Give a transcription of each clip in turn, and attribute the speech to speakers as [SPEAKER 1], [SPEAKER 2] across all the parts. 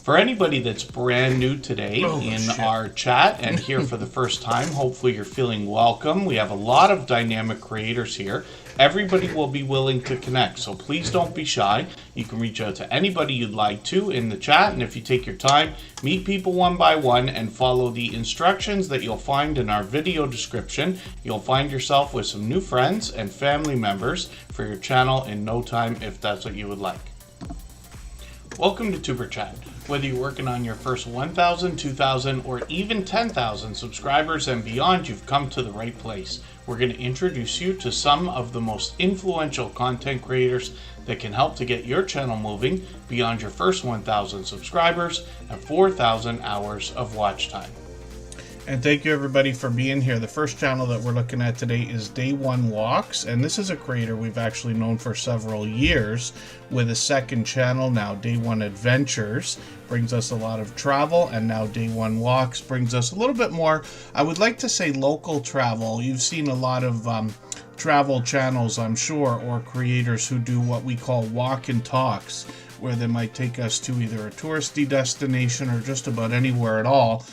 [SPEAKER 1] For anybody that's brand new today our chat and here for the first time, hopefully you're feeling welcome. We have a lot of dynamic creators here. Everybody will be willing to connect, so please don't be shy. You can reach out to anybody you'd like to in the chat, and if you take your time, meet people one by one and follow the instructions that you'll find in our video description. You'll find yourself with some new friends and family members for your channel in no time if that's what you would like. Welcome to Superchat. Whether you're working on your first 1,000, 2,000, or even 10,000 subscribers and beyond, you've come to the right place. We're going to introduce you to some of the most influential content creators that can help to get your channel moving beyond your first 1,000 subscribers and 4,000 hours of watch time.
[SPEAKER 2] And thank you everybody for being here. The first channel that we're looking at today is Day One Walks, and this is a creator we've actually known for several years with a second channel now. Day One Adventures brings us a lot of travel, and now Day One Walks brings us a little bit more, I would like to say, local travel. You've seen a lot of travel channels, I'm sure, or creators who do what we call walk and talks, where they might take us to either a touristy destination or just about anywhere at all,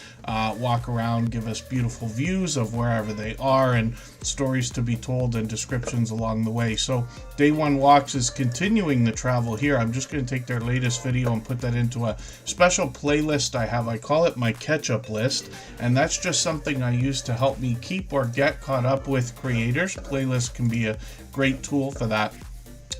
[SPEAKER 2] walk around, give us beautiful views of wherever they are and stories to be told and descriptions along the way. So Day One Walks is continuing the travel here. I'm just going to take their latest video and put that into a special playlist I have. I call it my catch-up list, and that's just something I use to help me keep or get caught up with creators. Playlists can be a great tool for that.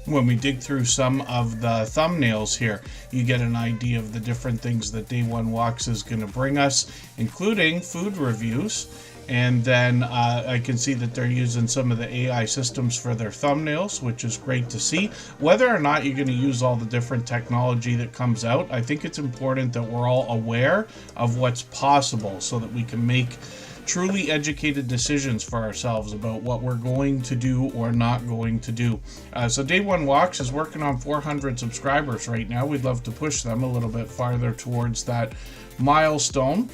[SPEAKER 2] When we dig through some of the thumbnails here, you get an idea of the different things that Day One Walks is going to bring us, including food reviews. And then I can see that they're using some of the AI systems for their thumbnails, which is great to see. Whether or not you're going to use all the different technology that comes out, I think it's important that we're all aware of what's possible so that we can make truly educated decisions for ourselves about what we're going to do or not going to do. So Day One Walks is working on 400 subscribers right now. We'd love to push them a little bit farther towards that milestone.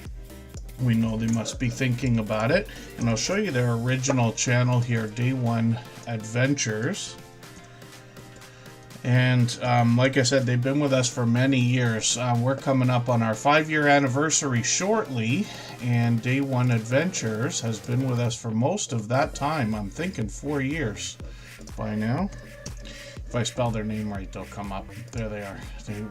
[SPEAKER 2] We know they must be thinking about it. And I'll show you their original channel here, Day One Adventures. And like I said, they've been with us for many years. We're coming up on our 5-year anniversary shortly, and Day One Adventures has been with us for most of that time. I'm thinking 4 years by now. If I spell their name right, they'll come up. There they are,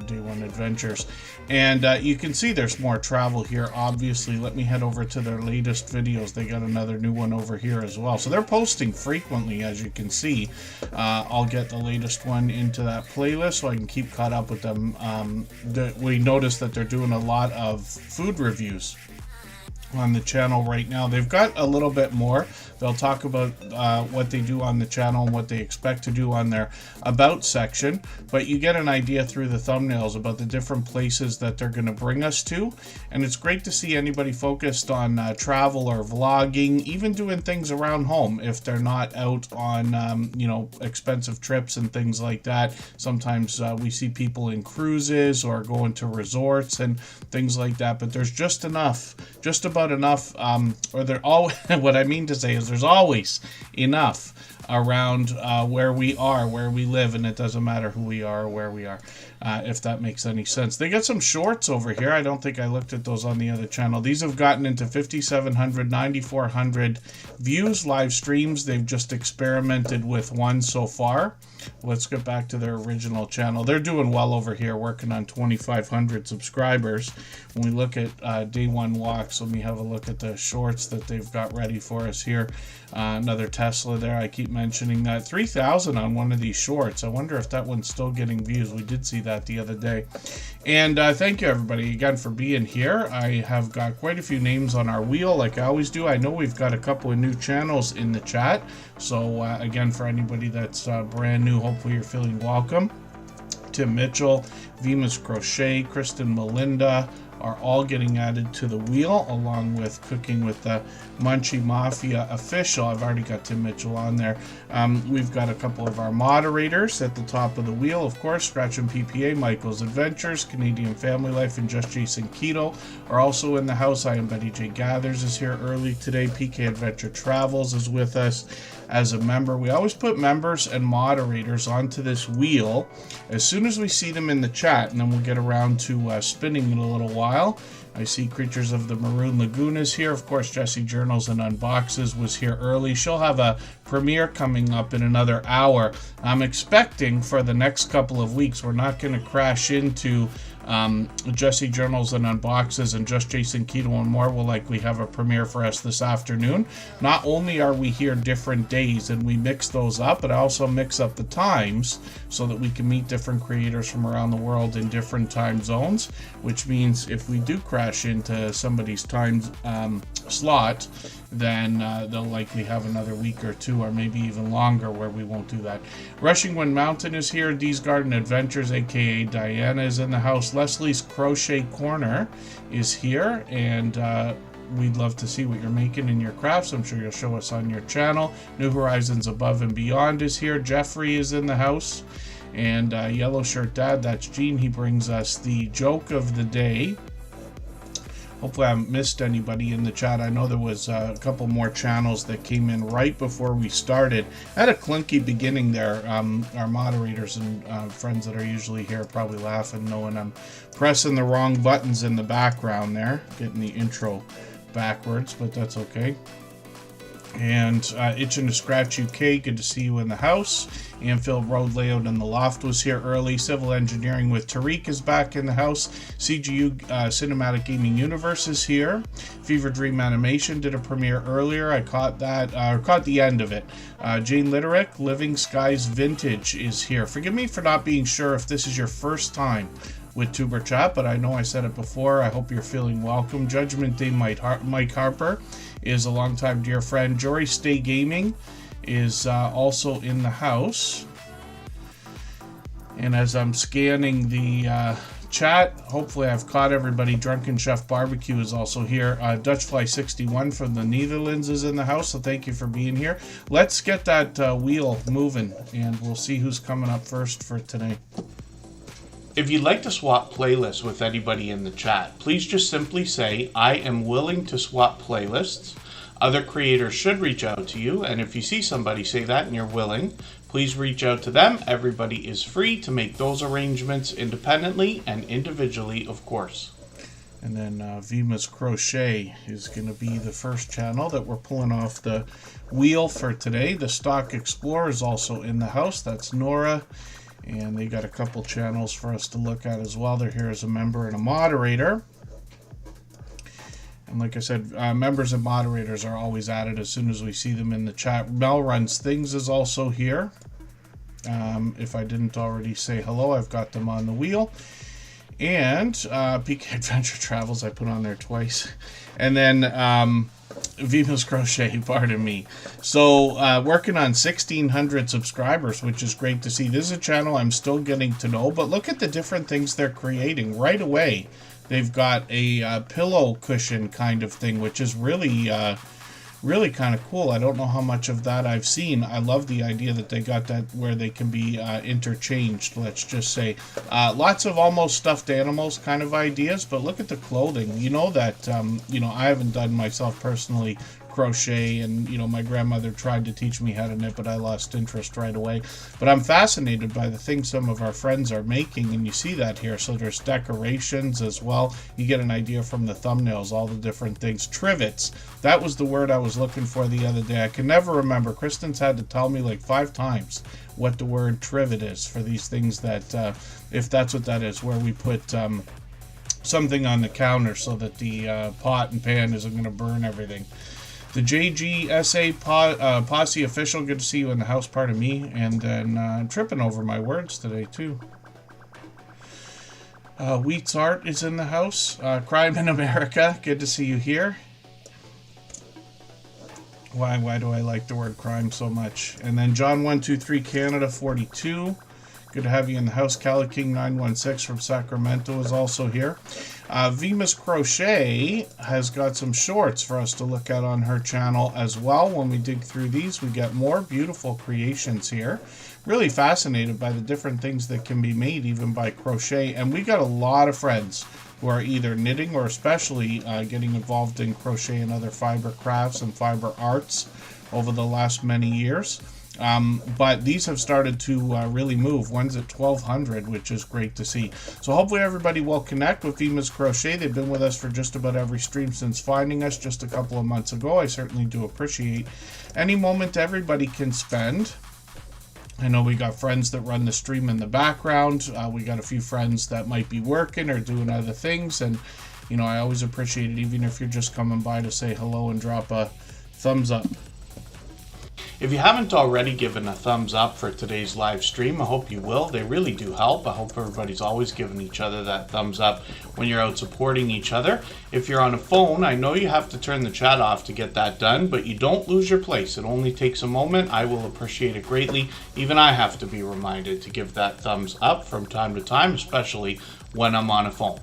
[SPEAKER 2] Day One Adventures. And you can see there's more travel here, obviously. Let me head over to their latest videos. They got another new one over here as well. So they're posting frequently, as you can see. I'll get the latest one into that playlist so I can keep caught up with them. We noticed that they're doing a lot of food reviews on the channel right now. They've got a little bit more. They'll talk about what they do on the channel and what they expect to do on their About section, but you get an idea through the thumbnails about the different places that they're going to bring us to, and it's great to see anybody focused on travel or vlogging, even doing things around home if they're not out on you know, expensive trips and things like that. Sometimes we see people in cruises or going to resorts and things like that, but there's just about enough, or they're all what I mean to say is there's always enough around where we live, and it doesn't matter who we are or where we are, if that makes any sense. They got some shorts over here. I don't think I looked at those on the other channel. These have gotten into 5,700, 9,400 views, live streams. They've just experimented with one so far. Let's get back to their original channel. They're doing well over here, working on 2,500 subscribers. When we look at Day One Walks, let me have a look at the shorts that they've got ready for us here. Another Tesla there. I keep mentioning that. 3,000 on one of these shorts. I wonder if that one's still getting views. We did see that the other day. And thank you everybody again for being here. I have got quite a few names on our wheel like I always do. I know we've got a couple of new channels in the chat. So again, for anybody that's brand new, hopefully you're feeling welcome. Tim Mitchell, Venus Crochet, Kristen Melinda, are all getting added to the wheel, along with Cooking with the Munchie Mafia official. I've already got Tim Mitchell on there. We've got a couple of our moderators at the top of the wheel, of course. Scratch and PPA, Michael's Adventures, Canadian Family Life, and Just Jason Keto are also in the house. I Am Betty J Gathers is here early today. PK Adventure Travels is with us as a member. We always put members and moderators onto this wheel as soon as we see them in the chat, and then we'll get around to spinning in a little while. I see Creatures of the Maroon Lagoon is here. Of course, Jessie Journals and Unboxes was here early. She'll have a premiere coming up in another hour. I'm expecting for the next couple of weeks, we're not going to crash into Jessie Journals and Unboxes, and Just Jason Keto and More will likely have a premiere for us this afternoon. Not only are we here different days and we mix those up, but I also mix up the times so that we can meet different creators from around the world in different time zones, which means if we do crash into somebody's time slot, then they'll likely have another week or two, or maybe even longer, where we won't do that. Rushing Wind Mountain is here. Dee's Garden Adventures, aka Diana, is in the house. Leslie's Crochet Corner is here, and we'd love to see what you're making in your crafts. I'm sure you'll show us on your channel. New Horizons Above and Beyond is here. Jeffrey is in the house. And Yellow Shirt Dad, that's Gene. He brings us the joke of the day. Hopefully I haven't missed anybody in the chat. I know there was a couple more channels that came in right before we started. I had a clunky beginning there. Our moderators and friends that are usually here probably laughing knowing I'm pressing the wrong buttons in the background there, getting the intro backwards, but that's okay. And Itchin' to Scratch UK, good to see you in the house. Anfield Road Layout in the Loft was here early. Civil Engineering with Tariq is back in the house. CGU Cinematic Gaming Universe is here. Fever Dream Animation did a premiere earlier. I caught that, caught the end of it. Jane Literick, Living Skies Vintage is here. Forgive me for not being sure if this is your first time with Tuber Chat, but I know I said it before. I hope you're feeling welcome. Judgment Day Mike Harper is a longtime dear friend. Jory Stay Gaming is also in the house. And as I'm scanning the chat, hopefully I've caught everybody. Drunken Chef Barbecue is also here. Dutchfly61 from the Netherlands is in the house, so thank you for being here. Let's get that wheel moving, and we'll see who's coming up first for today.
[SPEAKER 1] If you'd like to swap playlists with anybody in the chat, please just simply say, I am willing to swap playlists. Other creators should reach out to you, and if you see somebody say that and you're willing, please reach out to them. Everybody is free to make those arrangements independently and individually, of course.
[SPEAKER 2] And then Vima's Crochet is going to be the first channel that we're pulling off the wheel for today. The Stock Explorer is also in the house. That's Nora. And they got a couple channels for us to look at as well. They're here as a member and a moderator. And like I said, members and moderators are always added as soon as we see them in the chat. Mel Runs Things is also here. If I didn't already say hello, I've got them on the wheel. And PK Adventure Travels, I put on there twice. And then Vima's Crochet, pardon me. So working on 1,600 subscribers, which is great to see. This is a channel I'm still getting to know, but look at the different things they're creating right away. They've got a pillow cushion kind of thing, which is really really kind of cool. I don't know how much of that I've seen. I love the idea that they got that where they can be interchanged, let's just say. Lots of almost stuffed animals kind of ideas, but look at the clothing. You know that, you know, I haven't done myself personally crochet, and you know, my grandmother tried to teach me how to knit, but I lost interest right away. But I'm fascinated by the things some of our friends are making, and you see that here. So there's decorations as well. You get an idea from the thumbnails, all the different things. Trivets, that was the word I was looking for the other day. I can never remember. Kristen's had to tell me like 5 times what the word trivet is for these things that, if that's what that is, where we put something on the counter so that the pot and pan isn't going to burn everything. The JGSA Posse Official, good to see you in the house, pardon me. And then I'm tripping over my words today, too. Wheat's Art is in the house. Crime in America, good to see you here. Why do I like the word crime so much? And then John123 Canada 42. Good to have you in the house. Cali King 916 from Sacramento is also here. Vima's Crochet has got some shorts for us to look at on her channel as well. When we dig through these, we get more beautiful creations here. Really fascinated by the different things that can be made even by crochet. And we got a lot of friends who are either knitting or especially getting involved in crochet and other fiber crafts and fiber arts over the last many years. But these have started to really move. One's at 1,200, which is great to see. So hopefully everybody will connect with Vima's Crochet. They've been with us for just about every stream since finding us just a couple of months ago. I certainly do appreciate any moment everybody can spend. I know we got friends that run the stream in the background. We got a few friends that might be working or doing other things. And, you know, I always appreciate it, even if you're just coming by to say hello and drop a thumbs up.
[SPEAKER 1] If you haven't already given a thumbs up for today's live stream, I hope you will. They really do help. I hope everybody's always giving each other that thumbs up when you're out supporting each other. If you're on a phone, I know you have to turn the chat off to get that done, but you don't lose your place. It only takes a moment. I will appreciate it greatly. Even I have to be reminded to give that thumbs up from time to time, especially when I'm on a phone.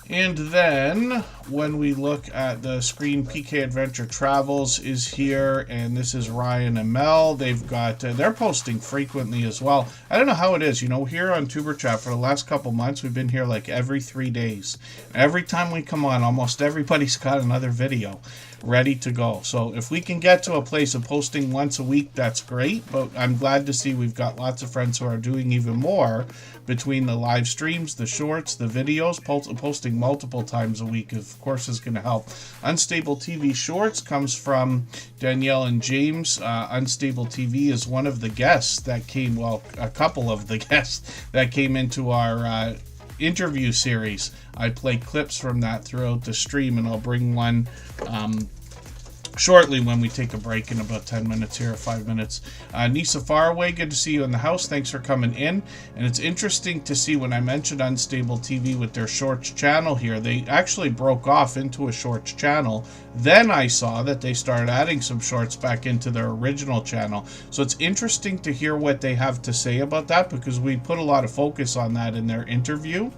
[SPEAKER 2] And then when we look at the screen, PK Adventure Travels is here, and this is Ryan and Mel. They've got, they're posting frequently as well. I don't know how it is, you know, here on Superchat for the last couple months, we've been here like every 3 days. Every time we come on, almost everybody's got another video ready to go. So if we can get to a place of posting once a week, that's great. But I'm glad to see we've got lots of friends who are doing even more between the live streams, the shorts, the videos. Posting multiple times a week, of course, is going to help. Unstable TV Shorts comes from Danielle and James. Unstable TV is one of the guests that came, well, a couple of the guests that came into our interview series. I play clips from that throughout the stream, and I'll bring one shortly when we take a break in about 10 minutes here, 5 minutes. Nisa Faraway, good to see you in the house. Thanks for coming in. And it's interesting to see when I mentioned Unstable TV with their shorts channel here, they actually broke off into a shorts channel. Then I saw that they started adding some shorts back into their original channel. So it's interesting to hear what they have to say about that, because we put a lot of focus on that in their interview.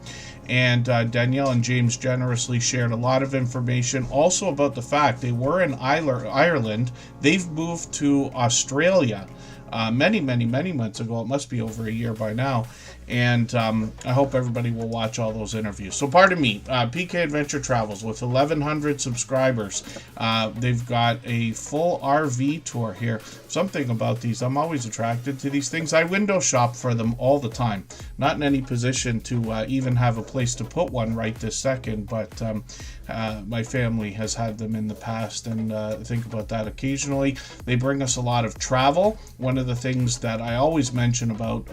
[SPEAKER 2] And Danielle and James generously shared a lot of information also about the fact they were in Ireland. They've moved to Australia many months ago. It must be over a year by now. And I hope everybody will watch all those interviews. So pardon me, PK Adventure Travels with 1,100 subscribers. They've got a full RV tour here. Something about these, I'm always attracted to these things. I window shop for them all the time. Not in any position to even have a place to put one right this second, but my family has had them in the past, and think about that occasionally. They bring us a lot of travel. One of the things that I always mention about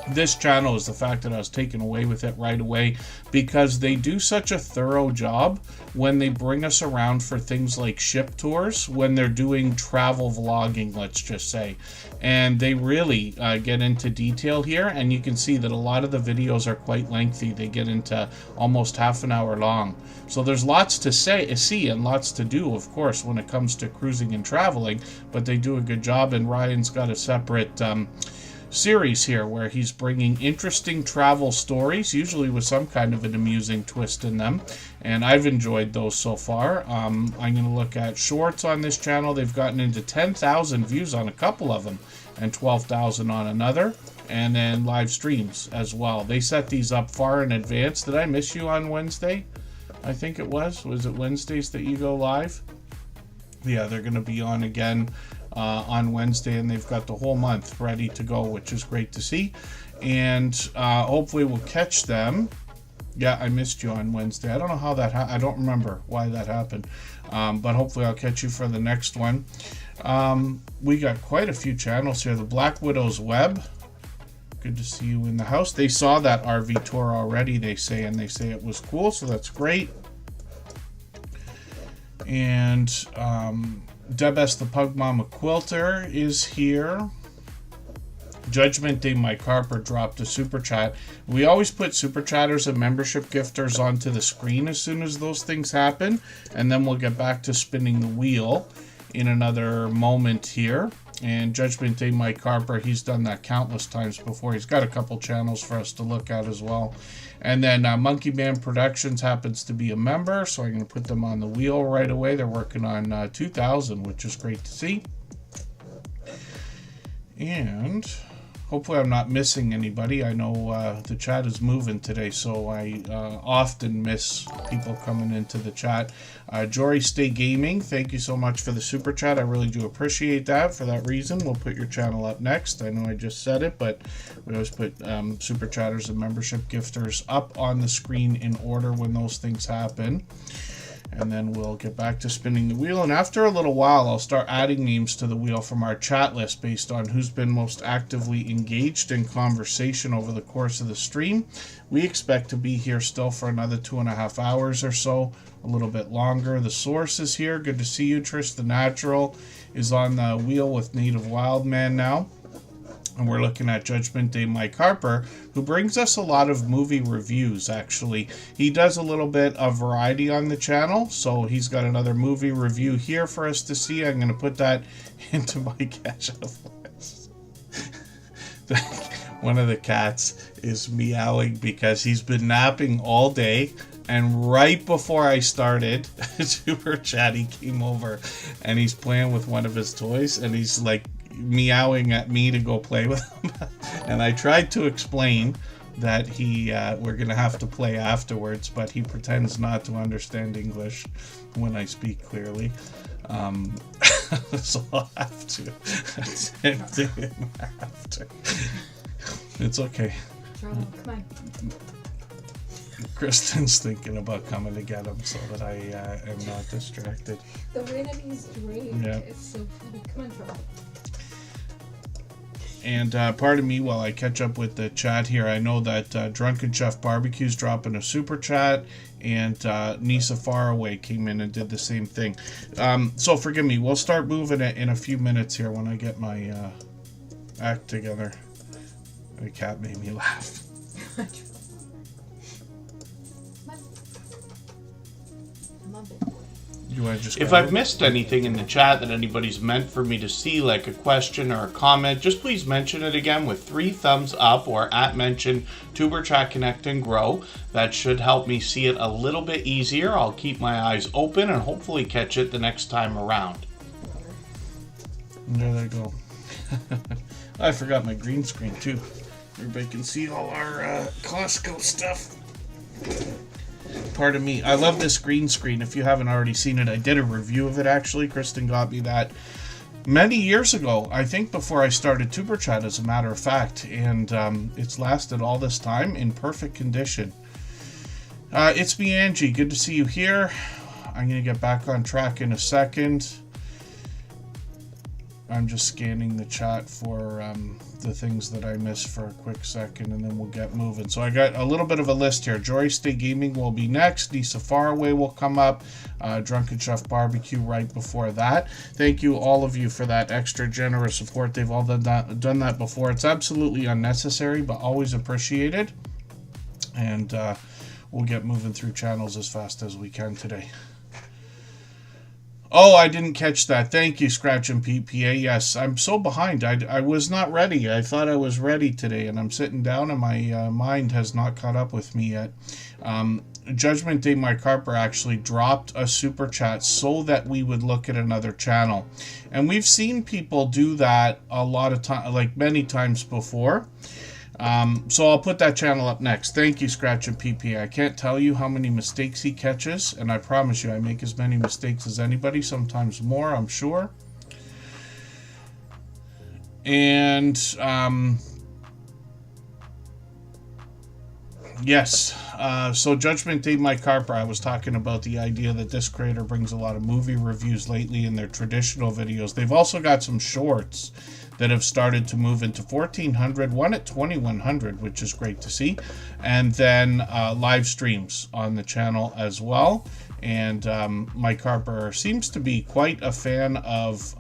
[SPEAKER 2] this channel is the fact that I was taken away with it right away, because they do such a thorough job when they bring us around for things like ship tours, when they're doing travel vlogging, let's just say. And they really get into detail here, and you can see that a lot of the videos are quite lengthy. They get into almost half an hour long. So there's lots to see and lots to do, of course, when it comes to cruising and traveling, but they do a good job. And Ryan's got a separate series here where he's bringing interesting travel stories, usually with some kind of an amusing twist in them, and I've enjoyed those so far. I'm going to look at shorts on this channel. They've gotten into 10,000 views on a couple of them and 12,000 on another, and then live streams as well. They set these up far in advance. Did I miss you on Wednesday? I think it was it Wednesdays that you go live? Yeah, they're going to be on again on Wednesday, and they've got the whole month ready to go, which is great to see. And hopefully we'll catch them. Yeah, I missed you on Wednesday. I don't know how that I don't remember why that happened, but hopefully I'll catch you for the next one. We got quite a few channels here. The Black Widow's Web, good to see you in the house. They saw that RV tour already, they say, and they say it was cool, so that's great. And Debes the Pug Mama Quilter is here. Judgment Day Mike Harper dropped a super chat. We always put super chatters and membership gifters onto the screen as soon as those things happen, and then we'll get back to spinning the wheel in another moment here. And Judgment Day Mike Harper, he's done that countless times before. He's got a couple channels for us to look at as well. And then Monkey Man Productions happens to be a member, so I'm going to put them on the wheel right away. They're working on 2000, which is great to see. And hopefully I'm not missing anybody. I know the chat is moving today, so I often miss people coming into the chat. Jory Stay Gaming, thank you so much for the super chat. I really do appreciate that. For that reason, we'll put your channel up next. I know I just said it, but we always put super chatters and membership gifters up on the screen in order when those things happen. And then we'll get back to spinning the wheel. And after a little while, I'll start adding names to the wheel from our chat list based on who's been most actively engaged in conversation over the course of the stream. We expect to be here still for another 2.5 hours or so, a little bit longer. The source is here. Good to see you. Trish the Natural is on the wheel with Native Wildman now. And we're looking at Judgment Day Mike Harper, who brings us a lot of movie reviews, actually. He does a little bit of variety on the channel, so he's got another movie review here for us to see. I'm going to put that into my catch-up list. One of the cats is meowing because he's been napping all day. And right before I started Super Chat, he came over and he's playing with one of his toys, and he's like meowing at me to go play with him. And I tried to explain that we're gonna have to play afterwards, but he pretends not to understand English when I speak clearly. So I'll have to attend to him after. It's okay.
[SPEAKER 3] Come on.
[SPEAKER 2] Kristen's thinking about coming to get him so that I am not distracted.
[SPEAKER 3] The way that he's draped,
[SPEAKER 2] Yeah.
[SPEAKER 3] it's so funny. Come on, Charlie.
[SPEAKER 2] And pardon me while I catch up with the chat here. I know that Drunken Chef Barbecue's dropping a super chat, and Nisa Faraway came in and did the same thing. So forgive me. We'll start moving it in a few minutes here when I get my act together. The cat made me laugh. You want to just
[SPEAKER 1] If I've missed anything in the chat that anybody's meant for me to see, like a question or a comment, just please mention it again with 3 thumbs up or at mention Superchat Connect and Grow. That should help me see it a little bit easier. I'll keep my eyes open and hopefully catch it the next time around.
[SPEAKER 2] There they go. I forgot my green screen too. Everybody can see all our Costco stuff. Pardon me. I love this green screen. If you haven't already seen it, I did a review of it actually. Kristen got me that many years ago. I think before I started Super Chat, as a matter of fact. And it's lasted all this time in perfect condition. It's me, Angie. Good to see you here. I'm going to get back on track in a second. I'm just scanning the chat for the things that I missed for a quick second, and then we'll get moving. So I got a little bit of a list here. Joy Stay Gaming will be next. Nisa Faraway will come up. Drunken Chef Barbecue right before that. Thank you, all of you, for that extra generous support. They've all done that before. It's absolutely unnecessary, but always appreciated. And we'll get moving through channels as fast as we can today. Oh, I didn't catch that. Thank you, Scratch and PPA. Yes, I'm so behind. I was not ready. I thought I was ready today, and I'm sitting down, and my mind has not caught up with me yet. Judgment Day Mike Harper actually dropped a super chat so that we would look at another channel. And we've seen people do that a lot of times, like many times before. So I'll put that channel up next. Thank you, Scratch and PP. I can't tell you how many mistakes he catches, and I promise you I make as many mistakes as anybody, sometimes more, I'm sure. And yes, so Judgment Day Mike Harper, I was talking about the idea that this creator brings a lot of movie reviews lately in their traditional videos. They've also got some shorts that have started to move into 1400, one at 2100, which is great to see, and then live streams on the channel as well. And Mike Harper seems to be quite a fan of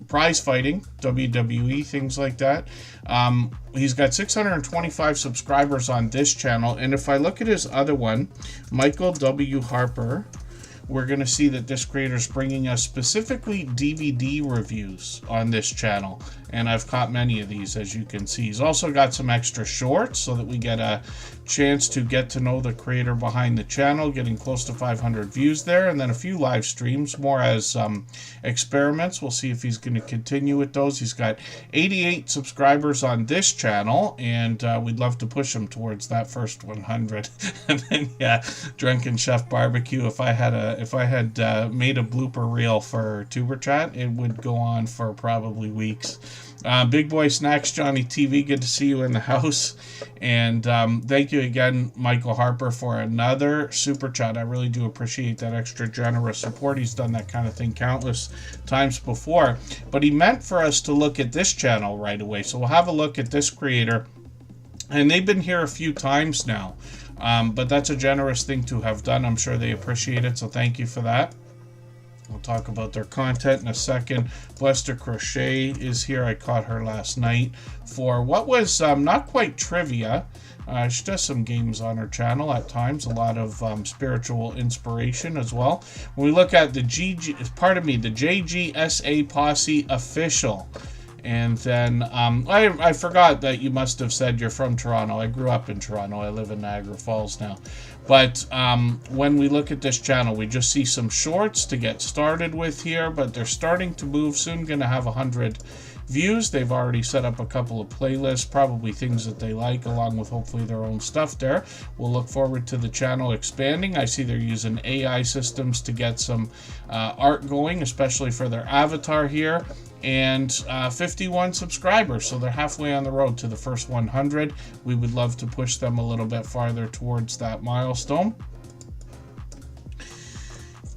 [SPEAKER 2] prize fighting, WWE, things like that. He's got 625 subscribers on this channel, and if I look at his other one, Michael W. Harper, we're going to see that this creator is bringing us specifically DVD reviews on this channel. And I've caught many of these, as you can see. He's also got some extra shorts so that we get a chance to get to know the creator behind the channel, getting close to 500 views there. And then a few live streams, more as experiments. We'll see if he's going to continue with those. He's got 88 subscribers on this channel, and we'd love to push him towards that first 100. And then, yeah, Drunken Chef Barbecue. If I had made a blooper reel for Tuber Chat, it would go on for probably weeks. Big Boy Snacks Johnny TV, good to see you in the house. And thank you again, Michael Harper, for another super chat. I really do appreciate that extra generous support. He's done that kind of thing countless times before. But he meant for us to look at this channel right away. So we'll have a look at this creator. And they've been here a few times now. But that's a generous thing to have done. I'm sure they appreciate it. So thank you for that. We'll talk about their content in a second. Blester Crochet is here. I caught her last night for what was not quite trivia. She does some games on her channel at times. A lot of spiritual inspiration as well. When we look at the the JGSA Posse Official. And then I forgot that you must have said you're from Toronto. I grew up in Toronto. I live in Niagara Falls now. But when we look at this channel, we just see some shorts to get started with here. But they're starting to move. Soon going to have 100 views. They've already set up a couple of playlists, probably things that they like, along with hopefully their own stuff there. We'll look forward to the channel expanding. I see they're using AI systems to get some art going, especially for their avatar here. And 51 subscribers, so they're halfway on the road to the first 100. We would love to push them a little bit farther towards that milestone.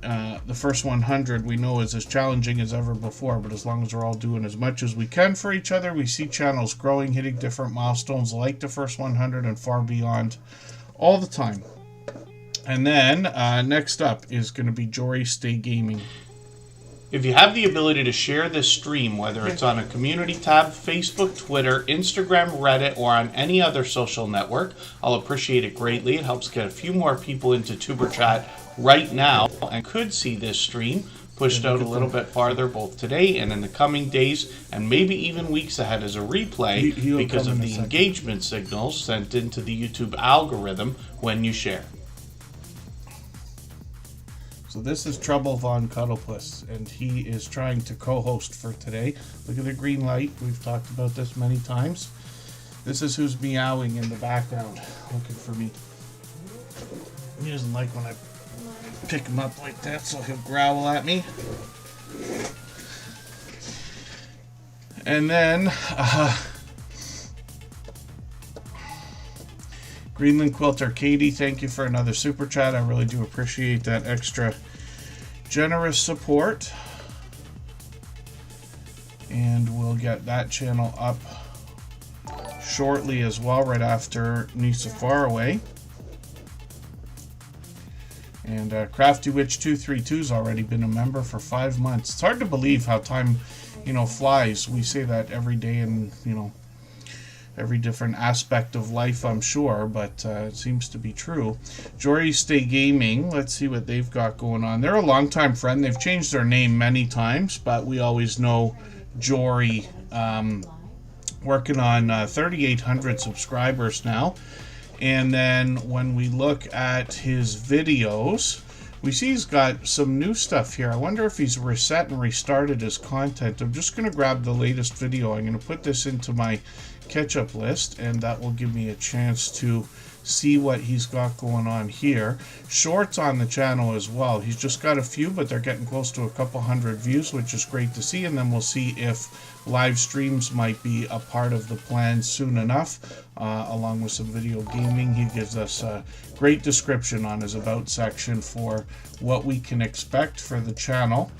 [SPEAKER 2] The first 100 we know is as challenging as ever before, but as long as we're all doing as much as we can for each other, we see channels growing, hitting different milestones like the first 100 and far beyond all the time. And then next up is going to be Jory Stay Gaming.
[SPEAKER 1] If you have the ability to share this stream, whether it's on a community tab, Facebook, Twitter, Instagram, Reddit, or on any other social network, I'll appreciate it greatly. It helps get a few more people into Tuber Chat right now and could see this stream pushed out a little bit farther both today and in the coming days and maybe even weeks ahead as a replay because of the engagement signals sent into the YouTube algorithm when you share.
[SPEAKER 2] So this is Trouble Von Cuddlepuss, and he is trying to co-host for today. Look at the green light. We've talked about this many times. This is who's meowing in the background, looking for me. He doesn't like when I pick him up like that, so he'll growl at me. And then Greenland Quilter Katie, thank you for another super chat. I really do appreciate that extra generous support. And we'll get that channel up shortly as well, right after Nisa Faraway. And Crafty Witch 232's already been a member for 5 months. It's hard to believe how time, flies. We say that every day and, every different aspect of life, I'm sure, but it seems to be true. Jory Stay Gaming, let's see what they've got going on. They're a longtime friend. They've changed their name many times, but we always know Jory, working on 3,800 subscribers now. And then when we look at his videos, we see he's got some new stuff here. I wonder if he's reset and restarted his content. I'm just going to grab the latest video. I'm going to put this into my catch-up list, and that will give me a chance to see what he's got going on here. Shorts on the channel as well. He's just got a few, but they're getting close to a couple hundred views, which is great to see. And then we'll see if live streams might be a part of the plan soon enough, along with some video gaming. He gives us a great description on his about section for what we can expect for the channel.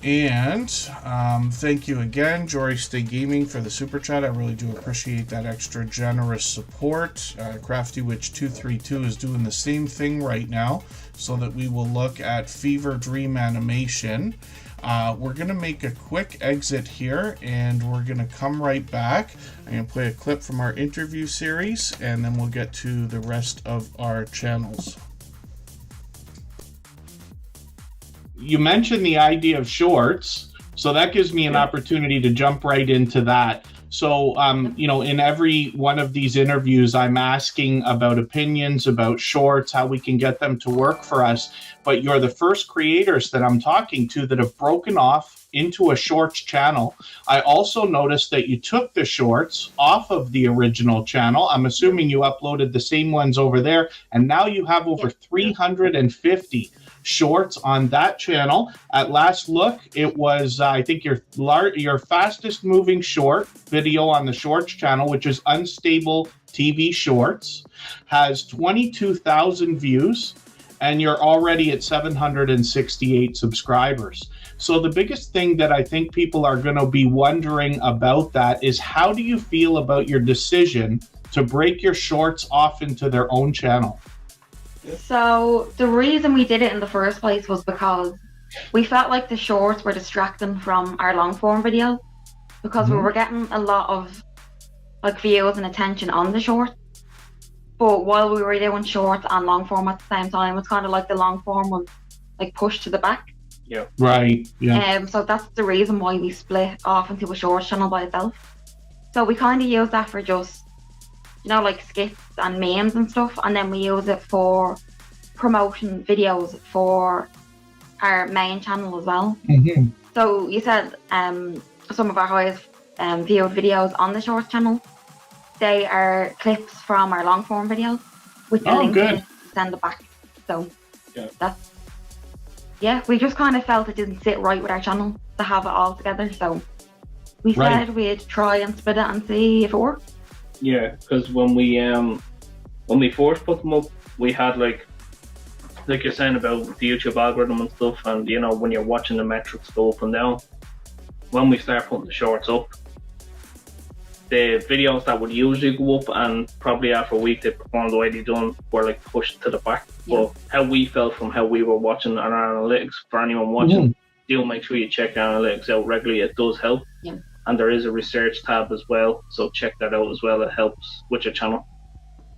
[SPEAKER 2] And thank you again, Jory Stay Gaming, for the super chat. I really do appreciate that extra generous support. Crafty Witch 232 is doing the same thing right now, so that we will look at Fever Dream Animation. We're going to make a quick exit here, and we're going to come right back. I'm going to play a clip from our interview series, and then we'll get to the rest of our channels.
[SPEAKER 1] you mentioned the idea of shorts, so that gives me an opportunity to jump right into that. So, in every one of these interviews, I'm asking about opinions, about shorts, how we can get them to work for us. But you're the first creators that I'm talking to that have broken off into a shorts channel. I also noticed that you took the shorts off of the original channel. I'm assuming you uploaded the same ones over there, and now you have over 350 shorts on that channel. At last look, it was I think your fastest moving short video on the shorts channel, which is Unstable TV Shorts, has 22,000 views, and you're already at 768 subscribers. So the biggest thing that I think people are going to be wondering about that is, how do you feel about your decision to break your shorts off into their own channel?
[SPEAKER 4] So the reason we did it in the first place was because we felt like the shorts were distracting from our long form videos, because we were getting a lot of views and attention on the shorts. But while we were doing shorts and long form at the same time, it's kind of like the long form was pushed to the back.
[SPEAKER 5] Yeah.
[SPEAKER 1] Right. Yeah.
[SPEAKER 4] So that's the reason why we split off into a shorts channel by itself. So we kind of use that for just, skits and memes and stuff, and then we use it for promotion videos for our main channel as well.
[SPEAKER 1] Mm-hmm.
[SPEAKER 4] So you said some of our highest viewed videos on the shorts channel, they are clips from our long form videos with the link to send it back. So we just kind of felt it didn't sit right with our channel to have it all together. So we said we'd try and split it and see if it worked.
[SPEAKER 5] Yeah, because when we first put them up, we had like you're saying about the YouTube algorithm and stuff, and when you're watching the metrics go up and down. When we start putting the shorts up, the videos that would usually go up and probably after a week they performed the way they done were pushed to the back.
[SPEAKER 4] Yeah.
[SPEAKER 5] But how we felt from how we were watching our analytics, for anyone watching, do make sure you check our analytics out regularly. It does help.
[SPEAKER 4] Yeah.
[SPEAKER 5] And there is a research tab as well, so check that out as well. It helps with your channel.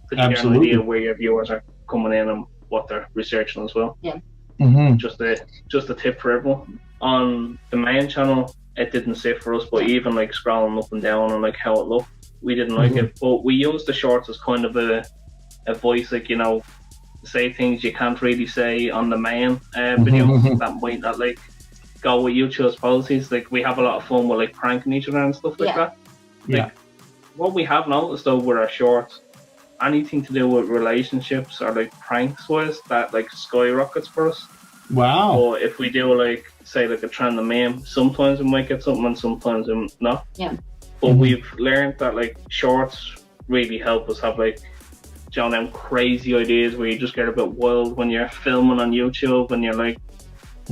[SPEAKER 5] Because you get an idea where your viewers are coming in and what they're researching as well.
[SPEAKER 4] Yeah.
[SPEAKER 1] Mm-hmm.
[SPEAKER 5] Just a tip for everyone. On the main channel, it didn't sit for us, but even scrolling up and down and how it looked, we didn't like it. But we used the shorts as kind of a voice, say things you can't really say on the main videos that might not go with YouTube's policies. We have a lot of fun with pranking each other and stuff like that. What we have noticed though with our shorts, anything to do with relationships or pranks wise, that skyrockets for us.
[SPEAKER 1] Wow.
[SPEAKER 5] Or if we do say a trending meme, sometimes we might get something and sometimes not.
[SPEAKER 4] Yeah.
[SPEAKER 5] But we've learned that shorts really help us have them crazy ideas where you just get a bit wild when you're filming on YouTube and you're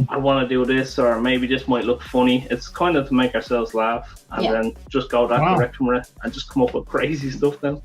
[SPEAKER 5] I want to do this, or maybe this might look funny. It's kind of to make ourselves laugh and then just go that direction with it and just come up with crazy stuff then.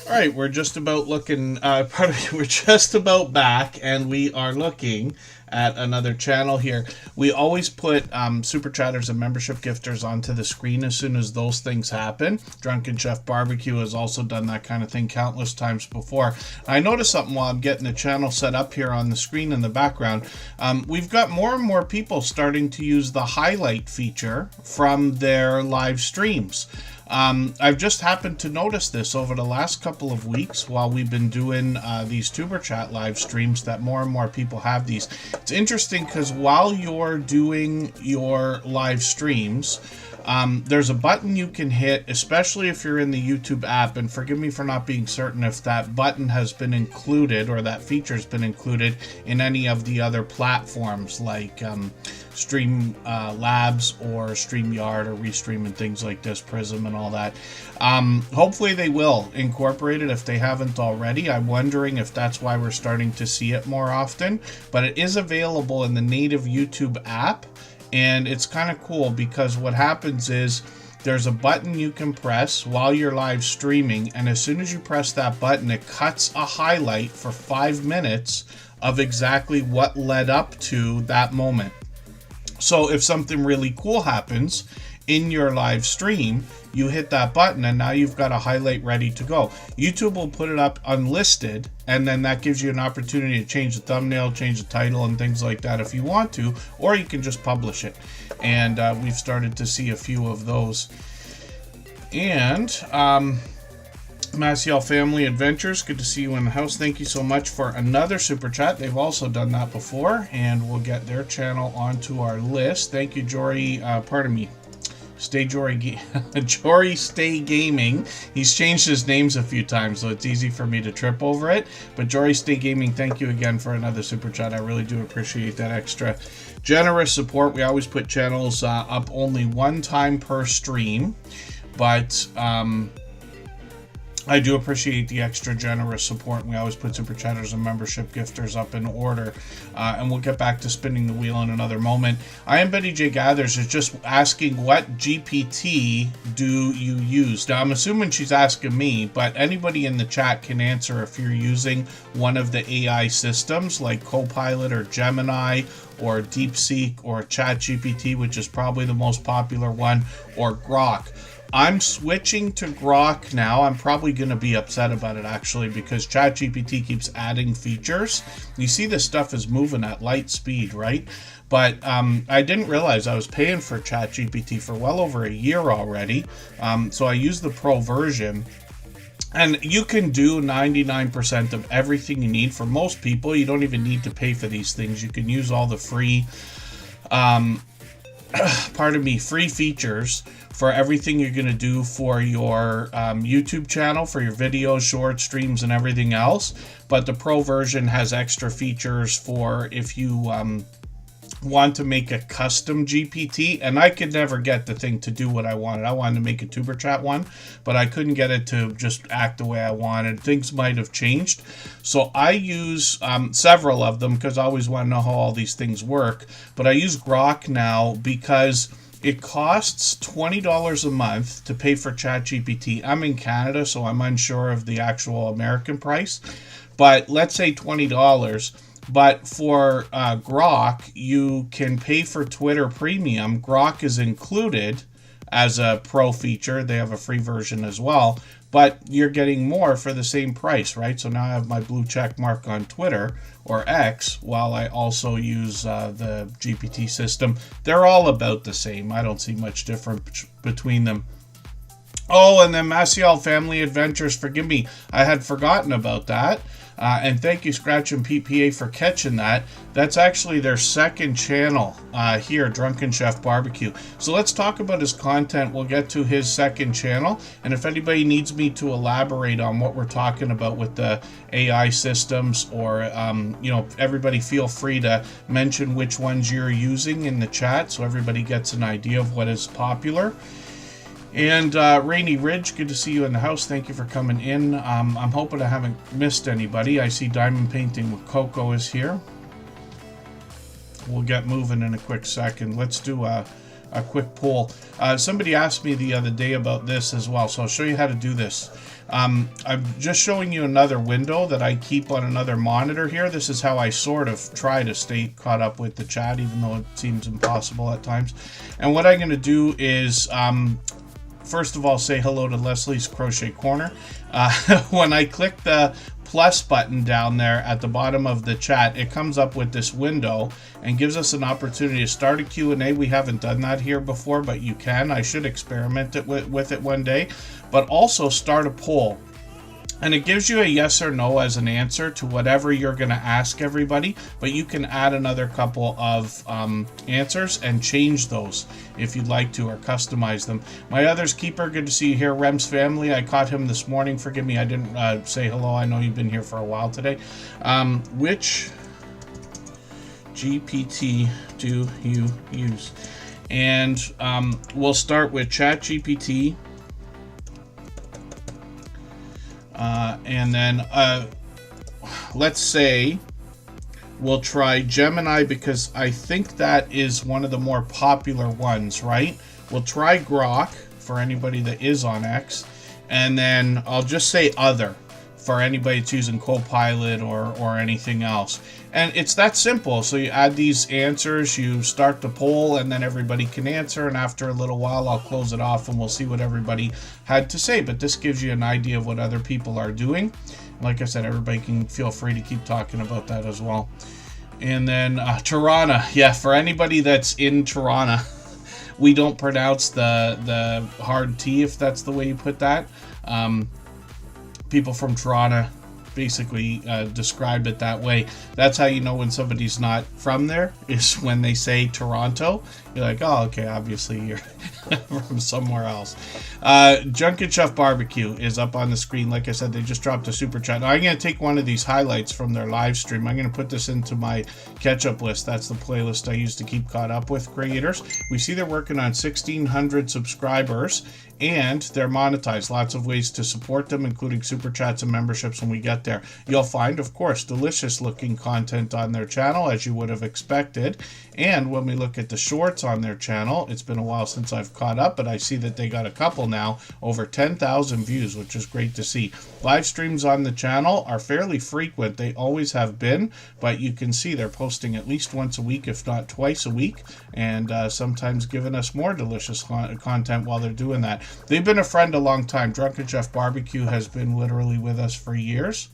[SPEAKER 2] All right, we're just about looking. We're just about back, and we are looking at another channel here. We always put super chatters and membership gifters onto the screen as soon as those things happen. Drunken Chef Barbecue has also done that kind of thing countless times before. I noticed something while I'm getting the channel set up here on the screen in the background. We've got more and more people starting to use the highlight feature from their live streams. I've just happened to notice this over the last couple of weeks while we've been doing these Tuber Chat live streams, that more and more people have these. It's interesting because while you're doing your live streams, there's a button you can hit, especially if you're in the YouTube app, and forgive me for not being certain if that button has been included or that feature has been included in any of the other platforms like Stream Labs or StreamYard or Restream and things like this, Prism and all that. Hopefully they will incorporate it if they haven't already. I'm wondering if that's why we're starting to see it more often, but it is available in the native YouTube app. And it's kind of cool because what happens is there's a button you can press while you're live streaming, and as soon as you press that button, it cuts a highlight for 5 minutes of exactly what led up to that moment. So if something really cool happens in your live stream, you hit that button and now you've got a highlight ready to go. YouTube will put it up unlisted, and then that gives you an opportunity to change the thumbnail, change the title and things like that if you want to, or you can just publish it. And we've started to see a few of those. And Maciel Family Adventures, good to see you in the house. Thank you so much for another super chat. They've also done that before, and we'll get their channel onto our list. Thank you, Jory. Jory Stay Gaming. He's changed his names a few times, so it's easy for me to trip over it. But Jory Stay Gaming, thank you again for another super chat. I really do appreciate that extra generous support. We always put channels up only one time per stream, but I do appreciate the extra generous support. We always put super chatters and membership gifters up in order, and we'll get back to spinning the wheel in another moment. I am Betty J Gathers is just asking, what GPT do you use? Now I'm assuming she's asking me, but anybody in the chat can answer if you're using one of the AI systems like Copilot or Gemini or DeepSeek or ChatGPT, which is probably the most popular one, or Grok. I'm switching to Grok now. I'm probably going to be upset about it, actually, because ChatGPT keeps adding features. You see this stuff is moving at light speed, right? But I didn't realize I was paying for ChatGPT for well over a year already. So I use the Pro version. And you can do 99% of everything you need. For most people, you don't even need to pay for these things. You can use all the free, free features for everything you're going to do for your YouTube channel, for your videos, short streams, and everything else. But the Pro version has extra features for if you want to make a custom GPT, and I could never get the thing to do what I wanted. I wanted to make a Tuber Chat one, but I couldn't get it to just act the way I wanted. Things might have changed. So I use several of them because I always want to know how all these things work. But I use Grok now because it costs $20 a month to pay for ChatGPT. I'm in Canada, so I'm unsure of the actual American price. But let's say $20. But for Grok, you can pay for Twitter Premium. Grok is included as a pro feature. They have a free version as well. But you're getting more for the same price, right? So now I have my blue check mark on Twitter or X while I also use the GPT system. They're all about the same. I don't see much difference between them. Oh, and then Maciel Family Adventures, forgive me, I had forgotten about that. And thank you, Scratch and PPA, for catching that. That's actually their second channel here, Drunken Chef Barbecue. So let's talk about his content. We'll get to his second channel. And if anybody needs me to elaborate on what we're talking about with the AI systems, or, everybody feel free to mention which ones you're using in the chat so everybody gets an idea of what is popular. And Rainy Ridge, good to see you in the house. Thank you for coming in. I'm hoping I haven't missed anybody. I see Diamond Painting with Coco is here. We'll get moving in a quick second. Let's do a a quick poll. Somebody asked me the other day about this as well, so I'll show you how to do this. I'm just showing you another window that I keep on another monitor here. This is how I sort of try to stay caught up with the chat, even though it seems impossible at times. And what I'm going to do is, first of all, say hello to Leslie's Crochet Corner. When I click the plus button down there at the bottom of the chat, it comes up with this window and gives us an opportunity to start a Q&A. We haven't done that here before, but you can. I should experiment with it one day. But also start a poll. And it gives you a yes or no as an answer to whatever you're going to ask everybody, but you can add another couple of answers and change those if you'd like to, or customize them. My others keeper, good to see you here. Rem's family, I caught him this morning. Forgive me, I didn't say hello. I know you've been here for a while today. Which GPT do you use? And we'll start with ChatGPT. And then let's say we'll try Gemini, because I think that is one of the more popular ones, right? We'll try Grok for anybody that is on X, and then I'll just say other for anybody that's using Copilot or anything else. And it's that simple. So you add these answers, you start the poll, and then everybody can answer, and after a little while I'll close it off and we'll see what everybody had to say. But this gives you an idea of what other people are doing. Like I said, everybody can feel free to keep talking about that as well. And then Tirana, yeah, for anybody that's in Tirana, we don't pronounce the hard T, if that's the way you put that. People from Tirana basically describe it that way. That's how you know when somebody's not from there, is when they say Toronto. You're like, oh, okay, obviously you're from somewhere else. Junkin' Chef Barbecue is up on the screen. Like I said, they just dropped a super chat. Now, I'm going to take one of these highlights from their live stream. I'm going to put this into my catch-up list. That's the playlist I use to keep caught up with creators. We see they're working on 1,600 subscribers, and they're monetized. Lots of ways to support them, including super chats and memberships when we get there. You'll find, of course, delicious looking content on their channel, as you would have expected. And when we look at the shorts on their channel, it's been a while since I've caught up, but I see that they got a couple now, over 10,000 views, which is great to see. Live streams on the channel are fairly frequent. They always have been, but you can see they're posting at least once a week, if not twice a week, and sometimes giving us more delicious content while they're doing that. They've been a friend a long time. Drunken Chef Barbecue has been literally with us for years.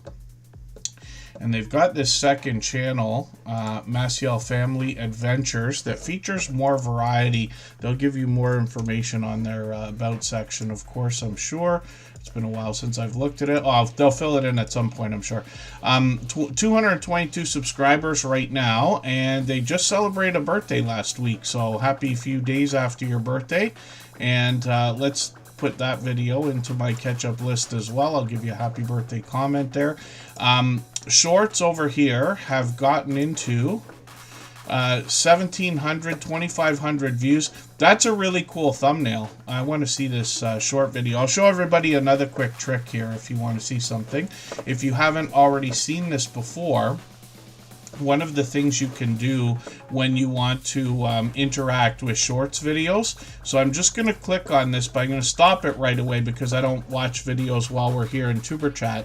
[SPEAKER 2] And they've got this second channel, Maciel Family Adventures, that features more variety. They'll give you more information on their about section, of course, I'm sure. It's been a while since I've looked at it. Oh, they'll fill it in at some point, I'm sure. 222 subscribers right now, and they just celebrated a birthday last week. So happy few days after your birthday. And let's put that video into my catch-up list as well. I'll give you a happy birthday comment there. Shorts over here have gotten into 1,700, 2,500 views. That's a really cool thumbnail. I want to see this short video. I'll show everybody another quick trick here if you want to see something. If you haven't already seen this before, one of the things you can do when you want to interact with shorts videos. So I'm just going to click on this, but I'm going to stop it right away because I don't watch videos while we're here in Superchat.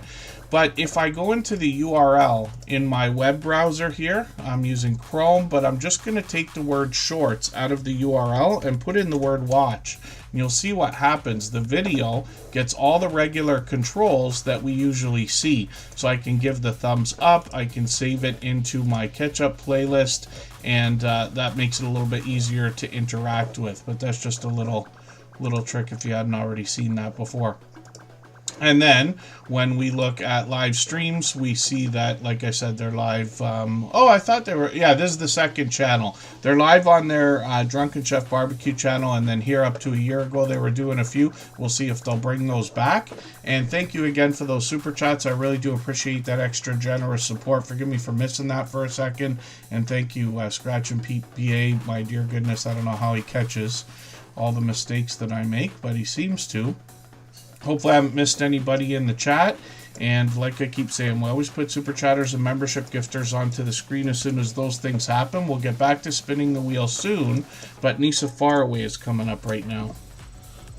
[SPEAKER 2] But if I go into the URL in my web browser here, I'm using Chrome, but I'm just going to take the word shorts out of the URL and put in the word watch. And you'll see what happens. The video gets all the regular controls that we usually see. So I can give the thumbs up, I can save it into my catch-up playlist, and that makes it a little bit easier to interact with. But that's just a little trick if you hadn't already seen that before. And then when we look at live streams, we see that, like I said, they're live. Oh, I thought they were. Yeah, this is the second channel. They're live on their Drunken Chef Barbecue channel. And then here up to a year ago, they were doing a few. We'll see if they'll bring those back. And thank you again for those super chats. I really do appreciate that extra generous support. Forgive me for missing that for a second. And thank you, Scratch and Pete BA. My dear goodness, I don't know how he catches all the mistakes that I make, but he seems to. Hopefully I haven't missed anybody in the chat. And like I keep saying, we always put Super Chatters and membership gifters onto the screen as soon as those things happen. We'll get back to spinning the wheel soon, but Nisa Faraway is coming up right now.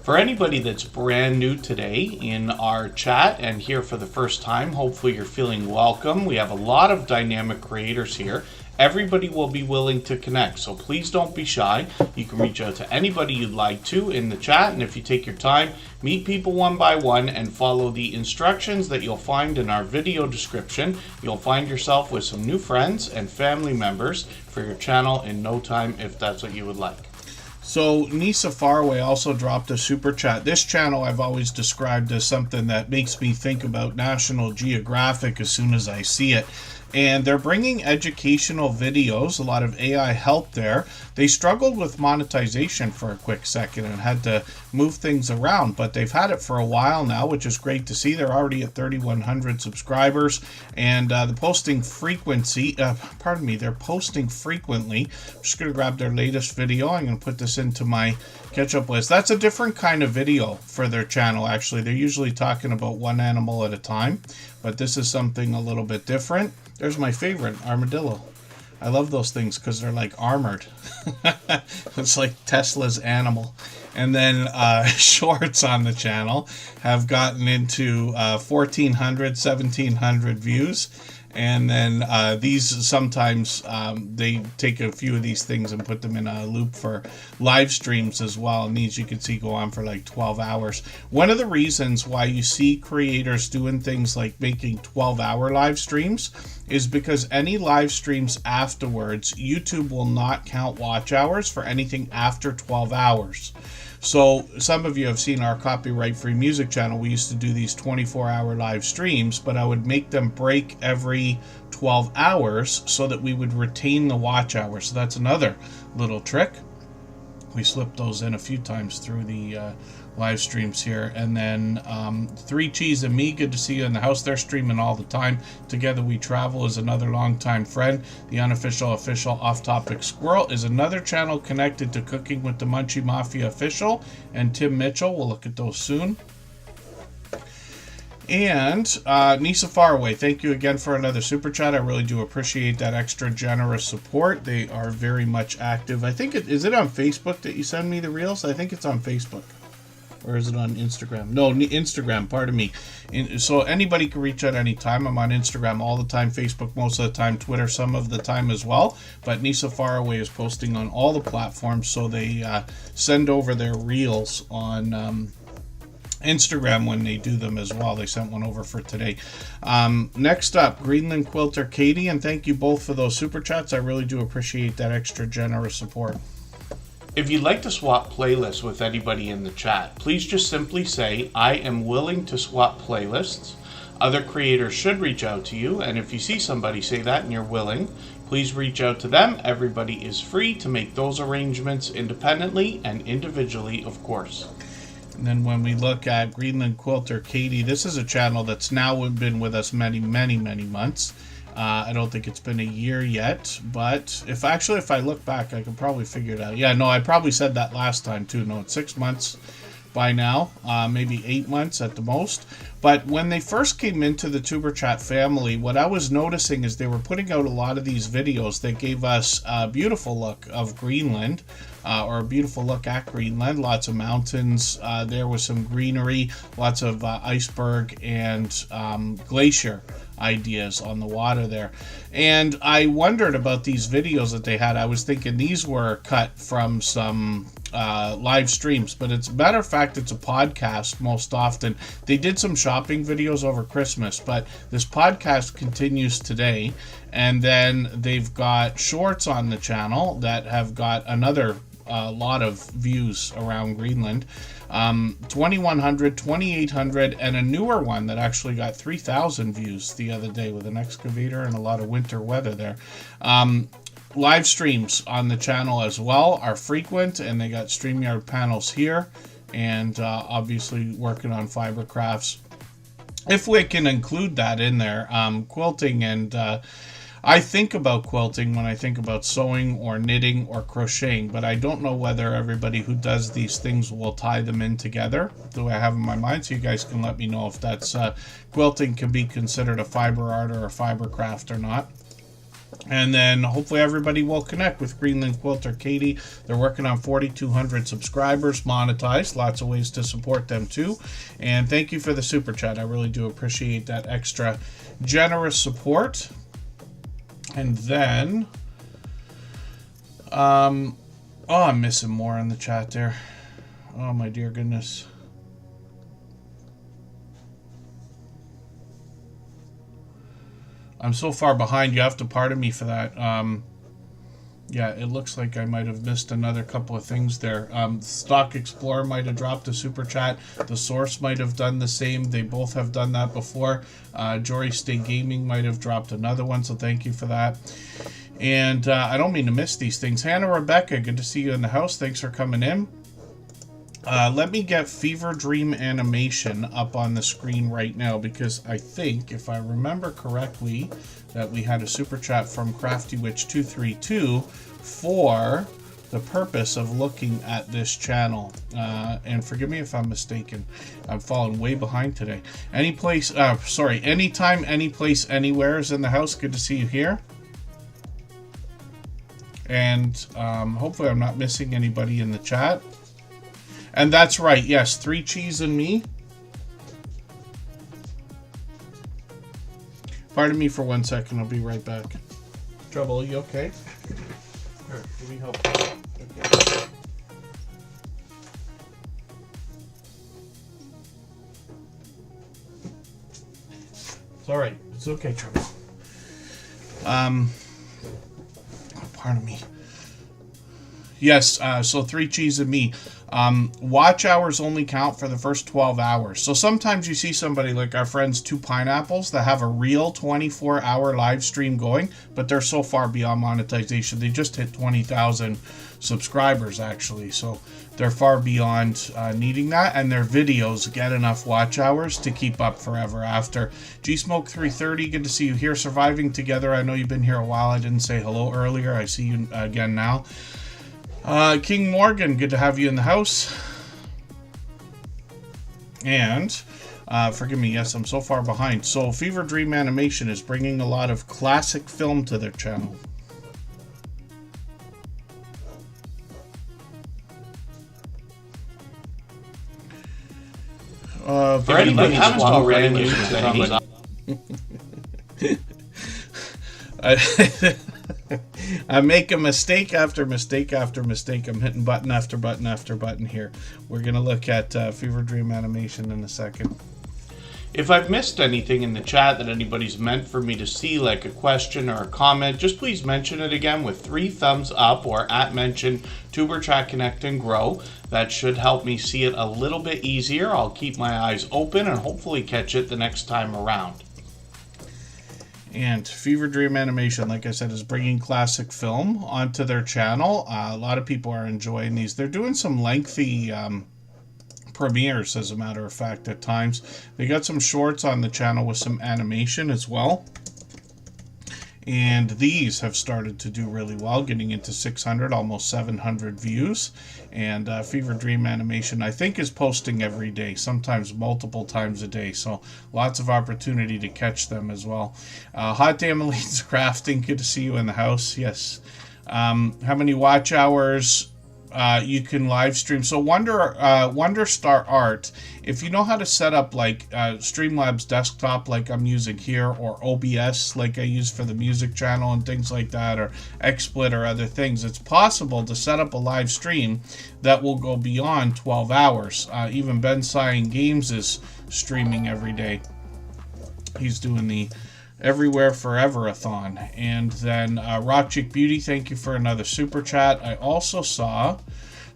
[SPEAKER 1] For anybody that's brand new today in our chat and here for the first time, hopefully you're feeling welcome. We have a lot of dynamic creators here. Everybody will be willing to connect, so please don't be shy. You can reach out to anybody you'd like to in the chat, and if you take your time, meet people one by one and follow the instructions that you'll find in our video description. You'll find yourself with some new friends and family members for your channel in no time if that's what you would like.
[SPEAKER 2] So Nisa Faraway also dropped a super chat. This channel I've always described as something that makes me think about National Geographic as soon as I see it. And they're bringing educational videos, a lot of AI help there. They struggled with monetization for a quick second and had to move things around, but they've had it for a while now, which is great to see. They're already at 3,100 subscribers, and the posting frequency, they're posting frequently. I'm just going to grab their latest video. I'm going to put this into my catch-up list. That's a different kind of video for their channel, actually. They're usually talking about one animal at a time, but this is something a little bit different. There's my favorite, armadillo. I love those things because they're like armored. It's like Tesla's animal. And then shorts on the channel have gotten into 1,400, 1,700 views. And then these sometimes they take a few of these things and put them in a loop for live streams as well. And these you can see go on for like 12 hours. One of the reasons why you see creators doing things like making 12-hour live streams is because any live streams afterwards, YouTube will not count watch hours for anything after 12 hours. So some of you have seen our copyright-free music channel. We used to do these 24-hour live streams, but I would make them break every 12 hours so that we would retain the watch hours. So that's another little trick. We slipped those in a few times through the live streams here. And then 3 Cheese and Me, good to see you in the house. They're streaming all the time. Together We Travel is another longtime friend. The Unofficial Official Off Topic Squirrel is another channel connected to Cooking with the Munchie Mafia Official. And Tim Mitchell, we'll look at those soon. And Nisa Faraway, thank you again for another super chat. I really do appreciate that extra generous support. They are very much active. I think is it on Facebook that you send me the reels? I think it's on Facebook. Or is it on Instagram? No, Instagram, pardon me. So anybody can reach out anytime. I'm on Instagram all the time, Facebook most of the time, Twitter some of the time as well. But Nisa Faraway is posting on all the platforms, so they send over their reels on Instagram when they do them as well. They sent one over for today. Next up, Greenland Quilter Katie, and thank you both for those super chats. I really do appreciate that extra generous support.
[SPEAKER 1] If you'd like to swap playlists with anybody in the chat, please just simply say, I am willing to swap playlists. Other creators should reach out to you, and if you see somebody say that and you're willing, please reach out to them. Everybody is free to make those arrangements independently and individually, of course.
[SPEAKER 2] And then when we look at Greenland Quilter Katie, this is a channel that's now been with us many, many, many months. I don't think it's been a year yet, but if I look back, I can probably figure it out. Yeah, no, I probably said that last time too. No, it's 6 months by now, maybe 8 months at the most. But when they first came into the Tuber Chat family, what I was noticing is they were putting out a lot of these videos that gave us a beautiful look of Greenland, or a beautiful look at Greenland. Lots of mountains, there was some greenery, lots of iceberg and glacier ideas on the water there. And I wondered about these videos that they had. I was thinking these were cut from some live streams, but it's a matter of fact, it's a podcast most often. They did some shopping videos over Christmas, but this podcast continues today. And then they've got shorts on the channel that have got another lot of views around Greenland. 2,100, 2,800, and a newer one that actually got 3,000 views the other day with an excavator and a lot of winter weather there. Live streams on the channel as well are frequent, and they got StreamYard panels here, and obviously working on fiber crafts. If we can include that in there, quilting and I think about quilting when I think about sewing or knitting or crocheting, but I don't know whether everybody who does these things will tie them in together the way I have in my mind. So you guys can let me know if that's quilting can be considered a fiber art or a fiber craft or not. And then hopefully everybody will connect with Greenland Quilter Katie. They're working on 4,200 subscribers, monetized. Lots of ways to support them too. And thank you for the super chat. I really do appreciate that extra generous support. And then, oh, I'm missing more in the chat there. Oh my dear goodness. I'm so far behind, you have to pardon me for that. Yeah, it looks like I might have missed another couple of things there. Stock Explorer might have dropped a super chat. The Source might have done the same. They both have done that before. Jory Stay Gaming might have dropped another one, so thank you for that. And I don't mean to miss these things. Hannah Rebecca, good to see you in the house. Thanks for coming in. Let me get Fever Dream Animation up on the screen right now, because I think, if I remember correctly, that we had a super chat from Crafty Witch 232 for the purpose of looking at this channel. And forgive me if I'm mistaken. I'm falling way behind today. Anytime, any place, anywhere is in the house. Good to see you here. And hopefully I'm not missing anybody in the chat. And that's right, yes, 3 Cheese and me. Pardon me for 1 second, I'll be right back. Trouble, are you okay? Here, give me help. Okay. It's alright, it's okay, Trouble. Pardon me. Yes, so 3 Cheese and me. Watch hours only count for the first 12 hours. So sometimes you see somebody like our friends 2 Pineapples that have a real 24-hour live stream going, but they're so far beyond monetization. They just hit 20,000 subscribers actually, so they're far beyond needing that, and their videos get enough watch hours to keep up forever after. G-Smoke 330, good to see you here. Surviving Together, I know you've been here a while. I didn't say hello earlier. I see you again now. King Morgan, good to have you in the house. And forgive me, yes, I'm so far behind. So Fever Dream Animation is bringing a lot of classic film to their channel.
[SPEAKER 1] For anybody who haven't already today,
[SPEAKER 2] I make a mistake after mistake after mistake. I'm hitting button after button after button here. We're going to look at Fever Dream Animation in a second.
[SPEAKER 1] if I've missed anything in the chat that anybody's meant for me to see, like a question or a comment, just please mention it again with 3 thumbs up or @mention Tuberchat Connect and Grow. That should help me see it a little bit easier. I'll keep my eyes open and hopefully catch it the next time around.
[SPEAKER 2] And Fever Dream Animation, like I said, is bringing classic film onto their channel. A lot of people are enjoying these. They're doing some lengthy premieres, as a matter of fact, at times. They got some shorts on the channel with some animation as well. And these have started to do really well, getting into 600, almost 700 views. And Fever Dream Animation, I think, is posting every day, sometimes multiple times a day. So lots of opportunity to catch them as well. Hot Damn Elites Crafting, good to see you in the house. Yes. How many watch hours you can live stream? So Wonder Star Art, if you know how to set up like Streamlabs desktop like I'm using here, or OBS like I use for the music channel and things like that, or XSplit or other things, it's possible to set up a live stream that will go beyond 12 hours. Even Ben Cyan Games is streaming every day. He's doing the Everywhere Forever-a-thon. And then Rock Chick Beauty, thank you for another super chat. I also saw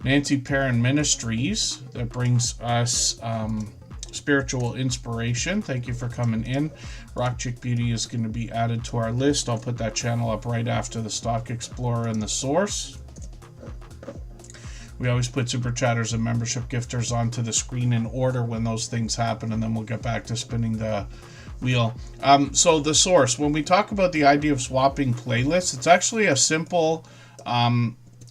[SPEAKER 2] Nancy Perrin Ministries, that brings us spiritual inspiration. Thank you for coming in. Rock Chick Beauty is going to be added to our list. I'll put that channel up right after the Stock Explorer and the Source. We always put super chatters and membership gifters onto the screen in order when those things happen, and then we'll get back to spinning the wheel. So the source, when we talk about the idea of swapping playlists, it's actually a simple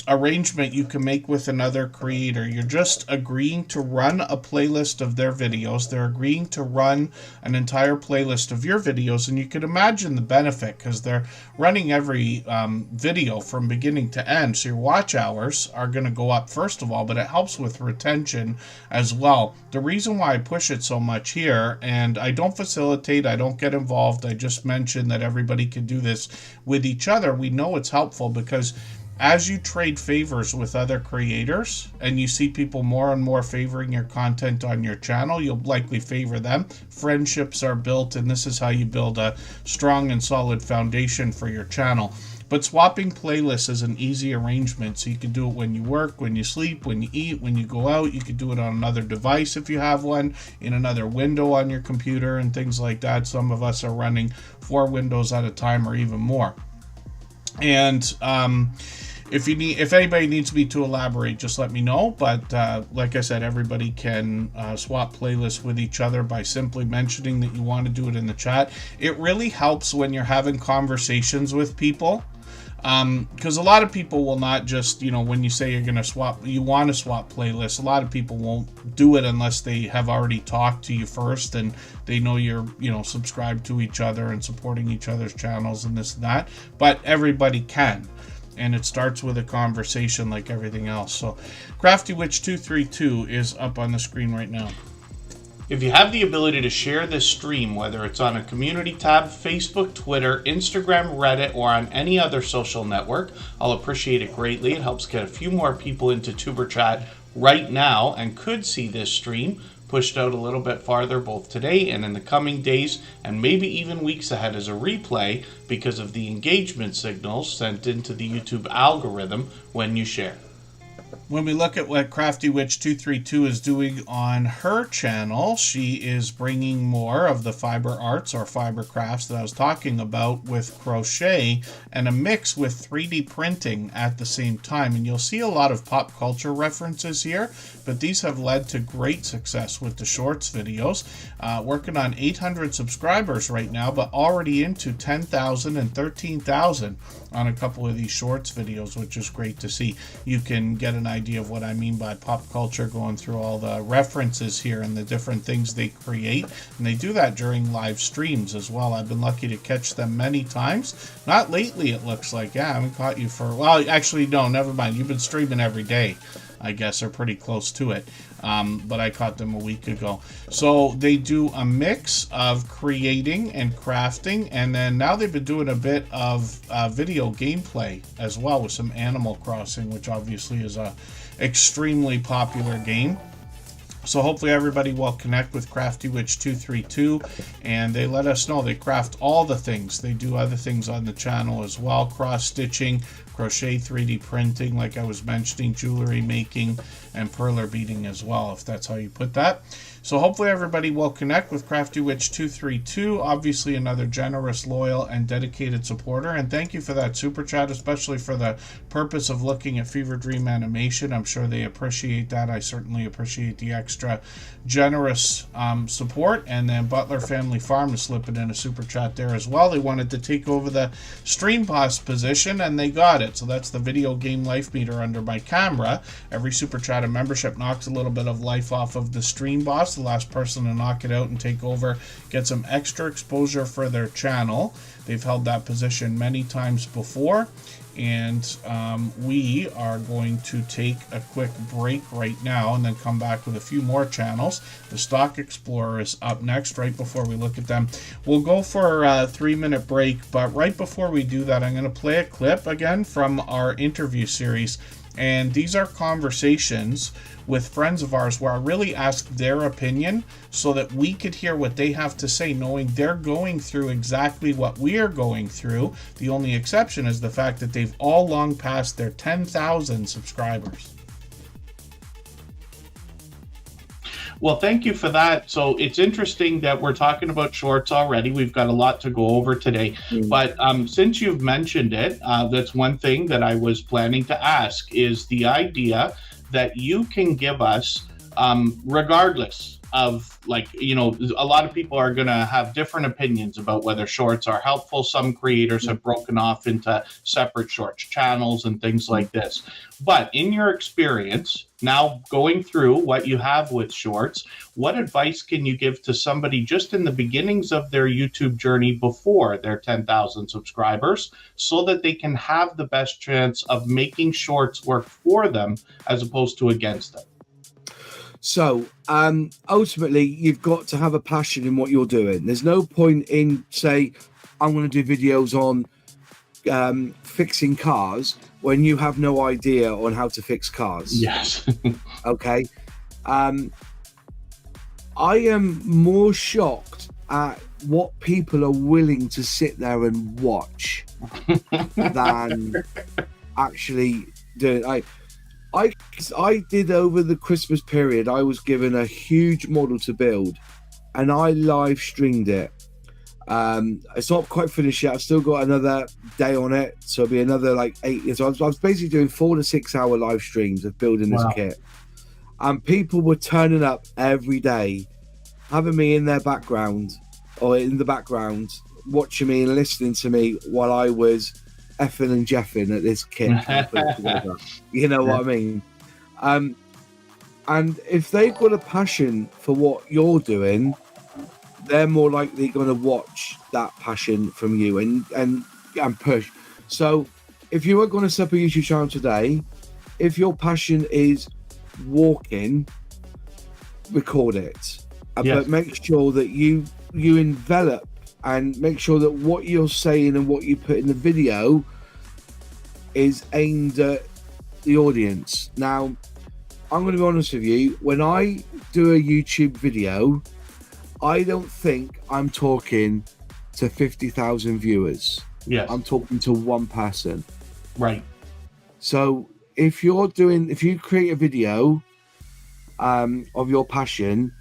[SPEAKER 2] arrangement you can make with another creator. You're just agreeing to run a playlist of their videos. They're agreeing to run an entire playlist of your videos, and you can imagine the benefit because they're running every video from beginning to end. So your watch hours are going to go up first of all, but it helps with retention as well. The reason why I push it so much here, and I don't facilitate, I don't get involved, I just mention that everybody can do this with each other. We know it's helpful because as you trade favors with other creators and you see people more and more favoring your content on your channel, you'll likely favor them. Friendships are built, and this is how you build a strong and solid foundation for your channel. But swapping playlists is an easy arrangement, so you can do it when you work, when you sleep, when you eat, when you go out. You can do it on another device if you have one, in another window on your computer and things like that. Some of us are running 4 windows at a time or even more. And if anybody needs me to elaborate, just let me know. But like I said, everybody can swap playlists with each other by simply mentioning that you want to do it in the chat. It really helps when you're having conversations with people, because a lot of people will not just, when you say you're going to swap, you want to swap playlists, a lot of people won't do it unless they have already talked to you first and they know you're, subscribed to each other and supporting each other's channels and this and that. But everybody can. And it starts with a conversation like everything else. So CraftyWitch232 is up on the screen right now.
[SPEAKER 1] If you have the ability to share this stream, whether it's on a community tab, Facebook, Twitter, Instagram, Reddit, or on any other social network, I'll appreciate it greatly. It helps get a few more people into Tuber Chat right now and could see this stream pushed out a little bit farther both today and in the coming days and maybe even weeks ahead as a replay because of the engagement signals sent into the YouTube algorithm when you share.
[SPEAKER 2] When we look at what CraftyWitch232 is doing on her channel, she is bringing more of the fiber arts or fiber crafts that I was talking about with crochet and a mix with 3D printing at the same time. And you'll see a lot of pop culture references here, but these have led to great success with the shorts videos. Working on 800 subscribers right now, but already into 10,000 and 13,000 on a couple of these shorts videos, which is great to see. You can get an idea of what I mean by pop culture, going through all the references here and the different things they create, and they do that during live streams as well. I've been lucky to catch them many times. Not lately, it looks like. I haven't caught you for, well, actually, no, never mind. You've been streaming every day, I guess, or pretty close to it. But I caught them a week ago. So they do a mix of creating and crafting, and then now they've been doing a bit of video gameplay as well with some Animal Crossing, which obviously is a extremely popular game. So hopefully everybody will connect with CraftyWitch232, and they let us know they craft all the things. They do other things on the channel as well, cross-stitching, crochet, 3D printing, like I was mentioning, jewelry making, and perler beading as well, if that's how you put that. So hopefully everybody will connect with CraftyWitch232, obviously another generous, loyal, and dedicated supporter. And thank you for that super chat, especially for the purpose of looking at Fever Dream animation. I'm sure they appreciate that. I certainly appreciate the extra generous support. And then Butler Family Farm is slipping in a super chat there as well. They wanted to take over the stream boss position, and they got it. So that's the video game life meter under my camera. Every super chat and membership knocks a little bit of life off of the stream boss. The last person to knock it out and take over gets some extra exposure for their channel. They've held that position many times before, and we are going to take a quick break right now and then come back with a few more channels. The Stock Explorer is up next. Right before we look at them, we'll go for a 3-minute break, but right before we do that, I'm going to play a clip again from our interview series. And these are conversations with friends of ours where I really asked their opinion so that we could hear what they have to say, knowing they're going through exactly what we are going through. The only exception is the fact that they've all long passed their 10,000 subscribers.
[SPEAKER 1] Well, thank you for that. So it's interesting that we're talking about shorts already. We've got a lot to go over today. But since you've mentioned it, that's one thing that I was planning to ask is the idea that you can give us, regardless of like, you know, a lot of people are going to have different opinions about whether shorts are helpful. Some creators have broken off into separate shorts channels and things like this. But in your experience, now going through what you have with shorts, what advice can you give to somebody just in the beginnings of their YouTube journey before their 10,000 subscribers so that they can have the best chance of making shorts work for them as opposed to against them?
[SPEAKER 6] So ultimately, you've got to have a passion in what you're doing. There's no point in, say, I'm going to do videos on fixing cars when you have no idea on how to fix cars.
[SPEAKER 1] Yes.
[SPEAKER 6] Okay. I am more shocked at what people are willing to sit there and watch than actually do it. I did over the Christmas period, I was given a huge model to build and I live streamed it. It's not quite finished yet. I've still got another day on it. So it'll be another like 8 years. So I was basically doing 4 to 6 hour live streams of building this kit. And people were turning up every day, having me in their background or in the background, watching me and listening to me while I was effing and jeffing at this kit. You know what I mean? And if they've got a passion for what you're doing, they're more likely going to watch that passion from you and push. So if you are going to set up a YouTube channel today, if your passion is walking, record it. But make sure that you envelop and make sure that what you're saying and what you put in the video is aimed at the audience. Now, I'm going to be honest with you, when I do a YouTube video, I don't think I'm talking to 50,000 viewers.
[SPEAKER 1] Yes.
[SPEAKER 6] I'm talking to one person.
[SPEAKER 1] Right.
[SPEAKER 6] So if you create a video of your passion,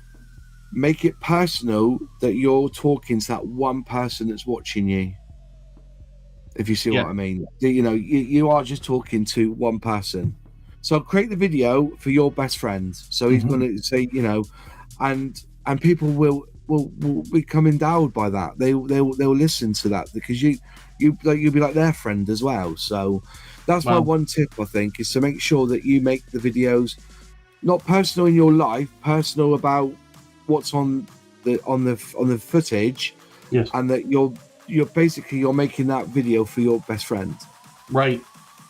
[SPEAKER 6] make it personal that you're talking to that one person that's watching you. If you see what I mean, you know, you are just talking to one person. So create the video for your best friend. So he's going to say, you know, and people will become endowed by that. They'll listen to that because you'll be like their friend as well. So that's my one tip, I think, is to make sure that you make the videos not personal in your life, personal about what's on the footage, and that you're making that video for your best friend.
[SPEAKER 1] Right.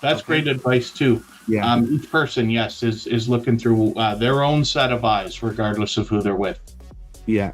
[SPEAKER 1] That's great advice too.
[SPEAKER 6] Yeah.
[SPEAKER 1] Each person, is looking through their own set of eyes, regardless of who they're with.
[SPEAKER 6] Yeah.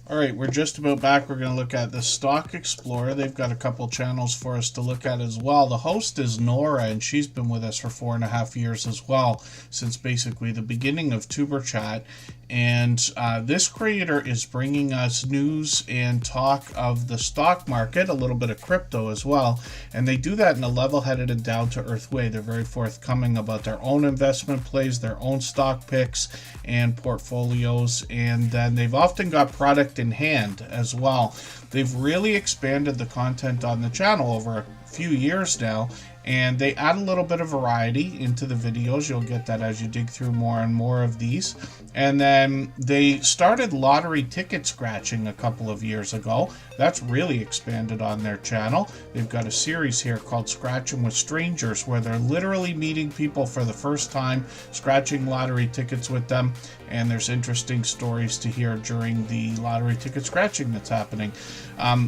[SPEAKER 2] All right, we're just about back. We're going to look at the Stock Explorer. They've got a couple channels for us to look at as well. The host is Nora, and she's been with us for 4.5 years as well, since basically the beginning of Superchat. And this creator is bringing us news and talk of the stock market, a little bit of crypto as well. And they do that in a level-headed and down-to-earth way. They're very forthcoming about their own investment plays, their own stock picks and portfolios. And then they've often got product in hand as well. They've really expanded the content on the channel over a few years now, and they add a little bit of variety into the videos. You'll get that as you dig through more and more of these. And then they started lottery ticket scratching a couple of years ago. That's really expanded on their channel. They've got a series here called Scratching with Strangers, where they're literally meeting people for the first time, scratching lottery tickets with them, and there's interesting stories to hear during the lottery ticket scratching that's happening.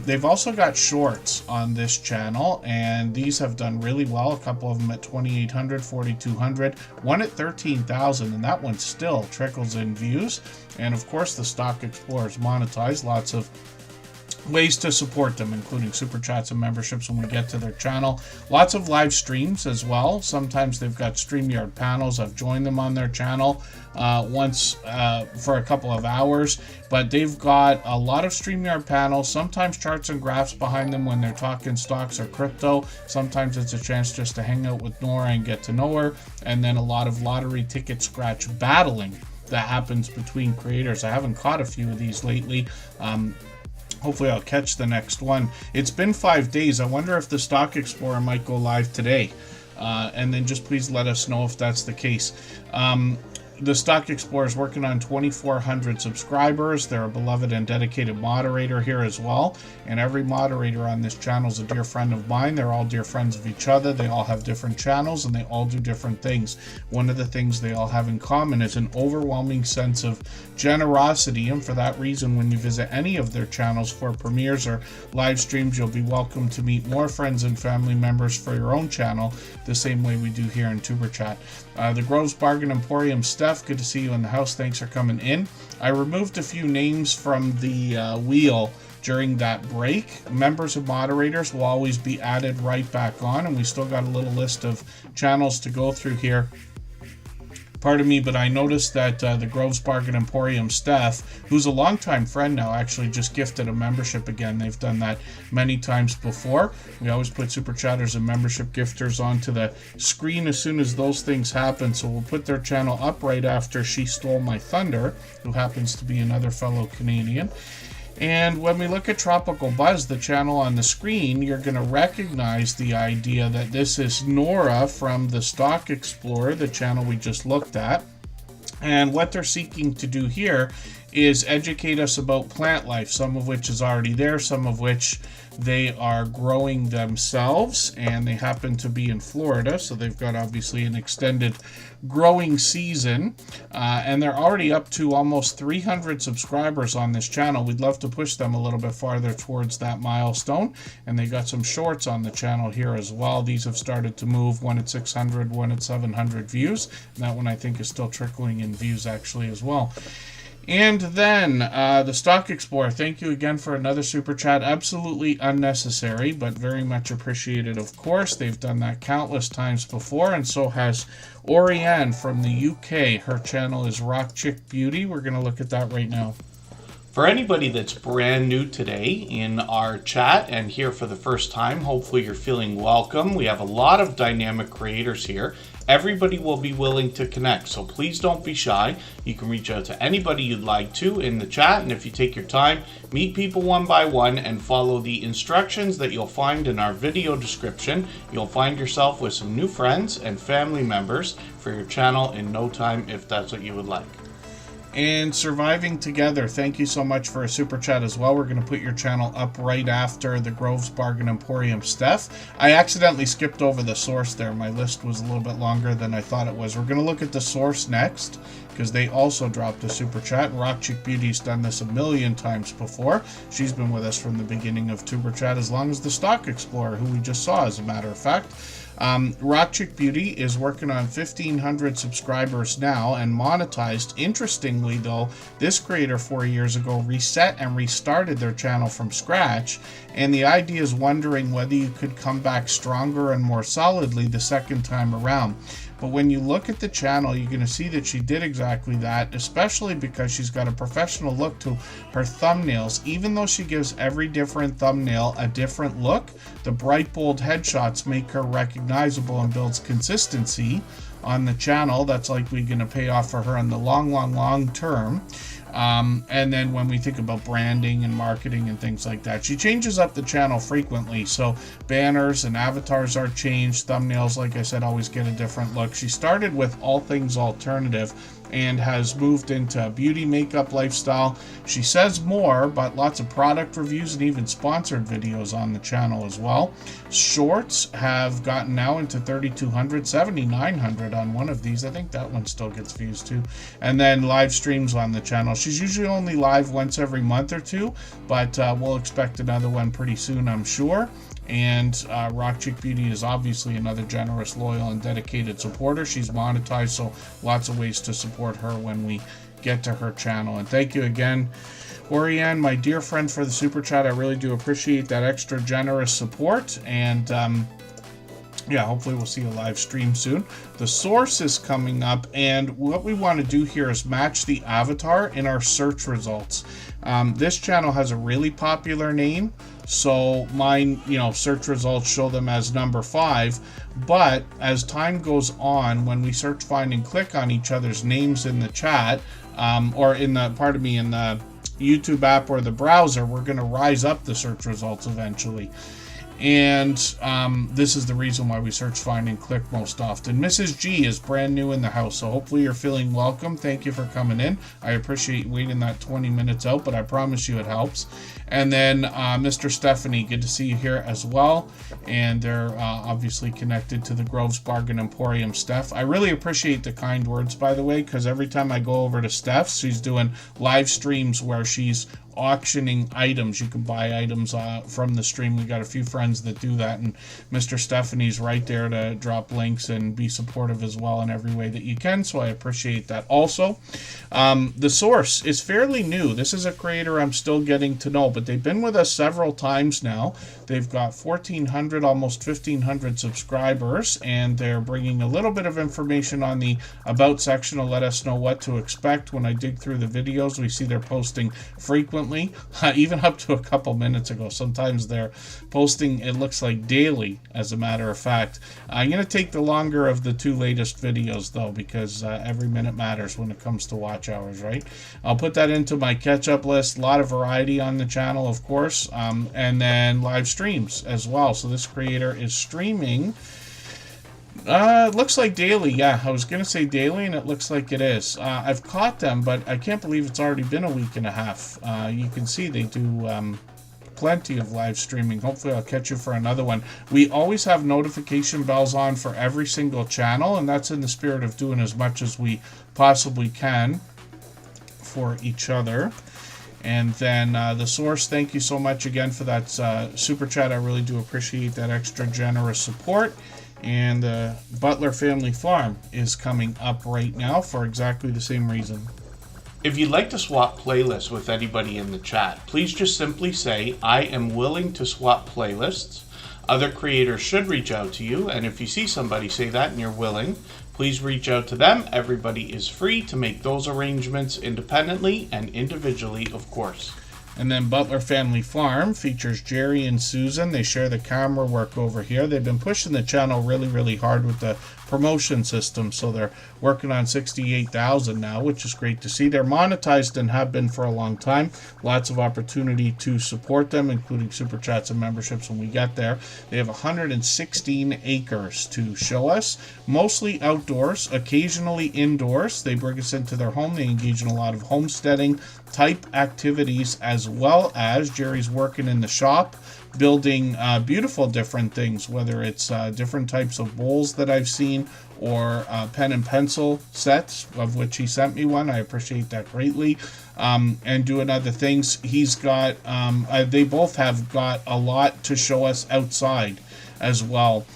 [SPEAKER 2] They've also got shorts on this channel, and these have done really well. A couple of them at 2,800, 4,200, one at 13,000, and that one still trickles in views. And of course, the Stock Explorer is monetized. Lots of ways to support them, including super chats and memberships when we get to their channel. Lots of live streams as well. Sometimes they've got StreamYard panels. I've joined them on their channel once for a couple of hours, but they've got a lot of StreamYard panels, sometimes charts and graphs behind them when they're talking stocks or crypto. Sometimes it's a chance just to hang out with Nora and get to know her, and then a lot of lottery ticket scratch battling that happens between creators. I haven't caught a few of these lately. Hopefully I'll catch the next one. It's been 5 days. I wonder if the Stock Explorer might go live today. And then just please let us know if that's the case. The Stock Explorer is working on 2,400 subscribers. They're a beloved and dedicated moderator here as well. And every moderator on this channel is a dear friend of mine. They're all dear friends of each other. They all have different channels and they all do different things. One of the things they all have in common is an overwhelming sense of generosity. And for that reason, when you visit any of their channels for premieres or live streams, you'll be welcome to meet more friends and family members for your own channel, the same way we do here in Superchat. The Groves Bargain Emporium, Steph, good to see you in the house. Thanks for coming in. I removed a few names from the wheel during that break. Members and moderators will always be added right back on, and we still got a little list of channels to go through here. Pardon me, but I noticed that the Groves Bargain Emporium Steph, who's a longtime friend now, actually just gifted a membership again. They've done that many times before. We always put Super Chatters and membership gifters onto the screen as soon as those things happen. So we'll put their channel up right after She Stole My Thunder, who happens to be another fellow Canadian. And when we look at Tropical Buzz, the channel on the screen, you're going to recognize the idea that this is Nora from the Stock Explorer, the channel we just looked at. And what they're seeking to do here is educate us about plant life, some of which is already there, some of which they are growing themselves, and they happen to be in Florida, so they've got obviously an extended growing season, and they're already up to almost 300 subscribers on this channel. We'd love to push them a little bit farther towards that milestone, and they got some shorts on the channel here as well. These have started to move, one at 600, one at 700 views, and that one I think is still trickling in views actually as well. And then the Stock Explorer, thank you again for another super chat. Absolutely unnecessary, but very much appreciated, of course. They've done that countless times before, and so has Oriane from the UK. Her channel is Rock Chick Beauty. We're going to look at that right now.
[SPEAKER 1] For anybody that's brand new today in our chat and here for the first time, hopefully you're feeling welcome. We have a lot of dynamic creators here. Everybody will be willing to connect, so please don't be shy. You can reach out to anybody you'd like to in the chat, and if you take your time, meet people one by one and follow the instructions that you'll find in our video description. You'll find yourself with some new friends and family members for your channel in no time if that's what you would like.
[SPEAKER 2] And Surviving Together, thank you so much for a super chat as well. We're going to put your channel up right after the Groves Bargain Emporium Steph. I accidentally skipped over the source there. My list was a little bit longer than I thought it was. We're going to look at the source next, because they also dropped a super chat. Rock Chick Beauty's done this a million times before. She's been with us from the beginning of Super Chat, as long as the Stock Explorer, who we just saw, as a matter of fact. Rock Chick Beauty is working on 1,500 subscribers now and monetized. Interestingly, though, this creator 4 years ago reset and restarted their channel from scratch, and the idea is wondering whether you could come back stronger and more solidly the second time around. But when you look at the channel, you're going to see that she did exactly that, especially because she's got a professional look to her thumbnails. Even though she gives every different thumbnail a different look, the bright, bold headshots make her recognizable and builds consistency on the channel. That's likely going to pay off for her in the long term. And then when we think about branding and marketing and things like that, she changes up the channel frequently. So banners and avatars are changed. Thumbnails, like I said, always get a different look. She started with all things alternative and has moved into beauty, makeup, lifestyle. She says more, but lots of product reviews and even sponsored videos on the channel as well. Shorts have gotten now into 3,200, 7,900 on one of these. I think that one still gets views too. And then live streams on the channel. She's usually only live once every month or two, but we'll expect another one pretty soon, I'm sure. And Rock Chick Beauty is obviously another generous, loyal, and dedicated supporter. She's monetized, so lots of ways to support her when we get to her channel. And thank you again, Oriane, my dear friend, for the super chat. I really do appreciate that extra generous support. And yeah, hopefully we'll see a live stream soon. The source is coming up, and what we want to do here is match the avatar in our search results. This channel has a really popular name, so mine, search results show them as number 5. But as time goes on, when we search, find, and click on each other's names in the chat, or in the YouTube app or the browser, we're going to rise up the search results eventually. And this is the reason why we search, find, and click most often. Mrs. G is brand new in the house, so hopefully you're feeling welcome. Thank you for coming in. I appreciate waiting that 20 minutes out, but I promise you it helps. And then Mr. Stephanie, good to see you here as well. And they're obviously connected to the Groves Bargain Emporium. Steph, I really appreciate the kind words, by the way, because every time I go over to Steph's, she's doing live streams where she's auctioning items. You can buy items from the stream. We got a few friends that do that, and Mr. Stephanie's right there to drop links and be supportive as well in every way that you can, so I appreciate that also. The source is fairly new. This is a creator I'm still getting to know, but they've been with us several times now. They've got 1,400, almost 1,500 subscribers, and they're bringing a little bit of information on the About section to let us know what to expect. When I dig through the videos, we see they're posting frequently, even up to a couple minutes ago. Sometimes they're posting, it looks like daily, as a matter of fact. I'm going to take the longer of the 2 latest videos, though, because every minute matters when it comes to watch hours, right? I'll put that into my catch-up list. A lot of variety on the channel, of course, and then live streams as well. So this creator is streaming. It looks like daily. Yeah, I was going to say daily, and it looks like it is. I've caught them, but I can't believe it's already been a week and a half. You can see they do plenty of live streaming. Hopefully I'll catch you for another one. We always have notification bells on for every single channel, and that's in the spirit of doing as much as we possibly can for each other. And then the source, thank you so much again for that super chat. I really do appreciate that extra generous support. And the Butler Family Farm is coming up right now for exactly the same reason.
[SPEAKER 1] If you'd like to swap playlists with anybody in the chat, please just simply say, I am willing to swap playlists. Other creators should reach out to you, and if you see somebody say that and you're willing, please reach out to them. Everybody is free to make those arrangements independently and individually, of course.
[SPEAKER 2] And then Butler Family Farm features Jerry and Susan. They share the camera work over here. They've been pushing the channel really, really hard with the promotion system, so they're working on 68,000 now, which is great to see. They're monetized and have been for a long time. Lots of opportunity to support them, including super chats and memberships when we get there. They have 116 acres to show us, mostly outdoors, occasionally indoors. They bring us into their home. They engage in a lot of homesteading type activities, as well as Jerry's working in the shop, building beautiful different things, whether it's different types of bowls that I've seen, or pen and pencil sets, of which he sent me one. I appreciate that greatly. And doing other things. He's got, they both have got a lot to show us outside as well.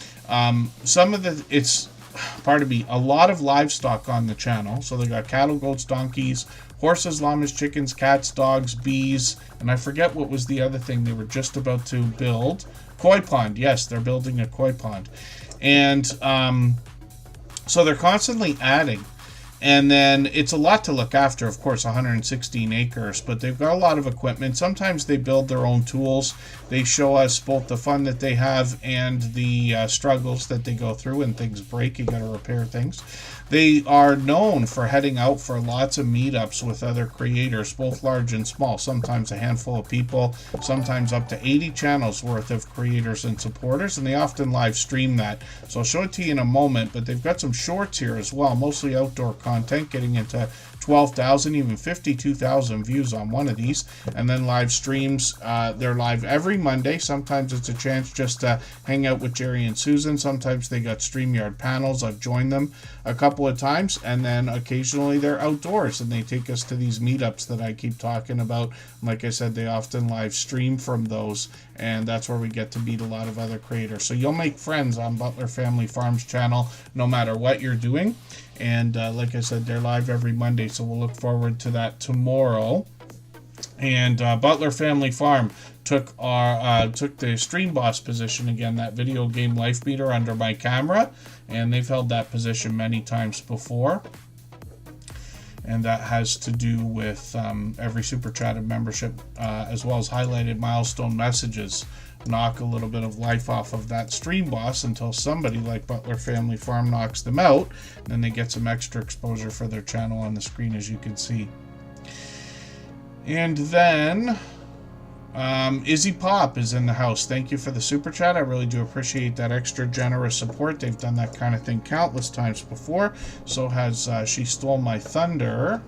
[SPEAKER 2] Some of a lot of livestock on the channel. So they got cattle, goats, donkeys, horses, llamas, chickens, cats, dogs, bees, and I forget what was the other thing they were just about to build. Koi pond. Yes, they're building a koi pond. And so they're constantly adding. And then it's a lot to look after, of course, 116 acres, but they've got a lot of equipment. Sometimes they build their own tools. They show us both the fun that they have and the struggles that they go through. When things break, you got to repair things. They are known for heading out for lots of meetups with other creators, both large and small, sometimes a handful of people, sometimes up to 80 channels worth of creators and supporters, and they often live stream that. So I'll show it to you in a moment, but they've got some shorts here as well, mostly outdoor content, getting into 12,000, even 52,000 views on one of these, and then live streams. They're live every Monday. Sometimes it's a chance just to hang out with Jerry and Susan. Sometimes they got StreamYard panels. I've joined them a couple of times, and then occasionally they're outdoors and they take us to these meetups that I keep talking about. Like I said, they often live stream from those, and that's where we get to meet a lot of other creators. So you'll make friends on Butler Family Farms channel no matter what you're doing. And like I said, they're live every Monday, so we'll look forward to that tomorrow. And Butler Family Farm took the stream boss position again, that video game life beater under my camera, and they've held that position many times before. And that has to do with every Super Chat membership, as well as highlighted milestone messages. Knock a little bit of life off of that stream boss until somebody like Butler Family Farm knocks them out. Then they get some extra exposure for their channel on the screen, as you can see. And then Izzy Pop is in the house. Thank you for the Super Chat. I really do appreciate that extra generous support. They've done that kind of thing countless times before. So has She Stole My Thunder.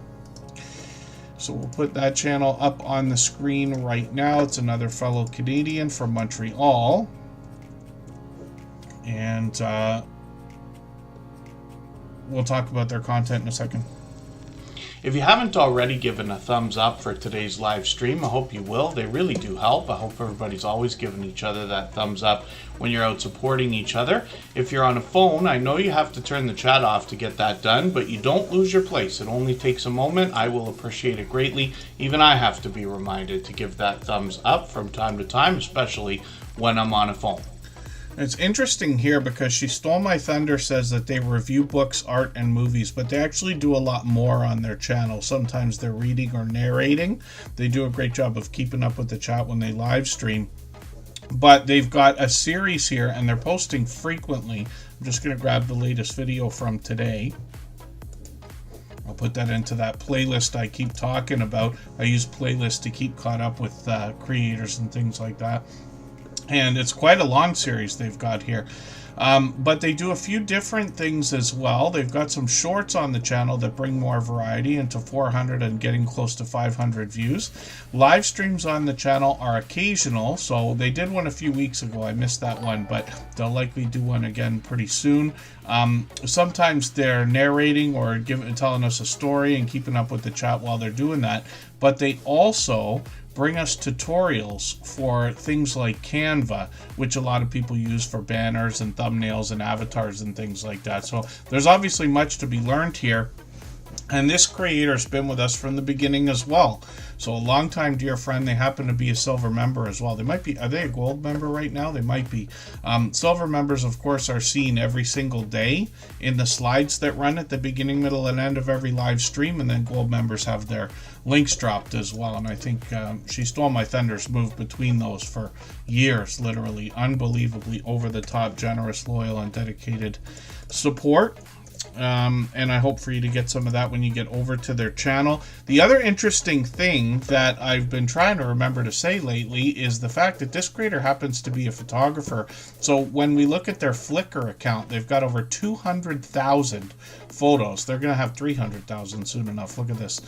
[SPEAKER 2] So we'll put that channel up on the screen right now. It's another fellow Canadian from Montreal. And we'll talk about their content in a second.
[SPEAKER 1] If you haven't already given a thumbs up for today's live stream, I hope you will. They really do help. I hope everybody's always giving each other that thumbs up when you're out supporting each other. If you're on a phone, I know you have to turn the chat off to get that done, but you don't lose your place. It only takes a moment. I will appreciate it greatly. Even I have to be reminded to give that thumbs up from time to time, especially when I'm on a phone.
[SPEAKER 2] It's interesting here because She Stole My Thunder says that they review books, art, and movies, but they actually do a lot more on their channel. Sometimes they're reading or narrating. They do a great job of keeping up with the chat when they live stream. But they've got a series here, and they're posting frequently. I'm just going to grab the latest video from today. I'll put that into that playlist I keep talking about. I use playlists to keep caught up with creators and things like that. And it's quite a long series they've got here. But they do a few different things as well. They've got some shorts on the channel that bring more variety into 400 and getting close to 500 views. Live streams on the channel are occasional. So they did one a few weeks ago. I missed that one, but they'll likely do one again pretty soon. Sometimes they're narrating or telling us a story and keeping up with the chat while they're doing that. But they also bring us tutorials for things like Canva, which a lot of people use for banners and thumbnails and avatars and things like that. So there's obviously much to be learned here. And this creator's been with us from the beginning as well. So a long-time dear friend. They happen to be a silver member as well. They might be, are they a gold member right now? They might be. Silver members, of course, are seen every single day in the slides that run at the beginning, middle, and end of every live stream. And then gold members have their links dropped as well. And I think She Stole My Thunder's moved between those for years, literally. Unbelievably over-the-top, generous, loyal, and dedicated support. And I hope for you to get some of that when you get over to their channel. The other interesting thing that I've been trying to remember to say lately is the fact that this creator happens to be a photographer. So when we look at their Flickr account, they've got over 200,000 photos. They're going to have 300,000 soon enough. Look at this.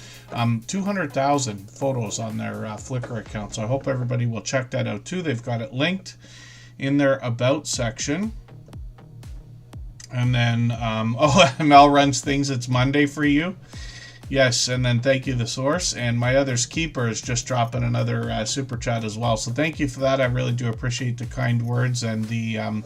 [SPEAKER 2] 200,000 photos on their Flickr account. So I hope everybody will check that out too. They've got it linked in their About section. And then, Mel runs things. It's Monday for you. Yes, and then thank you, The Source. And my other's Keeper is just dropping another Super Chat as well. So thank you for that. I really do appreciate the kind words and the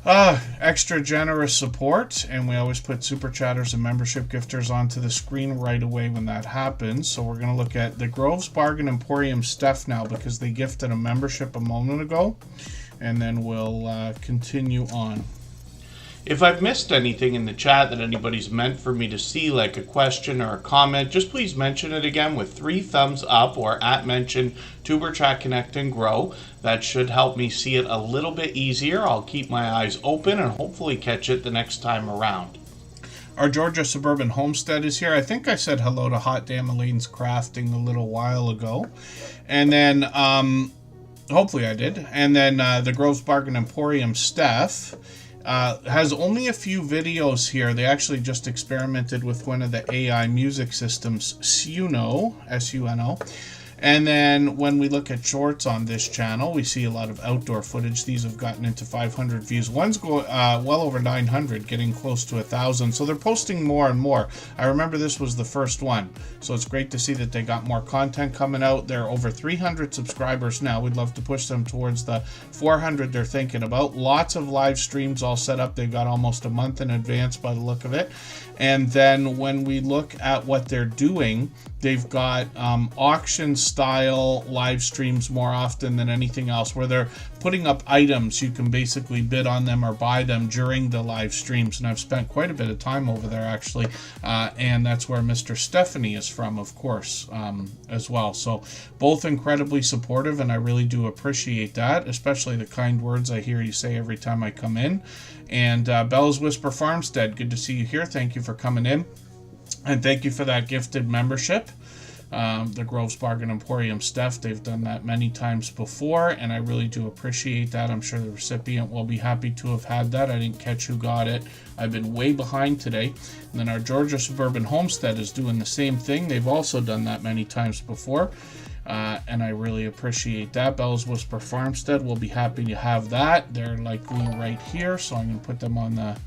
[SPEAKER 2] Extra generous support, and we always put super chatters and membership gifters onto the screen right away when that happens. So we're going to look at the Groves Bargain Emporium Steph now, because they gifted a membership a moment ago, and then we'll continue on.
[SPEAKER 1] If I've missed anything in the chat that anybody's meant for me to see, like a question or a comment, just please mention it again with 3 thumbs up or @mention Tuberchat Connect and Grow. That should help me see it a little bit easier. I'll keep my eyes open and hopefully catch it the next time around.
[SPEAKER 2] Our Georgia Suburban Homestead is here. I think I said hello to Hot Damn Elaine's Crafting a little while ago. And then, hopefully I did. And then the Groves Bargain Emporium Steph has only a few videos here. They actually just experimented with one of the AI music systems, Suno, S-U-N-O. And then when we look at shorts on this channel, we see a lot of outdoor footage. These have gotten into 500 views. One's well over 900, getting close to 1,000. So they're posting more and more. I remember this was the first one. So it's great to see that they got more content coming out. They're over 300 subscribers now. We'd love to push them towards the 400 they're thinking about. Lots of live streams all set up. They've got almost a month in advance by the look of it. And then when we look at what they're doing, they've got auction style live streams more often than anything else, where they're putting up items. You can basically bid on them or buy them during the live streams. And I've spent quite a bit of time over there, actually. And that's where Mr. Stephanie is from, of course, as well. So both incredibly supportive, and I really do appreciate that, especially the kind words I hear you say every time I come in. And Bella's Whisper Farmstead, good to see you here. Thank you for coming in. And thank you for that gifted membership. The Groves Bargain Emporium Steph, they've done that many times before, and I really do appreciate that. I'm sure the recipient will be happy to have had that. I didn't catch who got it. I've been way behind today. And then our Georgia Suburban Homestead is doing the same thing. They've also done that many times before. And I really appreciate that. Bella's Whisper Farmstead will be happy to have that. They're likely right here, so I'm going to put them on the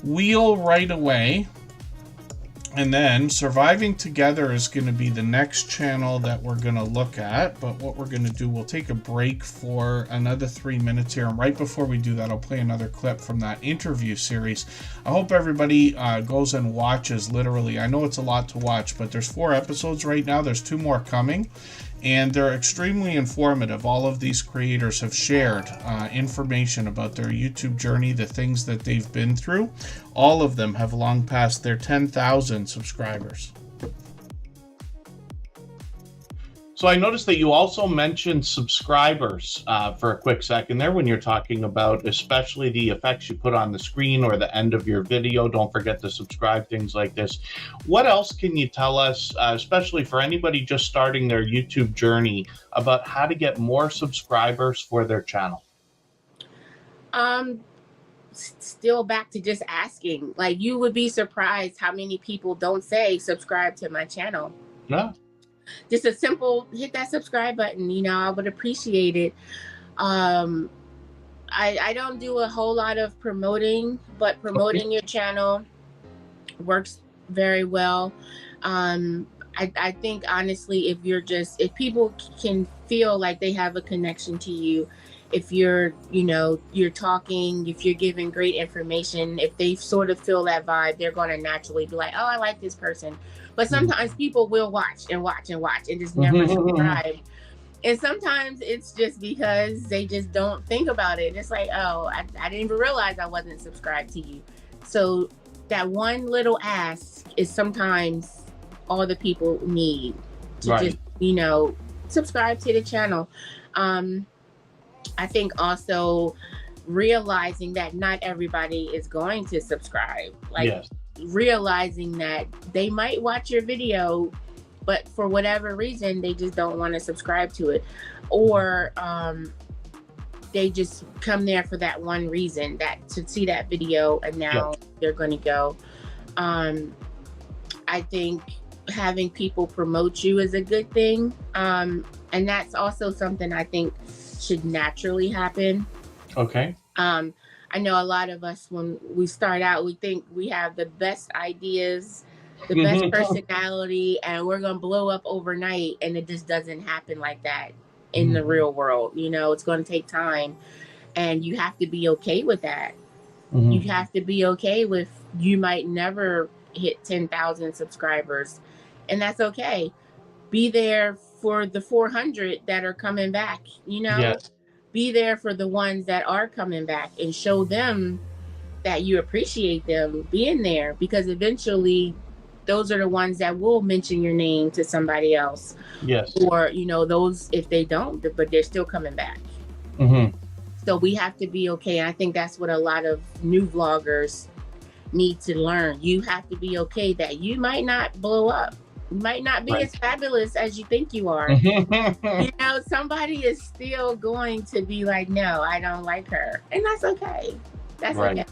[SPEAKER 2] wheel right away. And then Surviving Together is going to be the next channel that we're going to look at. But what we're going to do, we'll take a break for another 3 minutes here. And right before we do that, I'll play another clip from that interview series. I hope everybody goes and watches, literally. I know it's a lot to watch, but there's 4 episodes right now. There's 2 more coming. And they're extremely informative. All of these creators have shared information about their YouTube journey, the things that they've been through. All of them have long passed their 10,000 subscribers.
[SPEAKER 1] So I noticed that you also mentioned subscribers for a quick second there when you're talking about especially the effects you put on the screen or the end of your video. Don't forget to subscribe, things like this. What else can you tell us, especially for anybody just starting their YouTube journey, about how to get more subscribers for their channel?
[SPEAKER 7] Still back to just asking. Like, you would be surprised how many people don't say subscribe to my channel.
[SPEAKER 1] Yeah.
[SPEAKER 7] Just a simple hit that subscribe button, you know, I would appreciate it. I don't do a whole lot of promoting, but promoting your channel works very well. I think honestly, if people can feel like they have a connection to you, if you're talking, if you're giving great information, if they sort of feel that vibe, they're going to naturally be like, oh, I like this person. But sometimes people will watch and just never subscribe. And sometimes it's just because they just don't think about it. It's like, oh, I didn't even realize I wasn't subscribed to you. So that one little ask is sometimes all the people need to just, subscribe to the channel. I think also realizing that not everybody is going to subscribe. Realizing that they might watch your video, but for whatever reason, they just don't want to subscribe to it. Or they just come there for that one reason, that to see that video, and now they're going to go. I think having people promote you is a good thing. And that's also something I think should naturally happen.
[SPEAKER 1] Okay.
[SPEAKER 7] I know a lot of us, when we start out, we think we have the best ideas, the best personality, and we're going to blow up overnight. And it just doesn't happen like that in the real world. It's going to take time. And you have to be okay with that.
[SPEAKER 1] Mhm.
[SPEAKER 7] You have to be okay with you might never hit 10,000 subscribers, and that's okay. Be there for the 400 that are coming back, you know?
[SPEAKER 1] Yes.
[SPEAKER 7] Be there for the ones that are coming back and show them that you appreciate them being there, because eventually those are the ones that will mention your name to somebody else.
[SPEAKER 1] Yes.
[SPEAKER 7] Or, you know, those, if they don't, but they're still coming back.
[SPEAKER 1] Mm-hmm.
[SPEAKER 7] So we have to be okay. And I think that's what a lot of new vloggers need to learn. You have to be okay that you might not blow up. You might not be
[SPEAKER 1] Right.
[SPEAKER 7] as fabulous as you think you are.
[SPEAKER 1] Mm-hmm.
[SPEAKER 7] You know, somebody is still going to be like, no, I don't like her. And that's okay. That's
[SPEAKER 1] Right.
[SPEAKER 7] okay.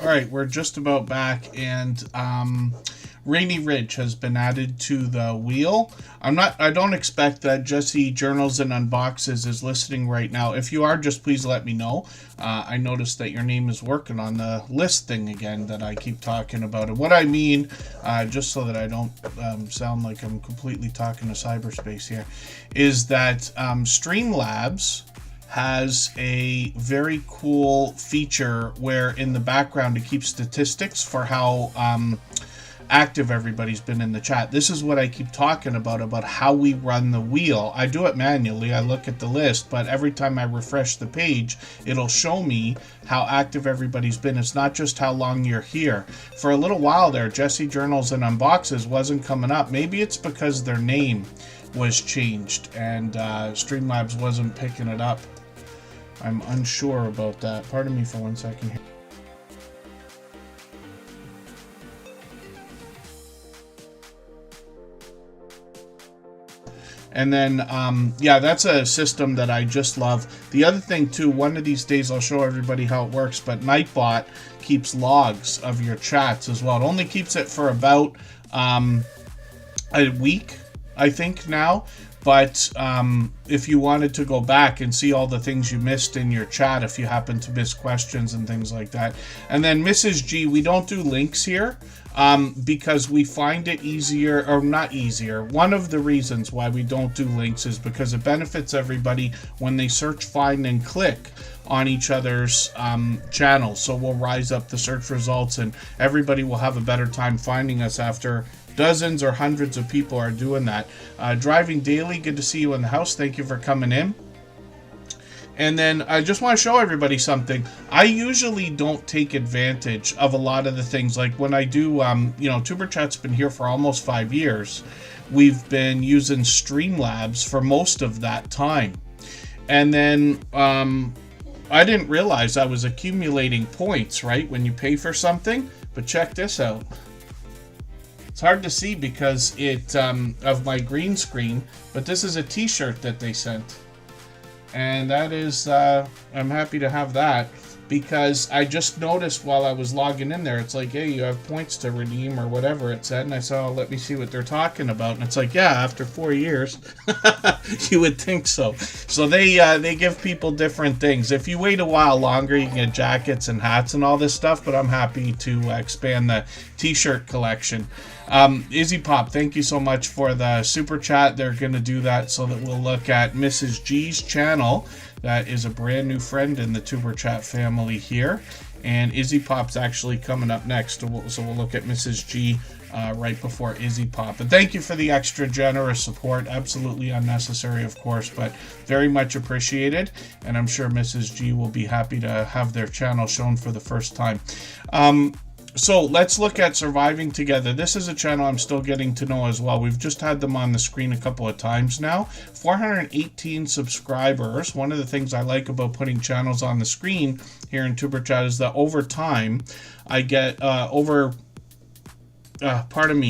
[SPEAKER 2] All right, we're just about back, and Rainy Ridge has been added to the wheel. I don't expect that Jesse Journals and Unboxes is listening right now. If you are, just please let me know. I noticed that your name is working on the list thing again that I keep talking about. And what I mean, just so that I don't sound like I'm completely talking to cyberspace here, is that Streamlabs has a very cool feature where in the background it keeps statistics for how active everybody's been in the chat. This is what I keep talking about how we run the wheel. I do it manually. I look at the list, but every time I refresh the page, it'll show me how active everybody's been. It's not just how long you're here. For a little while there, Jesse Journals and Unboxes wasn't coming up. Maybe it's because their name was changed and Streamlabs wasn't picking it up. I'm unsure about that. Pardon me for 1 second here. And then, yeah, that's a system that I just love. The other thing, too, one of these days I'll show everybody how it works, but Nightbot keeps logs of your chats as well. It only keeps it for about a week, I think, now. But if you wanted to go back and see all the things you missed in your chat, if you happen to miss questions and things like that. And then Mrs. G, we don't do links here because we find it easier, or not easier. One of the reasons why we don't do links is because it benefits everybody when they search, find, and click on each other's channels. So we'll rise up the search results and everybody will have a better time finding us after dozens or hundreds of people are doing that. Driving Daily, good to see you in the house. Thank you for coming in. And then I just want to show everybody something. I usually don't take advantage of a lot of the things. Like when I do, you know, Superchat's been here for almost 5 years. We've been using Streamlabs for most of that time. And then I didn't realize I was accumulating points, right, when you pay for something. But check this out. It's hard to see because it of my green screen, but this is a t-shirt that they sent. And that is, I'm happy to have that because I just noticed while I was logging in there, it's like, hey, you have points to redeem or whatever it said. And I saw, let me see what they're talking about. And it's like, yeah, after 4 years, you would think so. So they give people different things. If you wait a while longer, you can get jackets and hats and all this stuff, but I'm happy to expand the t-shirt collection. Izzy Pop, thank you so much for the super chat. They're going to do that so that we'll look at Mrs. G's channel. That is a brand new friend in the Tuber Chat family here. And Izzy Pop's actually coming up next. So we'll look at Mrs. G right before Izzy Pop. But thank you for the extra generous support. Absolutely unnecessary, of course, but very much appreciated. And I'm sure Mrs. G will be happy to have their channel shown for the first time. So let's look at Surviving Together. This is a channel I'm still getting to know as well. We've just had them on the screen a couple of times now. 418 subscribers. One of the things I like about putting channels on the screen here in Tuber Chat is that over time I get over time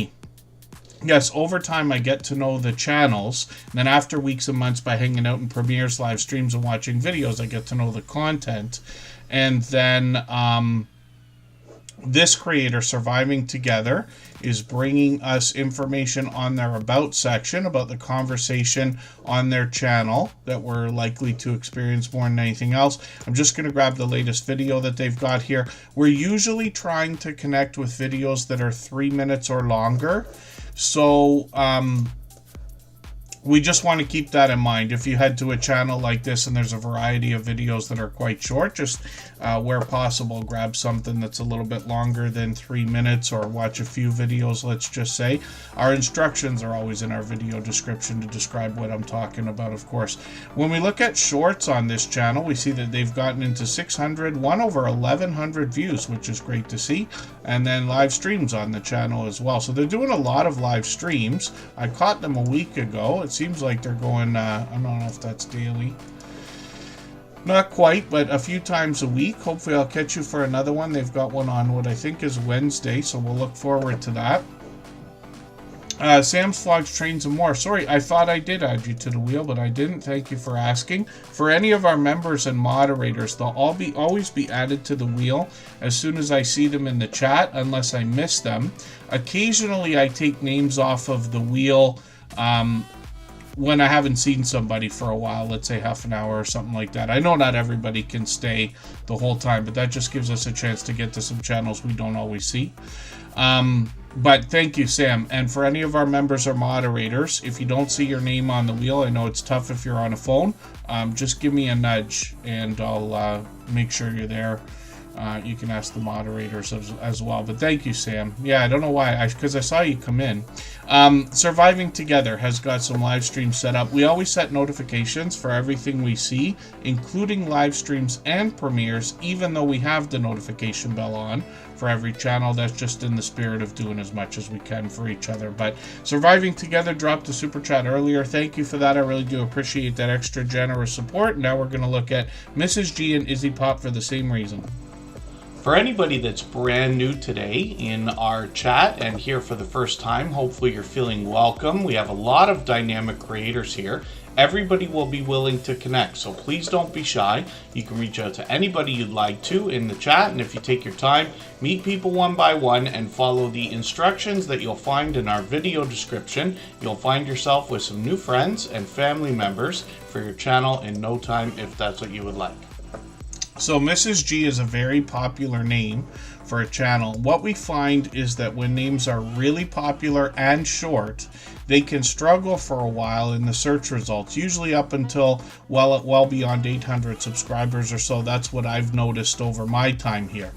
[SPEAKER 2] I get to know the channels. And then after weeks and months by hanging out in premieres, live streams, and watching videos, I get to know the content. And then this creator, Surviving Together, is bringing us information on their About section about the conversation on their channel that we're likely to experience more than anything else. I'm just going to grab the latest video that they've got here. We're usually trying to connect with videos that are 3 minutes or longer. So, we just want to keep that in mind. If you head to a channel like this and there's a variety of videos that are quite short, just where possible, grab something that's a little bit longer than 3 minutes or watch a few videos, let's just say. Our instructions are always in our video description to describe what I'm talking about, of course. When we look at shorts on this channel, we see that they've gotten into 600, one over 1,100 views, which is great to see. And then live streams on the channel as well. So they're doing a lot of live streams. I caught them a week ago. It seems like they're going, I don't know if that's daily. Not quite, but a few times a week. Hopefully I'll catch you for another one. They've got one on what I think is Wednesday, so we'll look forward to that. Sam's Vlogs, Trains, and More. Sorry, I thought I did add you to the wheel, but I didn't. Thank you for asking. For any of our members and moderators, they'll always be added to the wheel as soon as I see them in the chat, unless I miss them. Occasionally, I take names off of the wheel when I haven't seen somebody for a while, let's say half an hour or something like that. I know not everybody can stay the whole time, but that just gives us a chance to get to some channels we don't always see. But thank you, Sam. And for any of our members or moderators, if you don't see your name on the wheel, I know it's tough if you're on a phone, just give me a nudge and I'll make sure you're there. You can ask the moderators as well. But thank you, Sam. Yeah, I don't know why, because I saw you come in. Surviving Together has got some live streams set up. We always set notifications for everything we see, including live streams and premieres, even though we have the notification bell on for every channel. That's just in the spirit of doing as much as we can for each other. But Surviving Together dropped a super chat earlier. Thank you for that. I really do appreciate that extra generous support. Now we're going to look at Mrs. G and Izzy Pop for the same reason.
[SPEAKER 1] For anybody that's brand new today in our chat and here for the first time, hopefully you're feeling welcome. We have a lot of dynamic creators here. Everybody will be willing to connect, so please don't be shy. You can reach out to anybody you'd like to in the chat, and if you take your time, meet people one by one and follow the instructions that you'll find in our video description. You'll find yourself with some new friends and family members for your channel in no time if that's what you would like.
[SPEAKER 2] So Mrs. G is a very popular name for a channel. What we find is that when names are really popular and short, they can struggle for a while in the search results, usually up until well beyond 800 subscribers or so. That's what I've noticed over my time here.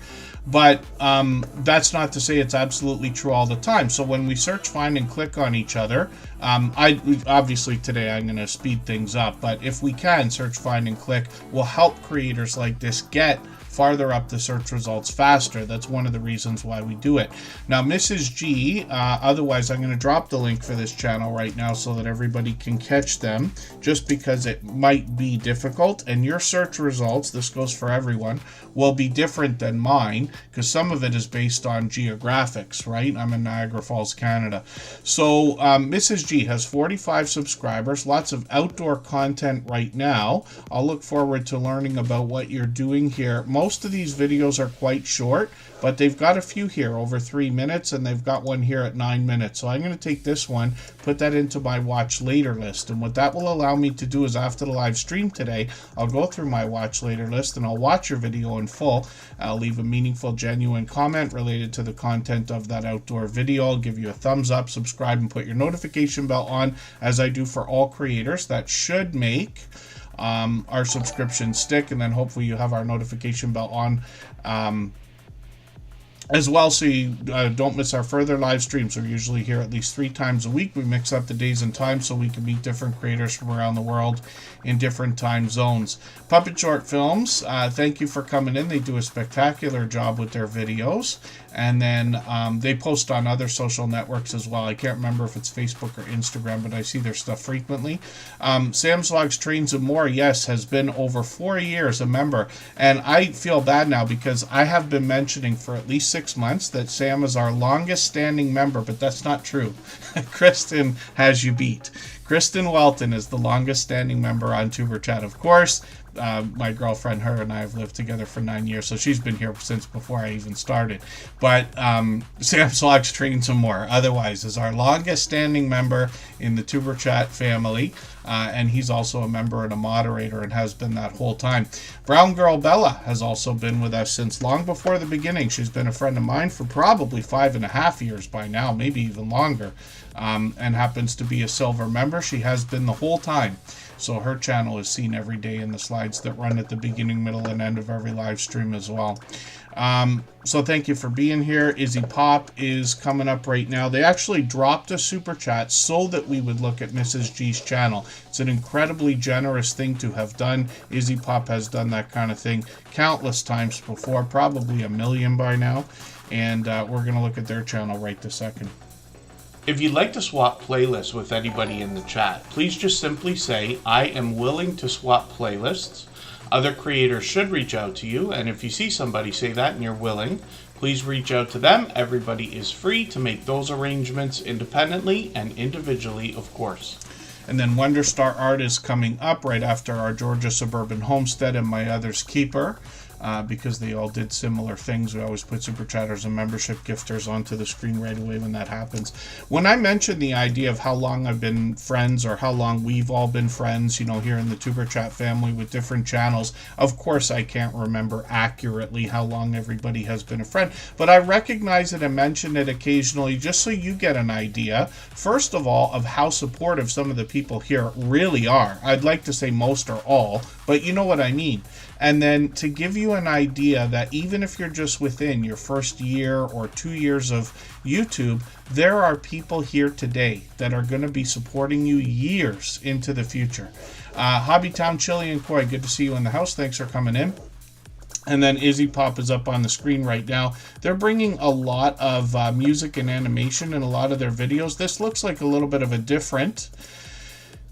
[SPEAKER 2] But that's not to say it's absolutely true all the time. So when we search, find, and click on each other, obviously today I'm going to speed things up, but if we can, search, find, and click will help creators like this get farther up the search results faster. That's one of the reasons why we do it. Now, Mrs. G, otherwise I'm going to drop the link for this channel right now so that everybody can catch them, just because it might be difficult, and your search results, this goes for everyone, will be different than mine, because some of it is based on geographics, right? I'm in Niagara Falls, Canada. So Mrs. G has 45 subscribers, lots of outdoor content right now. I'll look forward to learning about what you're doing here. Most of these videos are quite short, but they've got a few here over 3 minutes, and they've got one here at 9 minutes. So I'm going to take this one, put that into my watch later list. And what that will allow me to do is after the live stream today, I'll go through my watch later list and I'll watch your video in full. I'll leave a meaningful, genuine comment related to the content of that outdoor video. I'll give you a thumbs up, subscribe, and put your notification bell on, as I do for all creators. That should make our subscription stick, and then hopefully you have our notification bell on as well, so you don't miss our further live streams. We're usually here at least 3 times a week. We mix up the days and times so we can meet different creators from around the world in different time zones. Puppet Short Films, thank you for coming in. They do a spectacular job with their videos, and then they post on other social networks as well. I can't remember if it's Facebook or Instagram, but I see their stuff frequently. Sam's Vlogs, Trains, and More, yes, has been over 4 years a member, and I feel bad now because I have been mentioning for at least 6 months that Sam is our longest standing member, but that's not true. Kristen has you beat. Kristen Welton is the longest standing member on Superchat, of course. My girlfriend, her and I have lived together for 9 years, so she's been here since before I even started. But Sam's Vlogs, Trains, and More, otherwise, is our longest standing member in the Superchat family. And he's also a member and a moderator and has been that whole time. Brown Girl Bella has also been with us since long before the beginning. She's been a friend of mine for probably 5.5 years by now, maybe even longer, and happens to be a silver member. She has been the whole time. So her channel is seen every day in the slides that run at the beginning, middle, and end of every live stream as well. So thank you for being here. Izzy Pop is coming up right now. They actually dropped a super chat so that we would look at Mrs. G's channel. It's an incredibly generous thing to have done. Izzy Pop has done that kind of thing countless times before, probably 1 million by now. And we're going to look at their channel right this second.
[SPEAKER 1] If you'd like to swap playlists with anybody in the chat, please just simply say, I am willing to swap playlists. Other creators should reach out to you, and if you see somebody say that and you're willing, please reach out to them. Everybody is free to make those arrangements independently and individually, of course.
[SPEAKER 2] And then Wonder Star Art is coming up right after our Georgia Suburban Homestead and My Other's Keeper. because they all did similar things. We always put super chatters and membership gifters onto the screen right away when that happens. When I mentioned the idea of how long I've been friends, or how long we've all been friends, you know, here in the Tuber Chat family with different channels, of course I can't remember accurately how long everybody has been a friend, but I recognize it and mention it occasionally just so you get an idea, first of all, of how supportive some of the people here really are. I'd like to say most or all, but you know what I mean. And then to give you an idea that even if you're just within your first year or 2 years of YouTube, there are people here today that are going to be supporting you years into the future. Hobbytown Chili and Koi, good to see you in the house. Thanks for coming in. And then Izzy Pop is up on the screen right now. They're bringing a lot of music and animation in a lot of their videos. This looks like a little bit of a different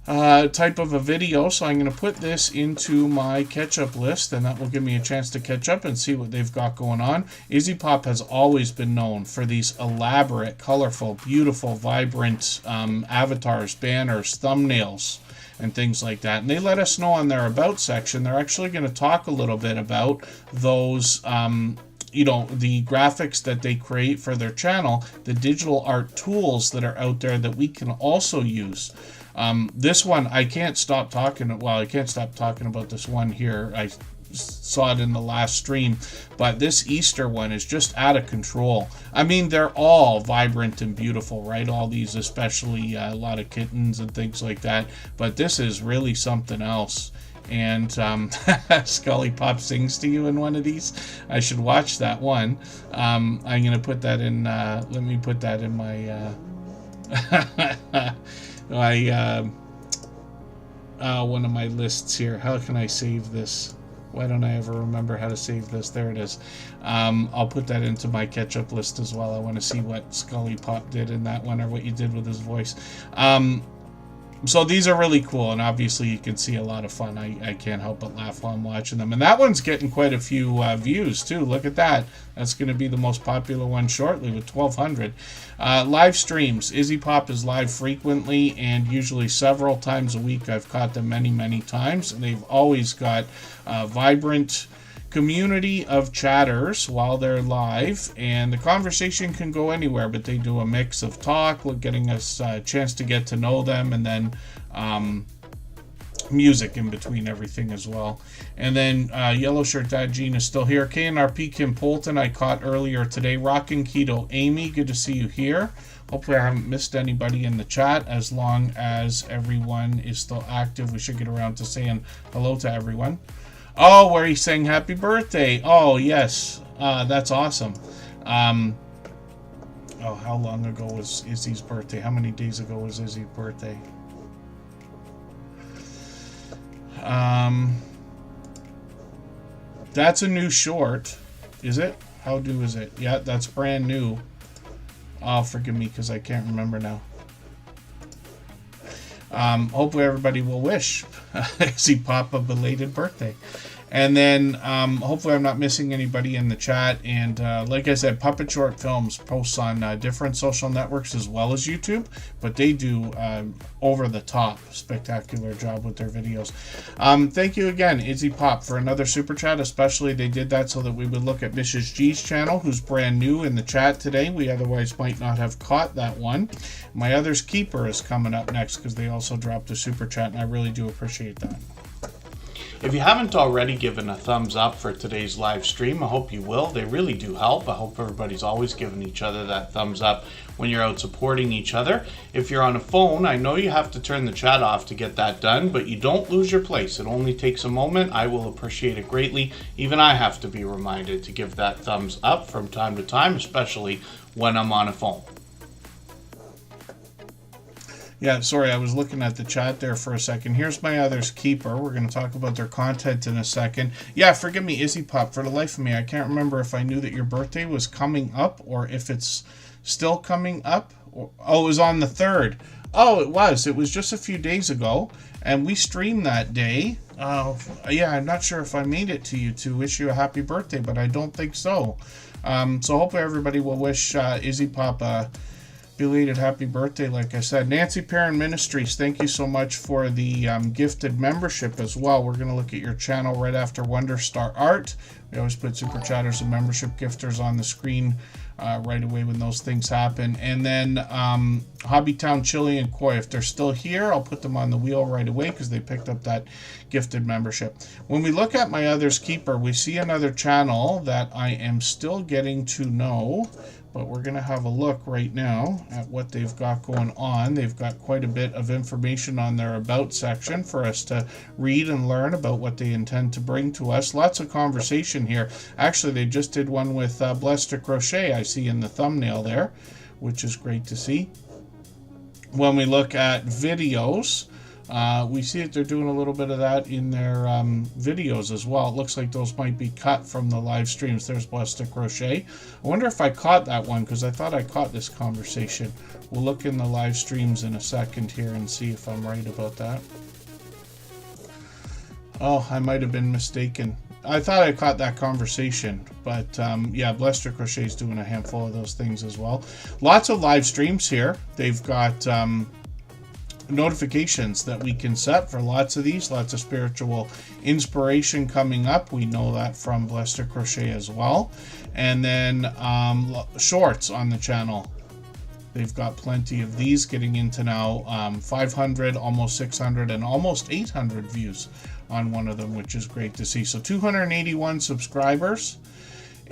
[SPEAKER 2] type of a video, so I'm going to put this into my catch-up list, and that will give me a chance to catch up and see what they've got going on. Izzy Pop has always been known for these elaborate, colorful, beautiful, vibrant avatars, banners, thumbnails, and things like that. And they let us know on their About section, they're actually going to talk a little bit about those you know, the graphics that they create for their channel, the digital art tools that are out there that we can also use. This one, I can't stop talking, well, I can't stop talking about this one here. I saw it in the last stream, but this Easter one is just out of control. I mean, they're all vibrant and beautiful, right? All these, especially a lot of kittens and things like that, but this is really something else. And Scully Pop sings to you in one of these. I should watch that one. I'm gonna put that in, let me put that in my one of my lists here. How can I save this? Why don't I ever remember how to save this? There it is. I'll put that into my catch-up list as well. I want to see what Scully Pop did in that one, or what you did with his voice. So these are really cool, and obviously you can see a lot of fun. I can't help but laugh while I'm watching them. And that one's getting quite a few views too. Look at that. That's going to be the most popular one shortly with 1,200. Live streams. Izzy Pop is live frequently and usually several times a week. I've caught them many, many times, and they've always got vibrant community of chatters while they're live, and the conversation can go anywhere, but they do a mix of talk, getting us a chance to get to know them, and then music in between everything as well. And then Yellow Shirt Dad Gene is still here. KNRP Kim Polton I caught earlier today. Rockin' Keto Amy, good to see you here. Hopefully I haven't missed anybody in the chat. As long as everyone is still active, we should get around to saying hello to everyone. Oh, where he's saying happy birthday. Oh, yes. That's awesome. Oh, how long ago was Izzy's birthday? How many days ago was Izzy's birthday? That's a new short. Is it? How new is it? Yeah, that's brand new. Oh, forgive me because I can't remember now. Hopefully everybody will wish Izzy Pop a belated birthday. And then hopefully I'm not missing anybody in the chat. And like I said, Puppet Short Films posts on different social networks as well as YouTube, but they do over the top spectacular job with their videos. Thank you again, Izzy Pop, for another super chat. Especially they did that so that we would look at Mrs. G's channel, who's brand new in the chat today. We otherwise might not have caught that one. My Other's Keeper is coming up next because they also dropped a super chat, and I really do appreciate that.
[SPEAKER 1] If you haven't already given a thumbs up for today's live stream, I hope you will. They really do help. I hope everybody's always giving each other that thumbs up when you're out supporting each other. If you're on a phone, I know you have to turn the chat off to get that done, but you don't lose your place. It only takes a moment. I will appreciate it greatly. Even I have to be reminded to give that thumbs up from time to time, especially when I'm on a phone.
[SPEAKER 2] Yeah, sorry, I was looking at the chat there for a second. Here's My Other's Keeper. We're going to talk about their content in a second. Yeah, forgive me, Izzy Pop. For the life of me, I can't remember if I knew that your birthday was coming up or if it's still coming up. Oh, it was on the 3rd. Oh, it was. It was just a few days ago, and we streamed that day. Yeah, I'm not sure if I made it to you to wish you a happy birthday, but I don't think so. So hopefully everybody will wish Izzy Pop belated happy birthday, like I said. Nancy Perrin Ministries, thank you so much for the gifted membership as well. We're going to look at your channel right after Wonder Star Art. We always put Super Chatters and membership gifters on the screen right away when those things happen. And then Hobbytown Chili and Koi, if they're still here, I'll put them on the wheel right away because they picked up that gifted membership. When we look at My Other's Keeper, we see another channel that I am still getting to know, but we're going to have a look right now at what they've got going on. They've got quite a bit of information on their About section for us to read and learn about what they intend to bring to us. Lots of conversation here. Actually, they just did one with Blessed to Crochet, I see in the thumbnail there, which is great to see. When we look at videos, we see that they're doing a little bit of that in their videos as well. It looks like those might be cut from the live streams. There's Blessed to Crochet. I wonder if I caught that one because I thought I caught this conversation. We'll look in the live streams in a second here and see if I'm right about that. Oh, I might have been mistaken. I thought I caught that conversation, but yeah, Blessed to Crochet is doing a handful of those things as well. Lots of live streams here. They've got notifications that we can set for lots of these, lots of spiritual inspiration coming up. We know that from Blessed to Crochet as well. And then shorts on the channel. They've got plenty of these, getting into now 500, almost 600, and almost 800 views on one of them, which is great to see. So 281 subscribers.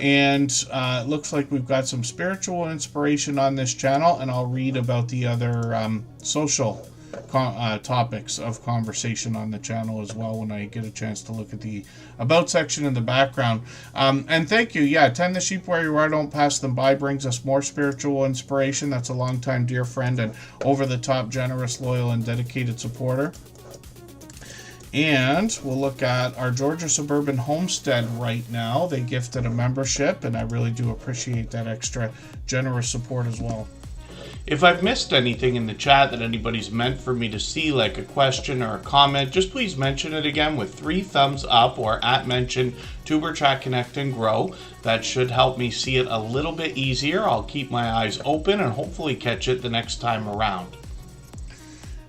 [SPEAKER 2] And it looks like we've got some spiritual inspiration on this channel, and I'll read about the other social topics of conversation on the channel as well when I get a chance to look at the About section in the background. And thank you. Yeah, Tend the Sheep Where You Are, Don't Pass Them By brings us more spiritual inspiration. That's a longtime dear friend and over-the-top, generous, loyal, and dedicated supporter. And we'll look at our Georgia Suburban Homestead right now. They gifted a membership, and I really do appreciate that extra generous support as well.
[SPEAKER 1] If I've missed anything in the chat that anybody's meant for me to see, like a question or a comment, just please mention it again with 3 thumbs up or @mention Tuberchat Connect and Grow. That should help me see it a little bit easier. I'll keep my eyes open and hopefully catch it the next time around.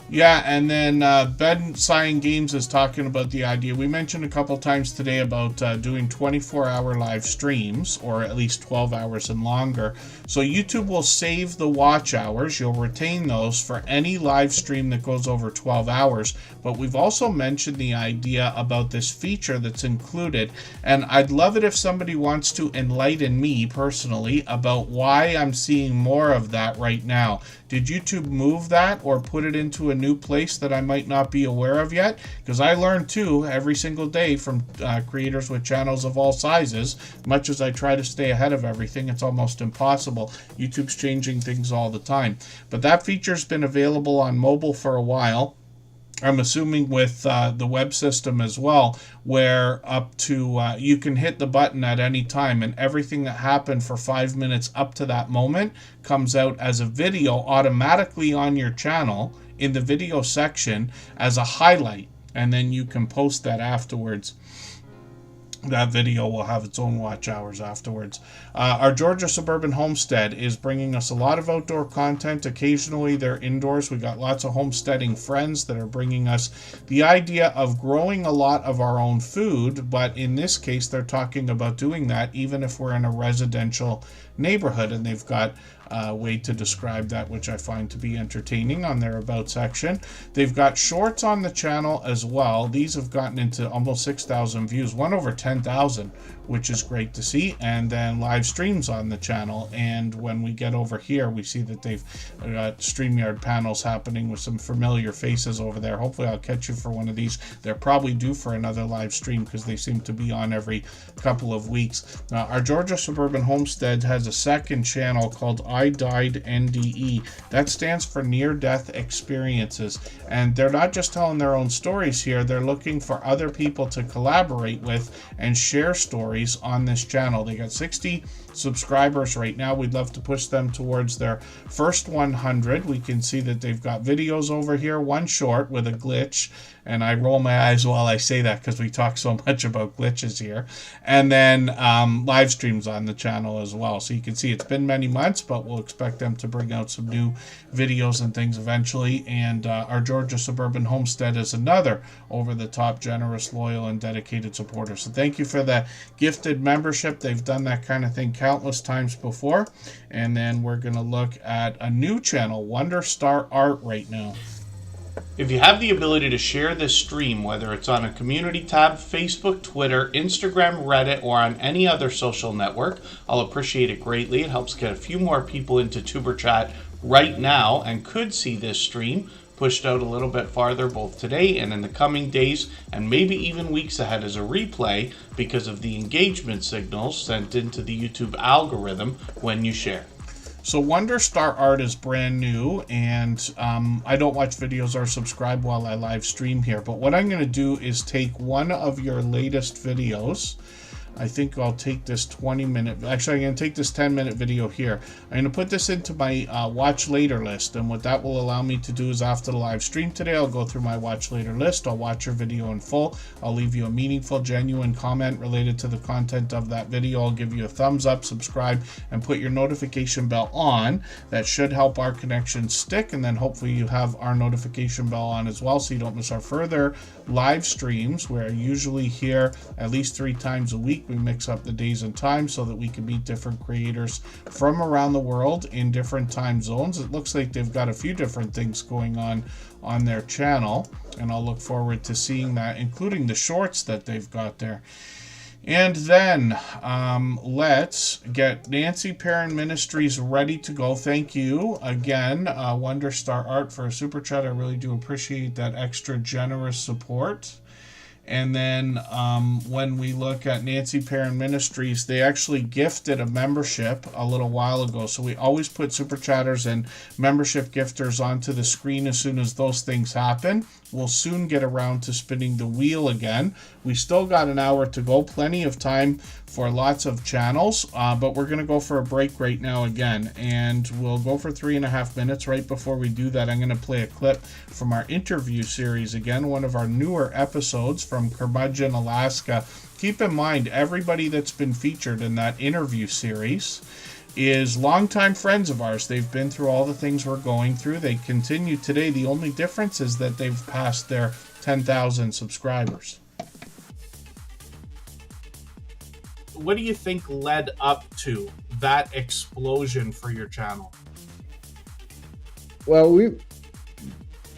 [SPEAKER 2] Yeah, and then Ben Sighing Games is talking about the idea. We mentioned a couple times today about doing 24-hour live streams, or at least 12 hours and longer. So YouTube will save the watch hours. You'll retain those for any live stream that goes over 12 hours. But we've also mentioned the idea about this feature that's included. And I'd love it if somebody wants to enlighten me personally about why I'm seeing more of that right now. Did YouTube move that or put it into a new place that I might not be aware of yet? Because I learn too every single day from creators with channels of all sizes. Much as I try to stay ahead of everything, it's almost impossible. YouTube's changing things all the time. But that feature's been available on mobile for a while. I'm assuming with the web system as well, where up to you can hit the button at any time, and everything that happened for 5 minutes up to that moment comes out as a video automatically on your channel in the video section as a highlight, and then you can post that afterwards. That video will have its own watch hours afterwards. Our Georgia Suburban Homestead is bringing us a lot of outdoor content. Occasionally they're indoors. We got lots of homesteading friends that are bringing us the idea of growing a lot of our own food, but in this case they're talking about doing that even if we're in a residential neighborhood, and they've got a way to describe that, which I find to be entertaining on their About section. They've got shorts on the channel as well. These have gotten into almost 6,000 views, one over 10,000, which is great to see, and then live streams on the channel. And when we get over here, we see that they've got StreamYard panels happening with some familiar faces over there. Hopefully I'll catch you for one of these. They're probably due for another live stream because they seem to be on every couple of weeks. Our Georgia Suburban Homestead has a second channel called I Died NDE. That stands for near-death experiences, and they're not just telling their own stories here. They're looking for other people to collaborate with and share stories on this channel. They got 60 subscribers right now. We'd love to push them towards their first 100. We can see that they've got videos over here, one short with a glitch, and I roll my eyes while I say that because we talk so much about glitches here, and then live streams on the channel as well. So you can see it's been many months, but but we'll expect them to bring out some new videos and things eventually. And our Georgia Suburban Homestead is another over-the-top, generous, loyal, and dedicated supporter. So thank you for the gifted membership. They've done that kind of thing countless times before. And then we're going to look at a new channel, Wonder Star Art, right now.
[SPEAKER 1] If you have the ability to share this stream, whether it's on a community tab, Facebook, Twitter, Instagram, Reddit, or on any other social network, I'll appreciate it greatly. It helps get a few more people into Tuber Chat right now and could see this stream pushed out a little bit farther both today and in the coming days and maybe even weeks ahead as a replay because of the engagement signals sent into the YouTube algorithm when you share.
[SPEAKER 2] So Wonder Star Art is brand new, and I don't watch videos or subscribe while I live stream here, but what I'm going to do is take one of your latest videos. I think I'll take this 20-minute, actually I'm going to take this 10-minute video here. I'm going to put this into my watch later list, and what that will allow me to do is after the live stream today, I'll go through my watch later list, I'll watch your video in full, I'll leave you a meaningful, genuine comment related to the content of that video, I'll give you a thumbs up, subscribe, and put your notification bell on. That should help our connection stick, and then hopefully you have our notification bell on as well so you don't miss our further live streams. We're usually here at least 3 times a week. We mix up the days and times so that we can meet different creators from around the world in different time zones. It looks like they've got a few different things going on their channel, and I'll look forward to seeing that, including the shorts that they've got there. And then let's get Nancy Perrin Ministries ready to go. Thank you again, Wonder Star Art, for a super chat. I really do appreciate that extra generous support. And then when we look at Nancy Perrin Ministries, they actually gifted a membership a little while ago. So we always put Super Chatters and membership gifters onto the screen as soon as those things happen. We'll soon get around to spinning the wheel again. We still got an hour to go, plenty of time for lots of channels, but we're going to go for a break right now again, and we'll go for 3.5 minutes. Right before we do that, I'm going to play a clip from our interview series again, one of our newer episodes from Curmudgeon, Alaska. Keep in mind, everybody that's been featured in that interview series is longtime friends of ours. They've been through all the things we're going through. They continue today. The only difference is that they've passed their 10,000 subscribers. What do you think led up to that explosion for your channel?
[SPEAKER 8] Well,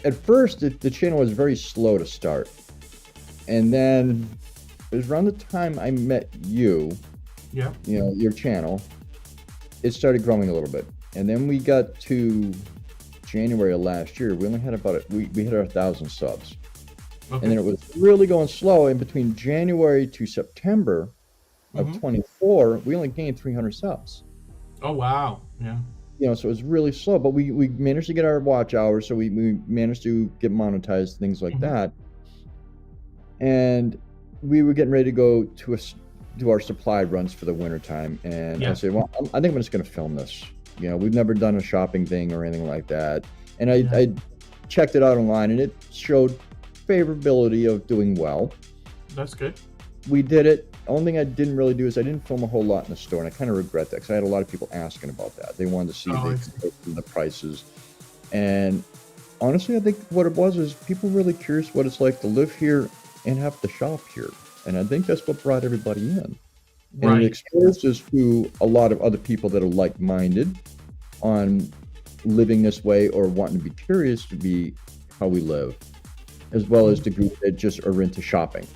[SPEAKER 8] at first the channel was very slow to start, and then it was around the time I met you.
[SPEAKER 2] Yeah.
[SPEAKER 8] You know, your channel. It started growing a little bit, and then we got to January of last year. We only had we hit our 1,000 subs, okay. And then it was really going slow. In between January to September of 24, we only gained 300 subs.
[SPEAKER 2] Oh wow! Yeah.
[SPEAKER 8] You know, so it was really slow, but we managed to get our watch hours, so we managed to get monetized, things like that. And we were getting ready to go to do our supply runs for the winter time, and I said, well, I think I'm just going to film this. You know, we've never done a shopping thing or anything like that, and I checked it out online, and it showed favorability of doing well. That's good. We did it. Only thing I didn't really do is I didn't film a whole lot in the store, and I kind of regret that because I had a lot of people asking about that. They wanted to see the prices, and honestly, I think what it was is people really curious what it's like to live here and have to shop here. And I think that's what brought everybody in. And it exposed us to a lot of other people that are like-minded on living this way or wanting to be curious to be how we live, as well as the group that just are into shopping.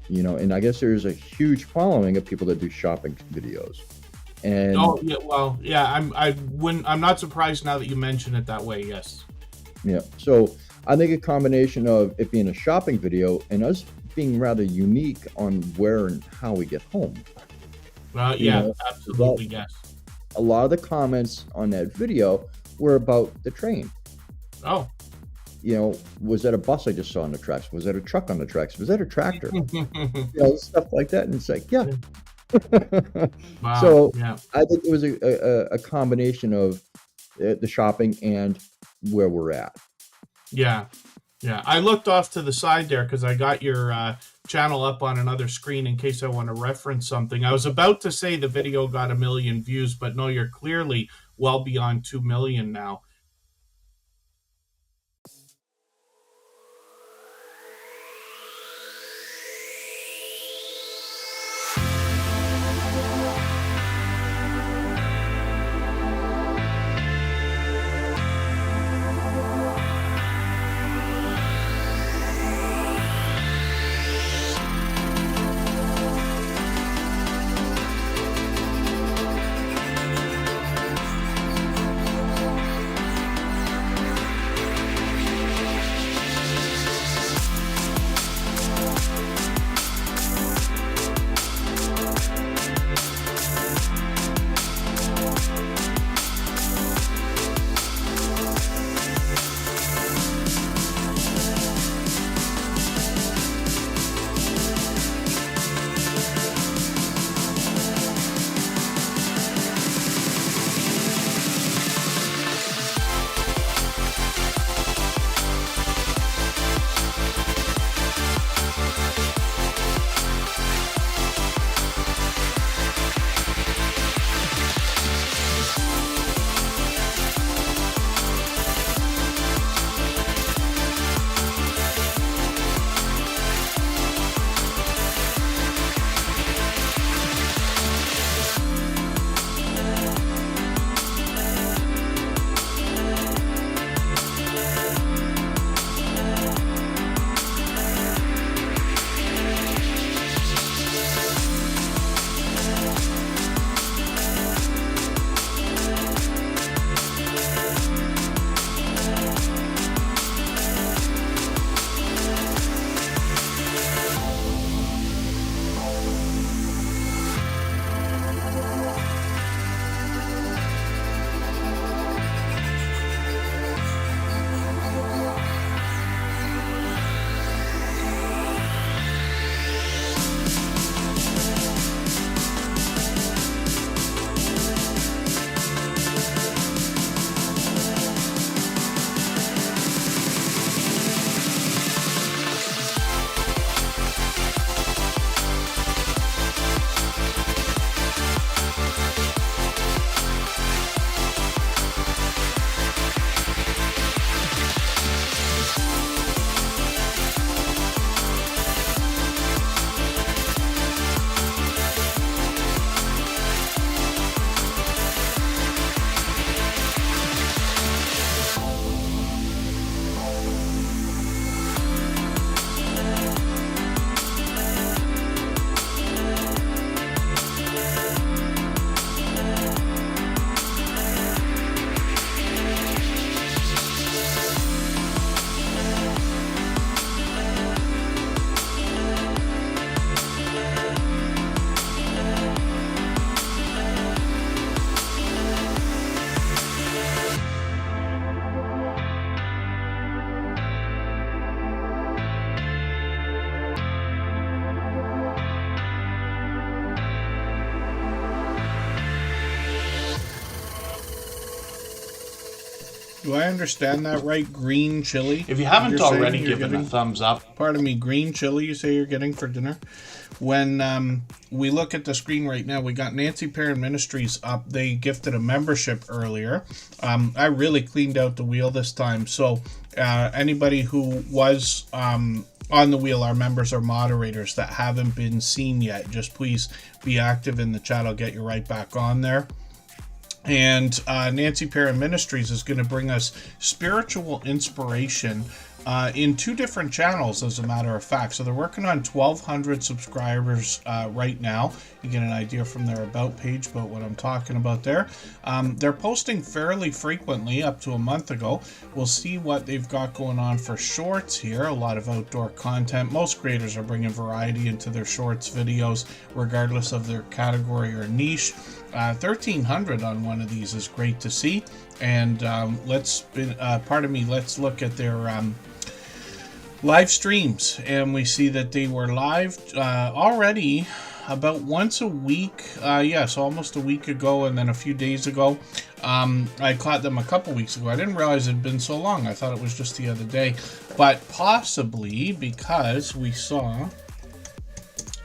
[SPEAKER 8] You know, and I guess there's a huge following of people that do shopping videos. And
[SPEAKER 2] I'm not surprised now that you mention it that way. Yes.
[SPEAKER 8] Yeah. So I think a combination of it being a shopping video and us being rather unique on where and how we get home.
[SPEAKER 2] Absolutely, yes.
[SPEAKER 8] A lot of the comments on that video were about the train.
[SPEAKER 2] Oh.
[SPEAKER 8] You know, was that a bus I just saw on the tracks? Was that a truck on the tracks? Was that a tractor? You know, stuff like that. And it's like, yeah.
[SPEAKER 2] Wow.
[SPEAKER 8] So I think it was a combination of the shopping and where we're at.
[SPEAKER 2] Yeah. Yeah. I looked off to the side there because I got your channel up on another screen in case I want to reference something. I was about to say the video got 1 million views, but no, you're clearly well beyond 2 million now. Do I understand that right? Green chili?
[SPEAKER 1] If you haven't
[SPEAKER 2] You're
[SPEAKER 1] already
[SPEAKER 2] saying you're
[SPEAKER 1] given a
[SPEAKER 2] getting-
[SPEAKER 1] thumbs up,
[SPEAKER 2] Pardon me, green chili you say you're getting for dinner? When we look at the screen right now, we got Nancy Perrin Ministries up. They gifted a membership earlier. I really cleaned out the wheel this time. So anybody who was on the wheel, our members or moderators that haven't been seen yet, just please be active in the chat. I'll get you right back on there. And Nancy Perrin Ministries is going to bring us spiritual inspiration in 2 different channels, as a matter of fact. So they're working on 1,200 subscribers right now. You get an idea from their About page about what I'm talking about there. They're posting fairly frequently, up to a month ago. We'll see what they've got going on for shorts here. A lot of outdoor content. Most creators are bringing variety into their shorts videos, regardless of their category or niche. 1,300 on one of these is great to see. And let's look at their live streams, and we see that they were live already about once a week. Yes, almost a week ago, and then a few days ago. I caught them a couple weeks ago. I didn't realize it had been so long. I thought it was just the other day, but possibly because we saw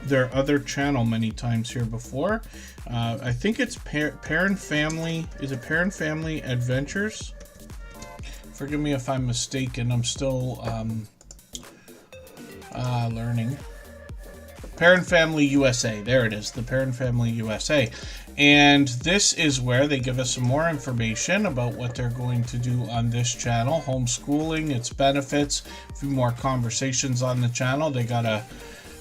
[SPEAKER 2] their other channel many times here before. I think it's Parent Family. Is it Parent Family Adventures? Forgive me if I'm mistaken. I'm still learning. Parent Family USA. There it is. The Parent Family USA. And this is where they give us some more information about what they're going to do on this channel. Homeschooling, its benefits, a few more conversations on the channel. They got a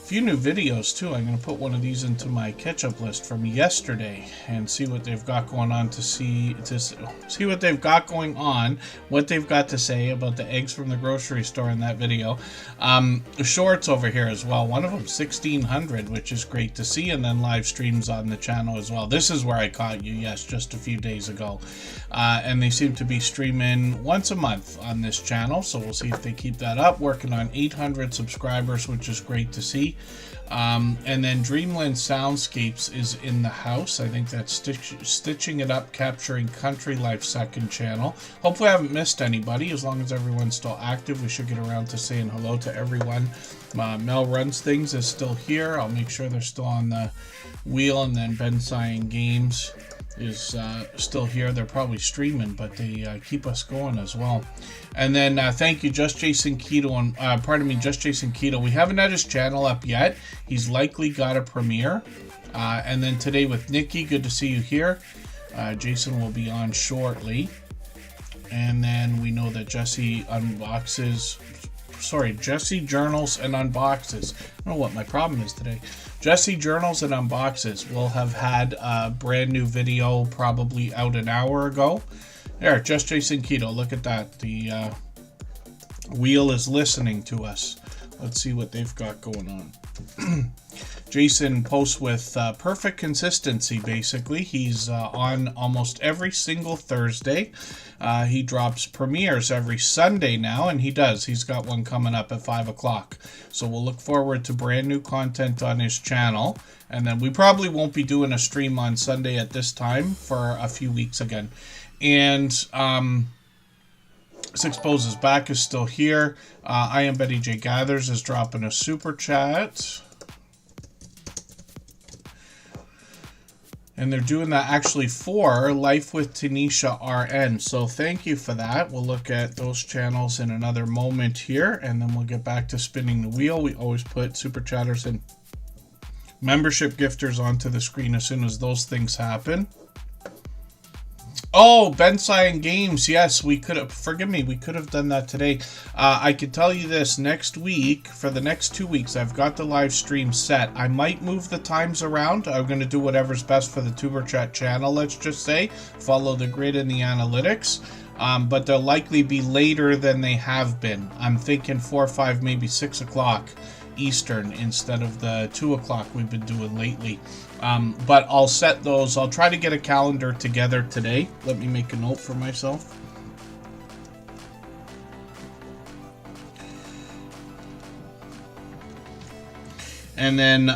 [SPEAKER 2] few new videos too. I'm going to put one of these into my catch-up list from yesterday and see what they've got going on to see what they've got going on, what they've got to say about the eggs from the grocery store in that video. Shorts over here as well. One of them 1600, which is great to see, and then live streams on the channel as well. This is where I caught you, yes, just a few days ago. And they seem to be streaming once a month on this channel, so we'll see if they keep that up. Working on 800 subscribers, which is great to see. And then Dreamland Soundscapes is in the house. I think that's Stitching It Up, Capturing Country Life second channel. Hopefully I haven't missed anybody. As long as everyone's still active, we should get around to saying hello to everyone. Mel Runs Things is still here. I'll make sure they're still on the wheel. And then Ben Cyan Games is still here. They're probably streaming, but they keep us going as well. And then thank you, Just Jason Keto, and Just Jason Keto. We haven't had his channel up yet. He's likely got a premiere. And then today with Nikki, good to see you here. Jason will be on shortly. And then we know that Jesse Journals and Unboxes. I don't know what my problem is today. Jesse Journals and Unboxes will have had a brand new video probably out an hour ago. There, Just Jason Keto, look at that. The wheel is listening to us. Let's see what they've got going on. Jason posts with perfect consistency, basically. He's on almost every single Thursday. He drops premieres every Sunday now, and he does. He's got one coming up at 5 o'clock. So we'll look forward to brand new content on his channel. And then we probably won't be doing a stream on Sunday at this time for a few weeks again. And Six Poses Back is still here. I Am Betty J Gathers is dropping a super chat. And they're doing that actually for Life with Tanisha RN. So thank you for that. We'll look at those channels in another moment here. And then we'll get back to spinning the wheel. We always put super chatters and membership gifters onto the screen as soon as those things happen. Oh, Ben Cyan Games. Yes, we could have, forgive me, we could have done that today. I could tell you this, next week, for the next 2 weeks, I've got the live stream set. I might move the times around. I'm going to do whatever's best for the Tuber Chat channel, let's just say. Follow the grid and the analytics. But they'll likely be later than they have been. I'm thinking 4 or 5, maybe 6 o'clock Eastern instead of the 2 o'clock we've been doing lately. But I'll set those. I'll try to get a calendar together today. Let me make a note for myself. And then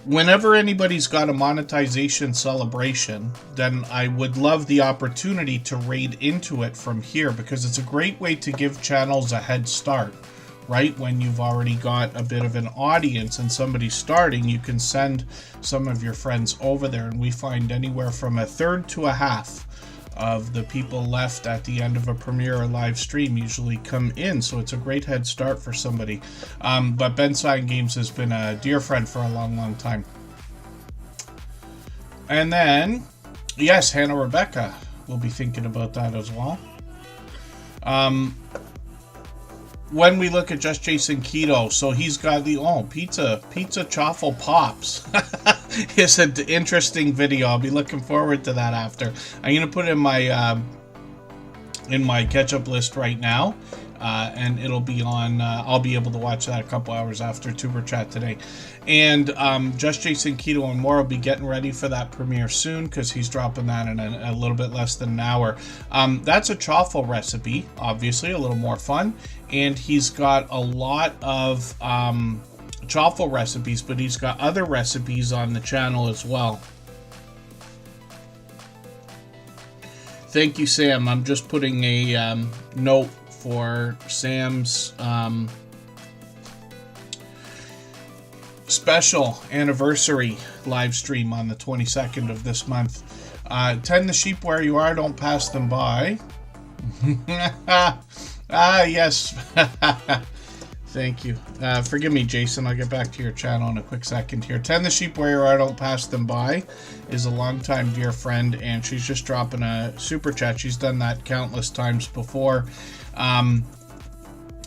[SPEAKER 2] whenever anybody's got a monetization celebration, then I would love the opportunity to raid into it from here, because it's a great way to give channels a head start. Right, when you've already got a bit of an audience and somebody's starting, you can send some of your friends over there, and we find anywhere from a third to a half of the people left at the end of a premiere or live stream usually come in, so it's a great head start for somebody. But Ben Cyan Games has been a dear friend for a long time. And then, yes, Hannah Rebecca will be thinking about that as well. When we look at Just Jason Keto, so he's got the pizza chaffle pops. It's an interesting video. I'll be looking forward to that after. I'm gonna put it in my catch-up list right now, and it'll be on. I'll be able to watch that a couple hours after Tuber Chat today. And Just Jason Keto and more will be getting ready for that premiere soon, because he's dropping that in a little bit less than an hour. That's a chaffle recipe, obviously a little more fun, and he's got a lot of chaffle recipes, but he's got other recipes on the channel as well. Thank you, Sam. I'm just putting a note for Sam's special anniversary live stream on the 22nd of this month. Tend the sheep where you are, don't pass them by. Yes. Thank you. Forgive me, Jason. I'll get back to your channel in a quick second here. Tend the sheep where you are, don't pass them by is a longtime dear friend, and she's just dropping a super chat. She's done that countless times before.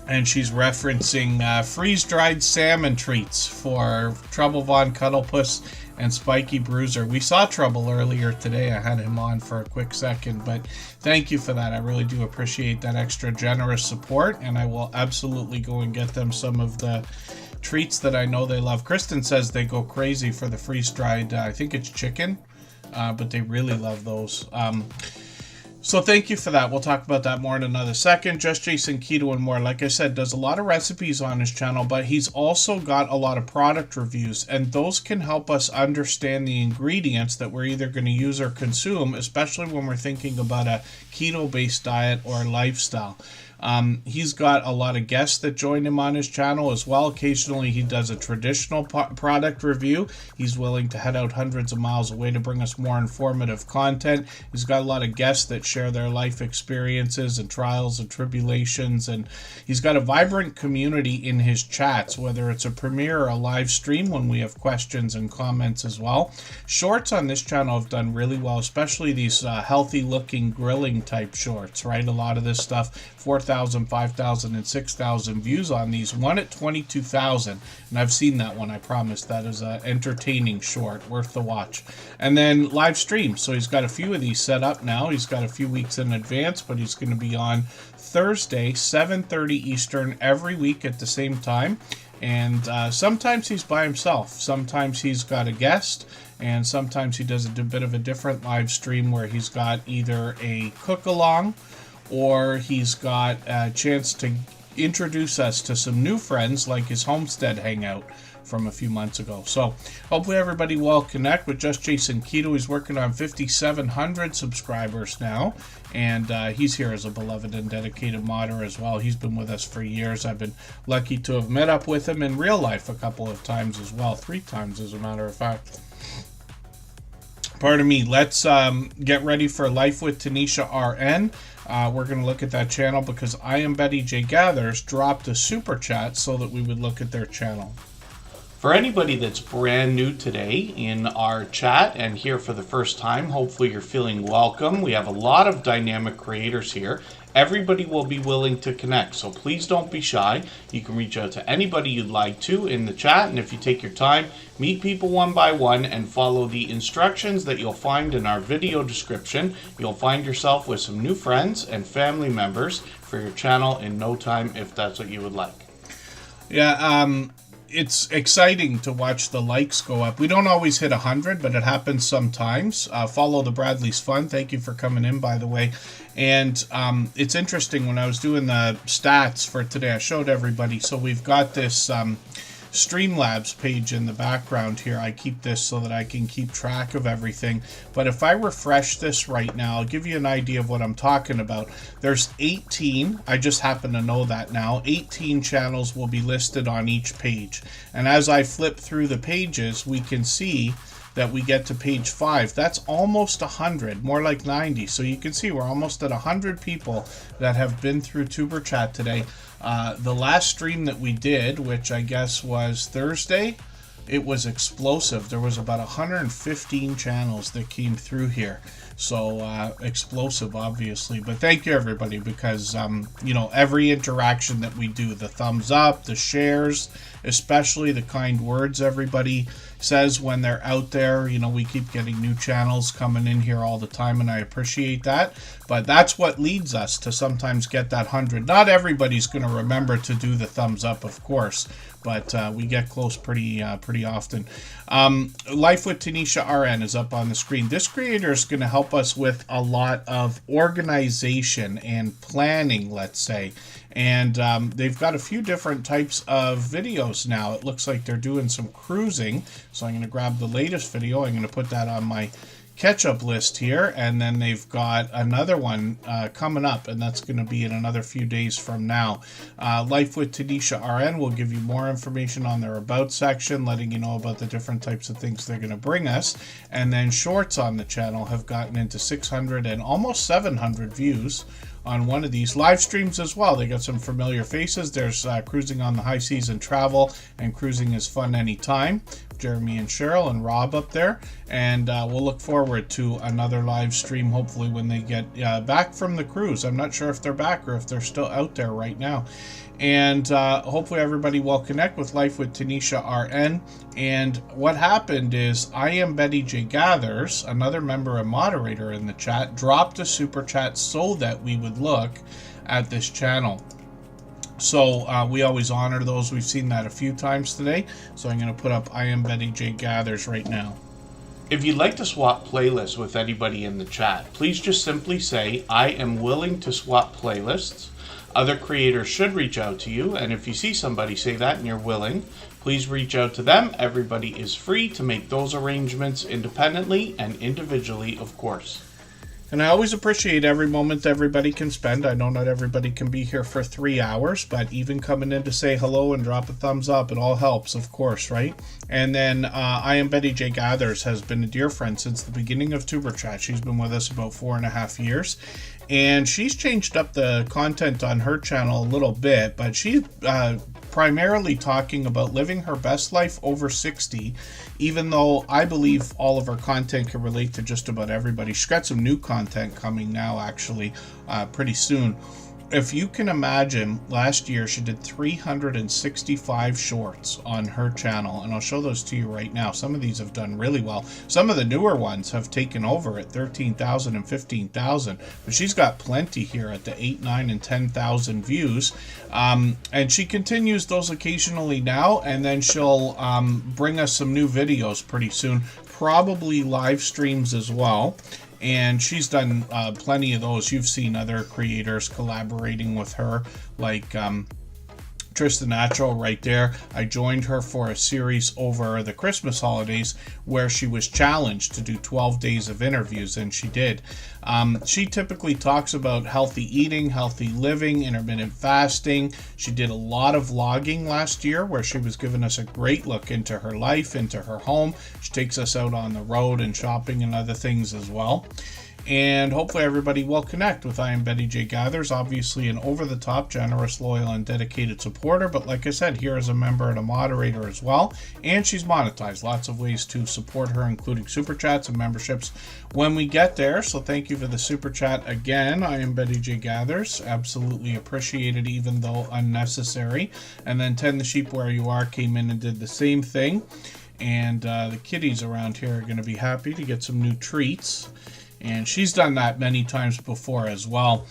[SPEAKER 2] And she's referencing freeze-dried salmon treats for Trouble Von Cuddlepuss and Spiky Bruiser. We saw Trouble earlier today. I had him on for a quick second, but thank you for that. I really do appreciate that extra generous support, and I will absolutely go and get them some of the treats that I know they love. Kristen says they go crazy for the freeze-dried, I think it's chicken, but they really love those. So thank you for that. We'll talk about that more in another second. Just Jason Keto and more. Like I said, does a lot of recipes on his channel, but he's also got a lot of product reviews, and those can help us understand the ingredients that we're either going to use or consume, especially when we're thinking about a keto-based diet or lifestyle. He's got a lot of guests that join him on his channel as well. Occasionally he does a traditional product review. He's willing to head out hundreds of miles away to bring us more informative content. He's got a lot of guests that share their life experiences and trials and tribulations, and he's got a vibrant community in his chats, whether it's a premiere or a live stream when we have questions and comments as well. Shorts on this channel have done really well, especially these healthy looking grilling type shorts, right? A lot of this stuff, 4,000, 5,000, and 6,000 views on these. One at 22,000, and I've seen that one. I promise that is an entertaining short, worth the watch. And then live streams. So he's got a few of these set up now. He's got a few weeks in advance, but he's going to be on Thursday, 7:30 Eastern, every week at the same time. And sometimes he's by himself. Sometimes he's got a guest. And sometimes he does a bit of a different live stream where he's got either a cook-along, or he's got a chance to introduce us to some new friends like his homestead hangout from a few months ago. So hopefully everybody will connect with Just Jason Keto. He's working on 5,700 subscribers now, and he's here as a beloved and dedicated modder as well. He's been with us for years. I've been lucky to have met up with him in real life a couple of times as well, 3 times as a matter of fact. Pardon me. Let's get ready for Life with Tanisha RN. We're going to look at that channel because I Am Betty J Gathers dropped a super chat so that we would look at their channel.
[SPEAKER 1] For anybody that's brand new today in our chat and here for the first time, hopefully you're feeling welcome. We have a lot of dynamic creators here. Everybody will be willing to connect, so please don't be shy. You can reach out to anybody you'd like to in the chat, and if you take your time, meet people one by one and follow the instructions that you'll find in our video description. You'll find yourself with some new friends and family members for your channel in no time if that's what you would like.
[SPEAKER 2] Yeah, it's exciting to watch the likes go up. We don't always hit 100, but it happens sometimes. Follow the Bradley's Fun. Thank you for coming in, by the way. And it's interesting, when I was doing the stats for today, I showed everybody. So we've got this Streamlabs page in the background here. I keep this so that I can keep track of everything. But if I refresh this right now, I'll give you an idea of what I'm talking about. There's 18, I just happen to know that now, 18 channels will be listed on each page. And as I flip through the pages, we can see that we get to page 5. That's almost 100, more like 90. So you can see we're almost at 100 people that have been through Tuber Chat today. The last stream that we did, which I guess was Thursday, it was explosive. There was about 115 channels that came through here. So explosive, obviously. But thank you, everybody, because, you know, every interaction that we do, the thumbs up, the shares, especially the kind words everybody says when they're out there. You know, we keep getting new channels coming in here all the time, and I appreciate that. But that's what leads us to sometimes get that 100. Not everybody's going to remember to do the thumbs up, of course, but we get close pretty often. Life with Tanisha RN is up on the screen. This creator is going to help us with a lot of organization and planning, let's say. And they've got a few different types of videos now. It looks like they're doing some cruising. So I'm going to grab the latest video. I'm going to put that on my catch-up list here, and then they've got another one coming up, and that's going to be in another few days from now. Life with Tanisha RN will give you more information on their About section, letting you know about the different types of things they're going to bring us. And then shorts on the channel have gotten into 600 and almost 700 views on one of these live streams as well. They got some familiar faces. There's Cruising on the High Seas and Travel, and Cruising is Fun Anytime. Jeremy and Cheryl and Rob up there, and we'll look forward to another live stream hopefully when they get back from the cruise. I'm not sure if they're back or if they're still out there right now. And hopefully everybody will connect with Life with Tanisha RN. And what happened is I Am Betty J Gathers, another member and moderator in the chat, dropped a super chat so that we would look at this channel. So we always honor those. We've seen that a few times today. So I'm going to put up I Am Betty J Gathers right now.
[SPEAKER 1] If you'd like to swap playlists with anybody in the chat, please just simply say, I am willing to swap playlists. Other creators should reach out to you, and if you see somebody say that and you're willing, please reach out to them. Everybody is free to make those arrangements independently and individually, of course.
[SPEAKER 2] And I always appreciate every moment everybody can spend. I know not everybody can be here for 3 hours, but even coming in to say hello and drop a thumbs up, it all helps, of course, right? And then I Am Betty J Gathers has been a dear friend since the beginning of Superchat. She's been with us about 4.5 years. And she's changed up the content on her channel a little bit, but she's primarily talking about living her best life over 60, even though I believe all of her content can relate to just about everybody. She's got some new content coming now, actually, pretty soon. If you can imagine, last year she did 365 shorts on her channel, and I'll show those to you right now. Some of these have done really well. Some of the newer ones have taken over at 13,000 and 15,000, but she's got plenty here at the 8, 9, and 10,000 views. And she continues those occasionally now, and then she'll bring us some new videos pretty soon, probably live streams as well. And she's done plenty of those. You've seen other creators collaborating with her, like Tristan Natural right there. I joined her for a series over the Christmas holidays where she was challenged to do 12 days of interviews, and she did. She typically talks about healthy eating, healthy living, intermittent fasting. She did a lot of vlogging last year where she was giving us a great look into her life, into her home. She takes us out on the road and shopping and other things as well. And hopefully everybody will connect with I Am Betty J Gathers. Obviously an over-the-top, generous, loyal, and dedicated supporter. But like I said, here is a member and a moderator as well. And she's monetized. Lots of ways to support her, including super chats and memberships when we get there. So thank you for the super chat again. I Am Betty J Gathers. Absolutely appreciated, even though unnecessary. And then Tend the Sheep Where You Are came in and did the same thing. And the kitties around here are going to be happy to get some new treats. And she's done that many times before as well.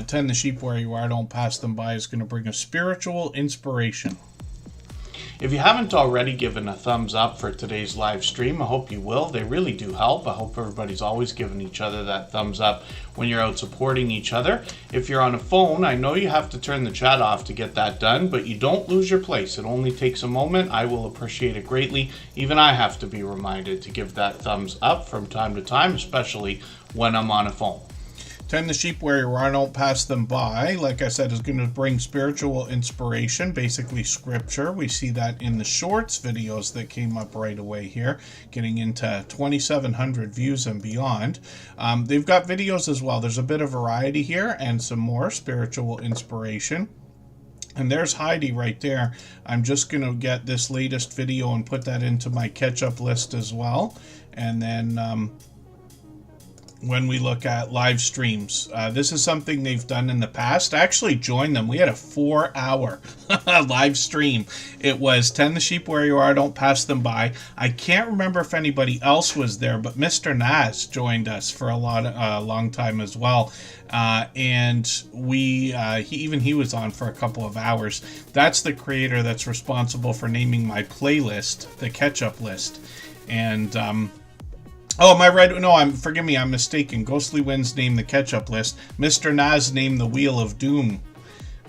[SPEAKER 2] Tend the Sheep Where You Are, Don't Pass Them By is going to bring a spiritual inspiration.
[SPEAKER 1] If you haven't already given a thumbs up for today's live stream, I hope you will. They really do help. I hope everybody's always giving each other that thumbs up when you're out supporting each other. If you're on a phone, I know you have to turn the chat off to get that done, but you don't lose your place. It only takes a moment. I will appreciate it greatly. Even I have to be reminded to give that thumbs up from time to time, especially when I'm on a phone.
[SPEAKER 2] Tend the Sheep Where You Are, Don't Pass Them By, like I said, is going to bring spiritual inspiration, basically scripture. We see that in the shorts videos that came up right away here, getting into 2,700 views and beyond. They've got videos as well. There's a bit of variety here and some more spiritual inspiration. And there's Heidi right there. I'm just going to get this latest video and put that into my catch-up list as well. And then when we look at live streams, this is something they've done in the past. I actually joined them. We had a 4-hour live stream. It was Tend the Sheep Where You Are, Don't Pass Them By. I can't remember if anybody else was there, but Mr. Naz joined us for a long time as well. And he was on for a couple of hours. That's the creator that's responsible for naming my playlist, the catch-up list. And forgive me, I'm mistaken. Ghostly Winds named the catch-up list. Mr. Naz named the Wheel of Doom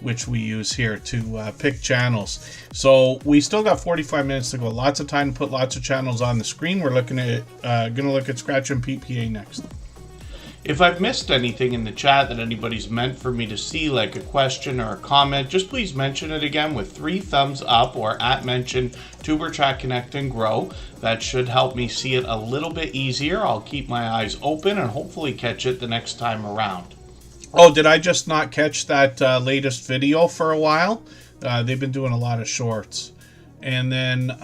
[SPEAKER 2] which we use here to pick channels. So we still got 45 minutes to go. Lots of time to put lots of channels on the screen. We're looking at going to look at Scratch and PPA next.
[SPEAKER 1] If I've missed anything in the chat that anybody's meant for me to see, like a question or a comment, just please mention it again with 3 thumbs up or @mention TuberChat Connect and Grow. That should help me see it a little bit easier. I'll keep my eyes open and hopefully catch it the next time around.
[SPEAKER 2] Oh, did I just not catch that latest video for a while? They've been doing a lot of shorts. And then,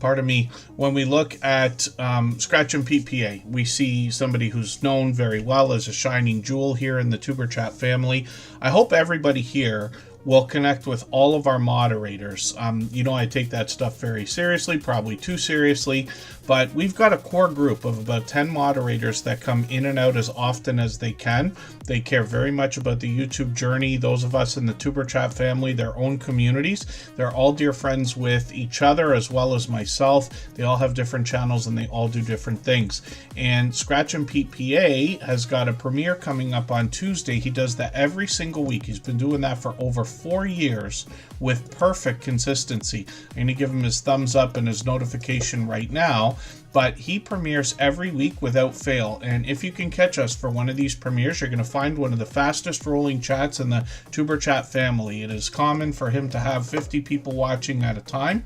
[SPEAKER 2] pardon me, when we look at Scratch and PPA, we see somebody who's known very well as a shining jewel here in the TuberChat family. I hope everybody here will connect with all of our moderators. You know, I take that stuff very seriously, probably too seriously, but we've got a core group of about 10 moderators that come in and out as often as they can. They care very much about the YouTube journey. Those of us in the TuberChat family, their own communities, they're all dear friends with each other as well as myself. They all have different channels and they all do different things. And Scratch and PPA has got a premiere coming up on Tuesday. He does that every single week. He's been doing that for over 4 years with perfect consistency. I'm going to give him his thumbs up and his notification right now, but he premieres every week without fail. And if you can catch us for one of these premieres, you're going to find one of the fastest rolling chats in the TuberChat family. It is common for him to have 50 people watching at a time.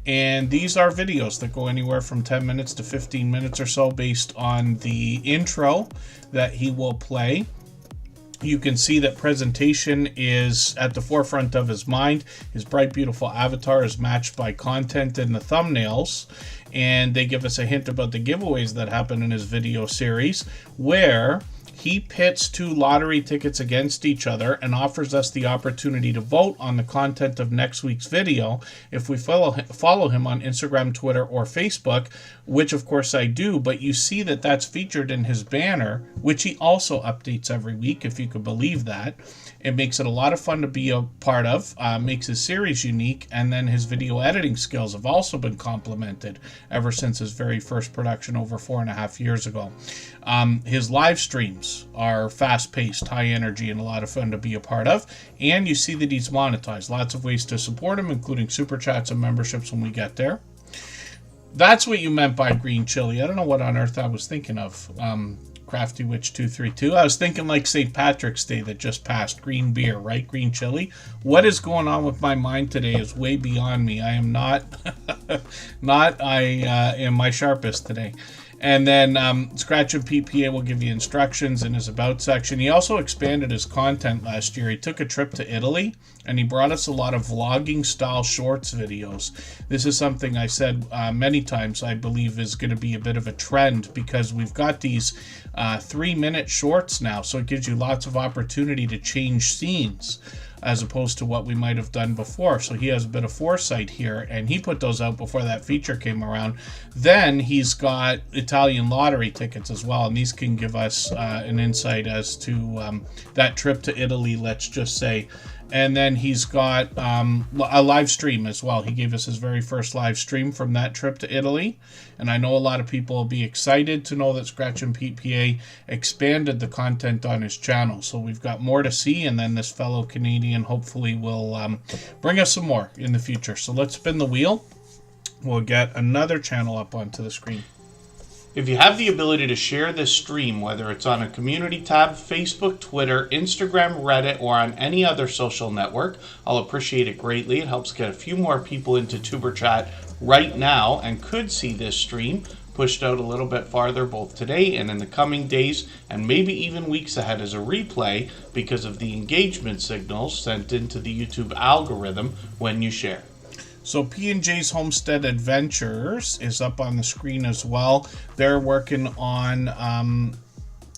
[SPEAKER 2] And these are videos that go anywhere from 10 minutes to 15 minutes or so based on the intro that he will play. You can see that presentation is at the forefront of his mind. His bright, beautiful avatar is matched by content in the thumbnails. And they give us a hint about the giveaways that happen in his video series, where he pits 2 lottery tickets against each other and offers us the opportunity to vote on the content of next week's video if we follow him on Instagram, Twitter, or Facebook, which of course I do, but you see that that's featured in his banner, which he also updates every week, if you could believe that. It makes it a lot of fun to be a part of, makes his series unique, and then his video editing skills have also been complimented ever since his very first production over 4.5 years ago. His live streams are fast-paced, high energy, and a lot of fun to be a part of, and you see that he's monetized. Lots of ways to support him, including super chats and memberships when we get there. That's what you meant by green chili. I don't know what on earth I was thinking of. Crafty Witch 232. I was thinking like St. Patrick's Day that just passed. Green beer, right? Green chili. What is going on with my mind today is way beyond me. I am not, am my sharpest today. And then Scratch and PPA will give you instructions in his About section. He also expanded his content last year. He took a trip to Italy, and he brought us a lot of vlogging-style shorts videos. This is something I said many times I believe is going to be a bit of a trend, because we've got these 3-minute shorts now, so it gives you lots of opportunity to change scenes as opposed to what we might have done before. So he has a bit of foresight here, and he put those out before that feature came around. Then he's got Italian lottery tickets as well, and these can give us an insight as to that trip to Italy, let's just say. And then he's got a live stream as well. He gave us his very first live stream from that trip to Italy. And I know a lot of people will be excited to know that Scratch and PPA expanded the content on his channel. So we've got more to see, and then this fellow Canadian hopefully will bring us some more in the future. So let's spin the wheel. We'll get another channel up onto the screen.
[SPEAKER 1] If you have the ability to share this stream, whether it's on a community tab, Facebook, Twitter, Instagram, Reddit, or on any other social network, I'll appreciate it greatly. It helps get a few more people into TuberChat right now and could see this stream pushed out a little bit farther both today and in the coming days, and maybe even weeks ahead as a replay because of the engagement signals sent into the YouTube algorithm when you share.
[SPEAKER 2] So P&J's Homestead Adventures is up on the screen as well. They're working on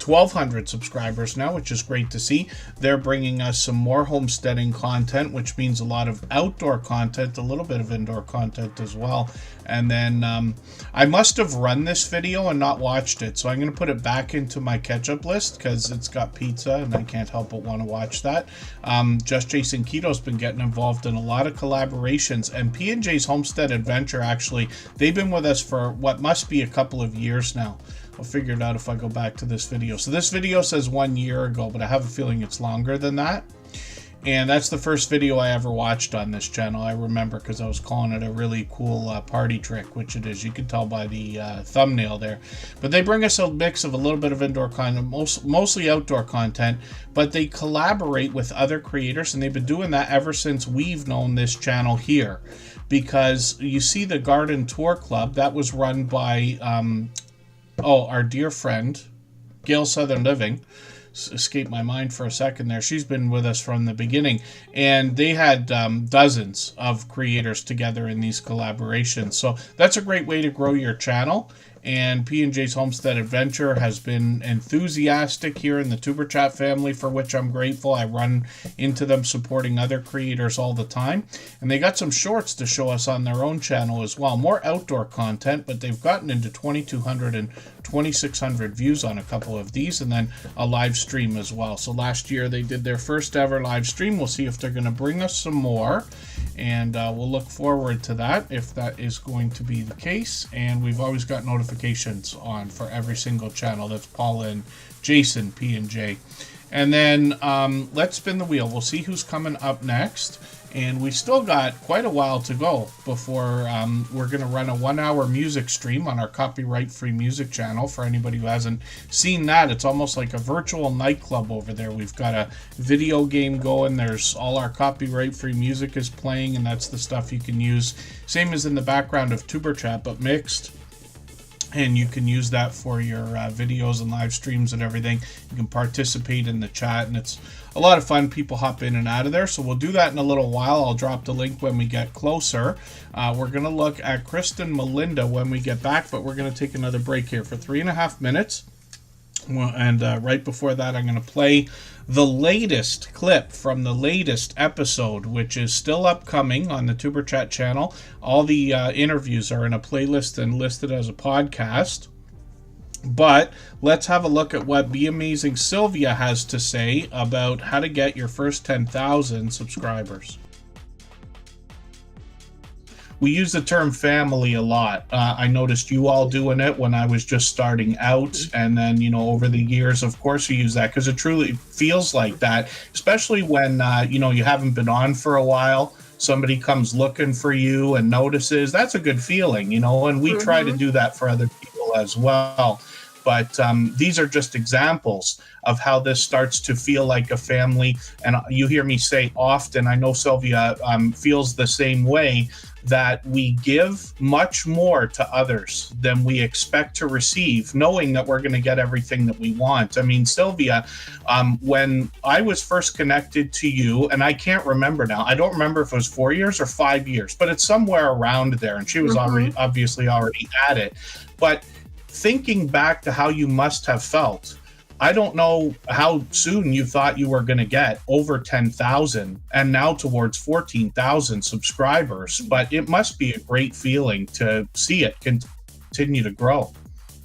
[SPEAKER 2] 1,200 subscribers now, which is great to see. They're bringing us some more homesteading content, which means a lot of outdoor content, a little bit of indoor content as well. And then I must have run this video and not watched it, so I'm going to put it back into my catch-up list because it's got pizza and I can't help but want to watch that. Just Jason Keto's been getting involved in a lot of collaborations, and P&J's Homestead Adventure, actually, they've been with us for what must be a couple of years now. I'll figure it out if I go back to this video. So this video says 1 year ago, but I have a feeling it's longer than that. And that's the first video I ever watched on this channel. I remember because I was calling it a really cool party trick, which it is. You can tell by the thumbnail there. But they bring us a mix of a little bit of indoor content, mostly outdoor content, but they collaborate with other creators, and they've been doing that ever since we've known this channel here. Because you see the Garden Tour Club, that was run by our dear friend, Gail Southern Living. Escaped my mind for a second there. She's been with us from the beginning, and they had dozens of creators together in these collaborations. So that's a great way to grow your channel. And P&J's Homestead Adventure has been enthusiastic here in the Tuber Chat family, for which I'm grateful. I run into them supporting other creators all the time. And they got some shorts to show us on their own channel as well. More outdoor content, but they've gotten into 2,200 and 2,600 views on a couple of these, and then a live stream as well. So last year they did their first ever live stream. We'll see if they're going to bring us some more, and we'll look forward to that if that is going to be the case. And we've always got notifications on for every single channel. That's Paula and Jason, P&J. And then let's spin the wheel. We'll see who's coming up next. And we still got quite a while to go before we're going to run a 1-hour music stream on our copyright-free music channel. For anybody who hasn't seen that, it's almost like a virtual nightclub over there. We've got a video game going. There's all our copyright-free music is playing, and that's the stuff you can use. Same as in the background of Tuber Chat, but mixed. And you can use that for your videos and live streams and everything. You can participate in the chat, and it's a lot of fun. People hop in and out of there. So we'll do that in a little while. I'll drop the link when we get closer. We're going to look at Kristen Melinda when we get back, but we're going to take another break here for 3.5 minutes. And right before that, I'm going to play the latest clip from the latest episode, which is still upcoming on the Tuber Chat channel. All the interviews are in a playlist and listed as a podcast. But let's have a look at what Be Amazing Sylvia has to say about how to get your first 10,000 subscribers. We use the term family a lot. I noticed you all doing it when I was just starting out. And then, over the years, of course, we use that because it truly feels like that, especially when, you haven't been on for a while. Somebody comes looking for you and notices. That's a good feeling, and we try to do that for other people as well. But these are just examples of how this starts to feel like a family. And you hear me say often, I know Sylvia feels the same way, that we give much more to others than we expect to receive, knowing that we're going to get everything that we want. I mean, Sylvia, when I was first connected to you, and I can't remember now, I don't remember if it was 4 years or 5 years, but it's somewhere around there. And she was obviously already at it. But thinking back to how you must have felt, I don't know how soon you thought you were going to get over 10,000 and now towards 14,000 subscribers, but it must be a great feeling to see it continue to grow.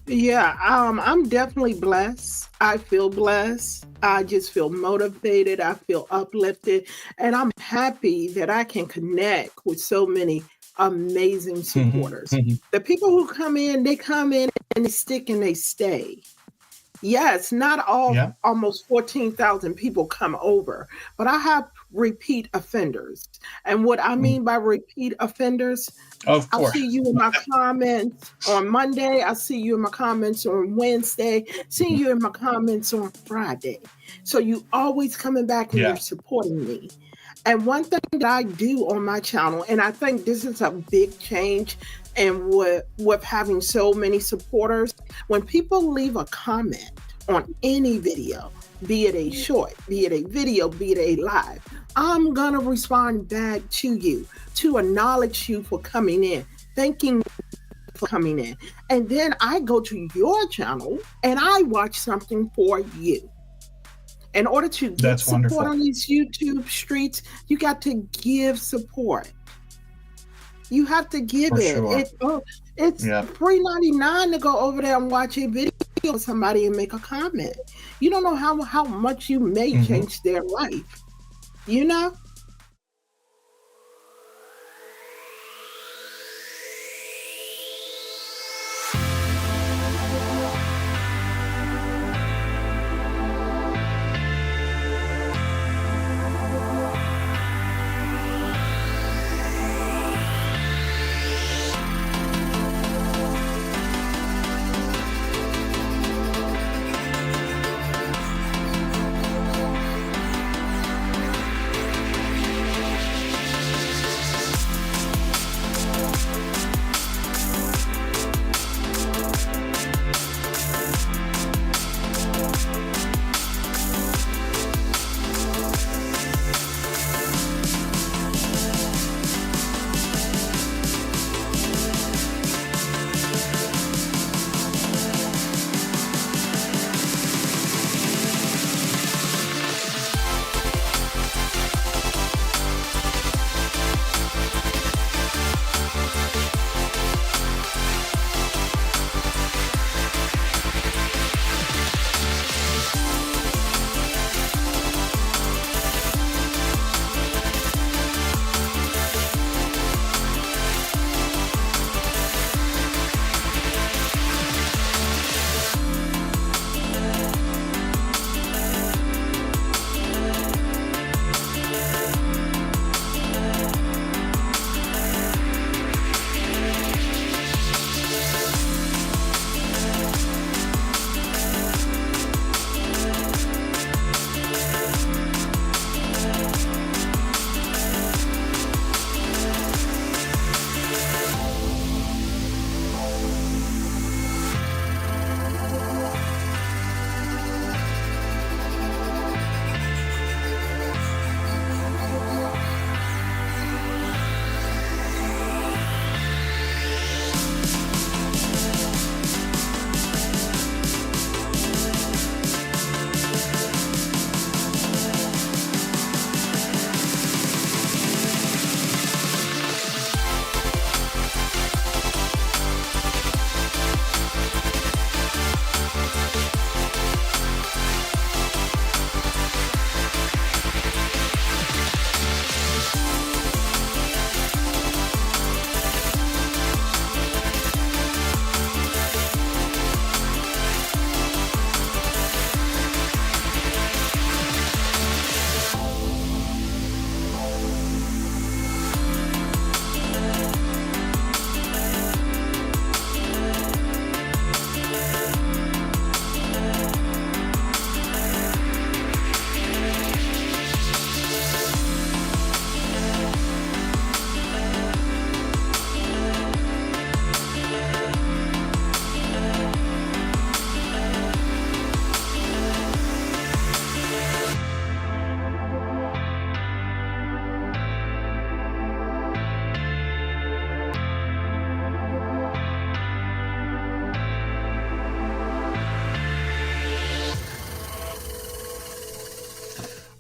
[SPEAKER 9] Yeah, I'm definitely blessed. I feel blessed. I just feel motivated. I feel uplifted, and I'm happy that I can connect with so many amazing supporters. The people who come in and they stick and they stay. Yes, not all, almost 14,000 people come over, but I have repeat offenders. And what I mean by repeat offenders,
[SPEAKER 2] of course,
[SPEAKER 9] I'll see you in my comments on Monday. I'll see you in my comments on Wednesday, see you in my comments on Friday. So you always coming back and you're supporting me. And one thing that I do on my channel, and I think this is a big change, and with having so many supporters, when people leave a comment on any video, be it a short, be it a video, be it a live, I'm going to respond back to you to acknowledge you for coming in, thanking you for coming in. And then I go to your channel and I watch something for you. In order to get support on these YouTube streets, you got to give support. You have to give it. Sure. It's $3.99 to go over there and watch a video of somebody and make a comment. You don't know how much you may change their life. You know?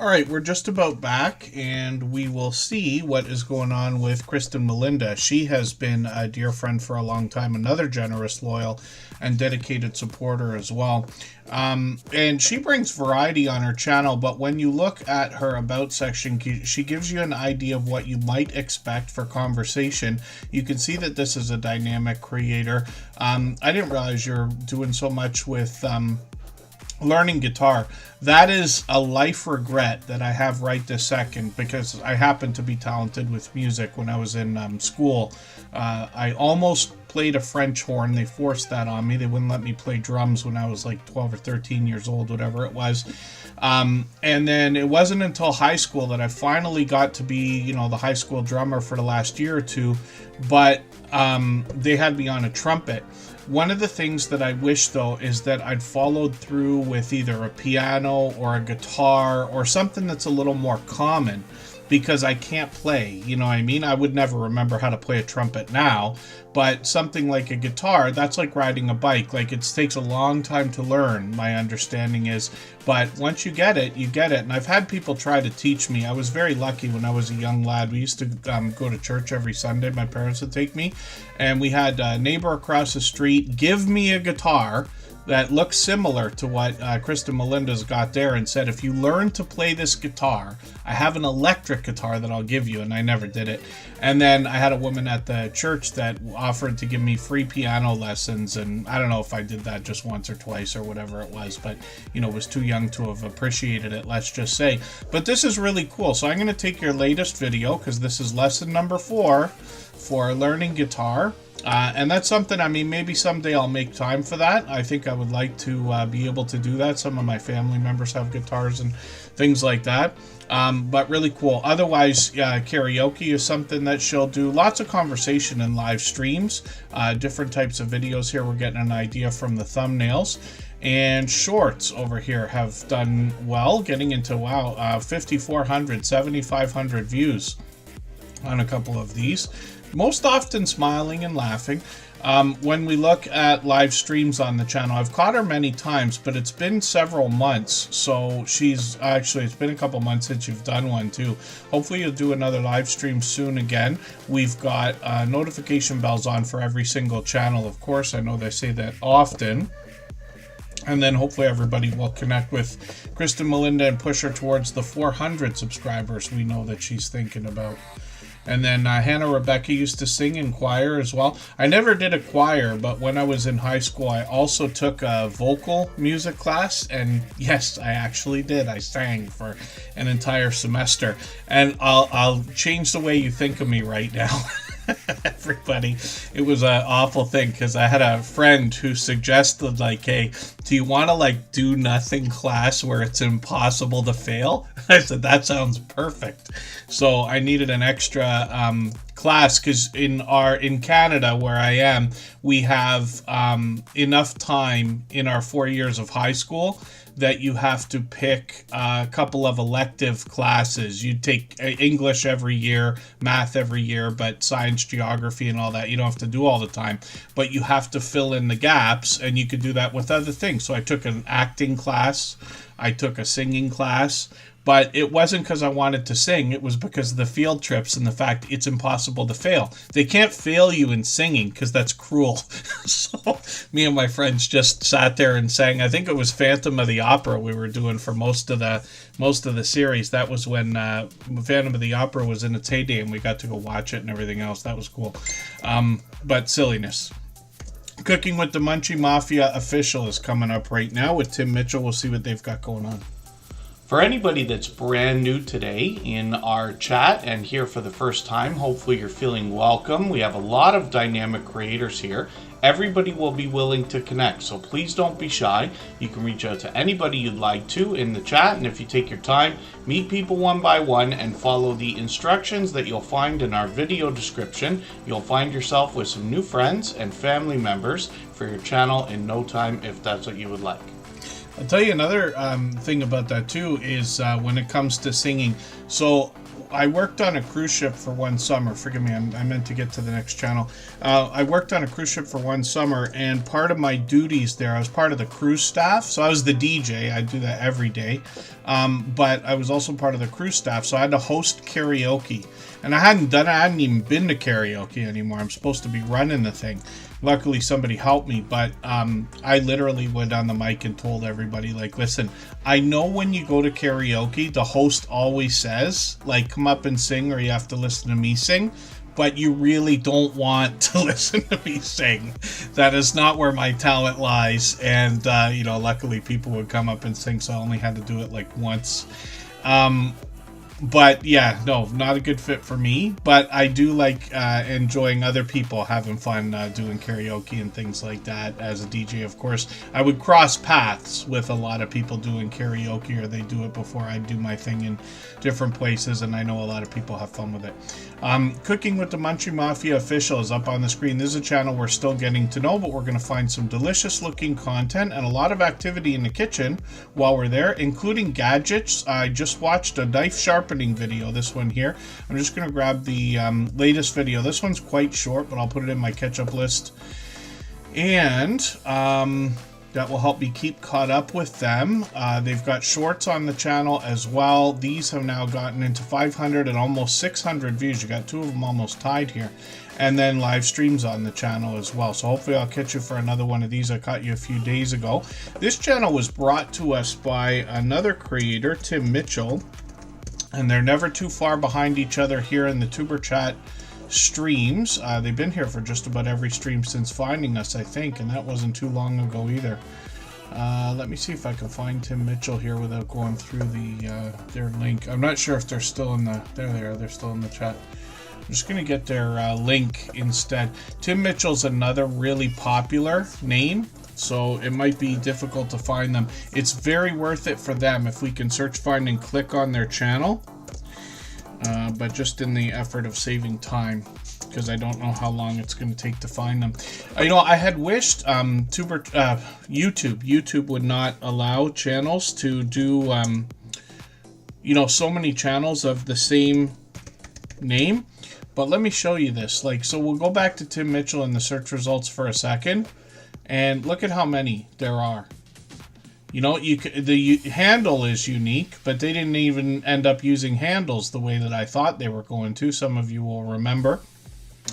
[SPEAKER 2] All right, we're just about back, and we will see what is going on with Kristen Melinda. She has been a dear friend for a long time, another generous, loyal, and dedicated supporter as well. And she brings variety on her channel, but when you look at her About section, she gives you an idea of what you might expect for conversation. You can see that this is a dynamic creator. I didn't realize you're doing so much with learning guitar. That is a life regret that I have right this second, because I happen to be talented with music. When I was in school, I almost played a French horn. They forced that on me. They wouldn't let me play drums when I was like 12 or 13 years old, whatever it was. And then it wasn't until high school that I finally got to be, you know, the high school drummer for the last year or two. But they had me on a trumpet. One of the things that I wish, though, is that I'd followed through with either a piano or a guitar or something that's a little more common, because I can't play, you know what I mean? I would never remember how to play a trumpet now, but something like a guitar, that's like riding a bike. Like, it takes a long time to learn, my understanding is, but once you get it, you get it. And I've had people try to teach me. I was very lucky when I was a young lad. We used to go to church every Sunday. My parents would take me, and we had a neighbor across the street give me a guitar that looks similar to what Kristen Melinda's got there, and said, if you learn to play this guitar, I have an electric guitar that I'll give you, and I never did it. And then I had a woman at the church that offered to give me free piano lessons, and I don't know if I did that just once or twice or whatever it was, but, you know, was too young to have appreciated it, let's just say. But this is really cool. So I'm going to take your latest video, because this is lesson number 4 for learning guitar. And that's something, I mean, maybe someday I'll make time for that. I think I would like to be able to do that. Some of my family members have guitars and things like that. But really cool. Otherwise, karaoke is something that she'll do. Lots of conversation in live streams. Different types of videos here. We're getting an idea from the thumbnails. And shorts over here have done well, getting into, wow, 5,400, 7,500 views on a couple of these. Most often smiling and laughing. When we look at live streams on the channel, I've caught her many times, but it's been several months. So she's actually, it's been a couple months since you've done one too. Hopefully you'll do another live stream soon again. We've got notification bells on for every single channel. Of course, I know they say that often. And then hopefully everybody will connect with Kristen Melinda and push her towards the 400 subscribers we know that she's thinking about. And then Hannah Rebecca used to sing in choir as well. I never did a choir, but when I was in high school, I also took a vocal music class. And yes, I actually did. I sang for an entire semester. And I'll change the way you think of me right now. Everybody, it was an awful thing, because I had a friend who suggested, like, hey, do you want to like do nothing class where it's impossible to fail? I said, that sounds perfect. So I needed an extra class, because in Canada where I am, we have enough time in our 4 years of high school that you have to pick a couple of elective classes. You take English every year, math every year, but science, geography, and all that you don't have to do all the time. But you have to fill in the gaps, and you could do that with other things. So I took an acting class, I took a singing class, but it wasn't because I wanted to sing. It was because of the field trips and the fact it's impossible to fail. They can't fail you in singing, because that's cruel. So me and my friends just sat there and sang. I think it was Phantom of the Opera we were doing for most of the series. That was when Phantom of the Opera was in its heyday, and we got to go watch it and everything else. That was cool. But silliness. Cooking with the Munchie Mafia official is coming up right now with Tim Mitchell. We'll see what they've got going on.
[SPEAKER 1] For anybody that's brand new today in our chat and here for the first time, hopefully you're feeling welcome. We have a lot of dynamic creators here. Everybody will be willing to connect, so please don't be shy. You can reach out to anybody you'd like to in the chat, and if you take your time, meet people one by one and follow the instructions that you'll find in our video description. You'll find yourself with some new friends and family members for your channel in no time, if that's what you would like.
[SPEAKER 2] I'll tell you another thing about that too is when it comes to singing. So I worked on a cruise ship for one summer. Forgive me, I meant to get to the next channel. I worked on a cruise ship for one summer, and part of my duties there, I was part of the cruise staff. So I was the DJ. I do that every day. But I was also part of the crew staff, so I had to host karaoke. And I hadn't done it. I hadn't even been to karaoke anymore. I'm supposed to be running the thing. Luckily, somebody helped me, but I literally went on the mic and told everybody, like, listen, I know when you go to karaoke, the host always says, like, come up and sing, or you have to listen to me sing, but you really don't want to listen to me sing. That is not where my talent lies, and, luckily people would come up and sing, so I only had to do it, like, once. But yeah, no, not a good fit for me. But I do like enjoying other people having fun doing karaoke and things like that. As a DJ, of course, I would cross paths with a lot of people doing karaoke, or they do it before I do my thing in different places, and I know a lot of people have fun with it. Cooking with the Munchie Mafia official is up on the screen. This is a channel we're still getting to know, but we're going to find some delicious looking content and a lot of activity in the kitchen while we're there, including gadgets. I just watched a knife sharpening video, this one here. I'm just going to grab the latest video. This one's quite short, but I'll put it in my catch-up list. And that will help me keep caught up with them. They've got shorts on the channel as well. These have now gotten into 500 and almost 600 views. You got two of them almost tied here. And then live streams on the channel as well. So hopefully I'll catch you for another one of these. I caught you a few days ago. This channel was brought to us by another creator, Tim Mitchell. And they're never too far behind each other here in the Superchat streams. They've been here for just about every stream since finding us, I think, and that wasn't too long ago either. Let me see if I can find Tim Mitchell here without going through their link. I'm not sure if they're still in the... There they are. They're still in the chat. I'm just going to get their link instead. Tim Mitchell's another really popular name, so it might be difficult to find them. It's very worth it for them if we can search, find, and click on their channel. But just in the effort of saving time, because I don't know how long it's going to take to find them. I had wished YouTube would not allow channels to do, so many channels of the same name. But let me show you this. So we'll go back to Tim Mitchell in the search results for a second, and look at how many there are. The handle is unique, but they didn't even end up using handles the way that I thought they were going to. Some of you will remember.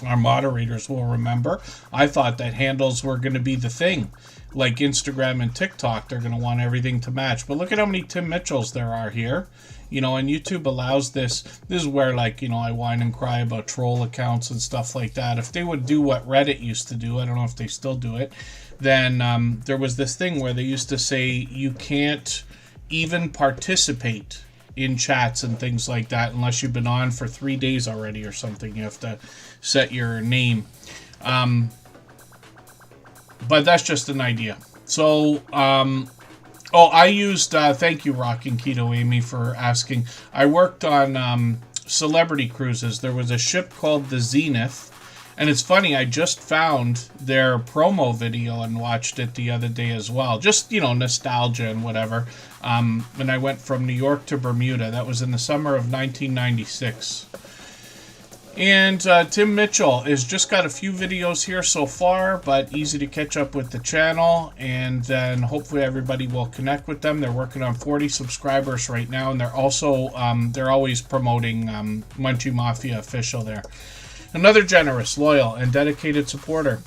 [SPEAKER 2] Our moderators will remember. I thought that handles were going to be the thing. Like Instagram and TikTok, they're going to want everything to match. But look at how many Tim Mitchells there are here. And YouTube allows this. This is where, I whine and cry about troll accounts and stuff like that. If they would do what Reddit used to do, I don't know if they still do it, then there was this thing where they used to say you can't even participate in chats and things like that unless you've been on for 3 days already or something. You have to set your name. But that's just an idea. So, I used, thank you, Rocking Keto Amy, for asking. I worked on celebrity cruises. There was a ship called the Zenith. And it's funny, I just found their promo video and watched it the other day as well. Just, nostalgia and whatever. And I went from New York to Bermuda. That was in the summer of 1996. And Tim Mitchell has just got a few videos here so far, but easy to catch up with the channel. And then hopefully everybody will connect with them. They're working on 40 subscribers right now. And they're also, they're always promoting Munchie Mafia Official there. Another generous, loyal, and dedicated supporter.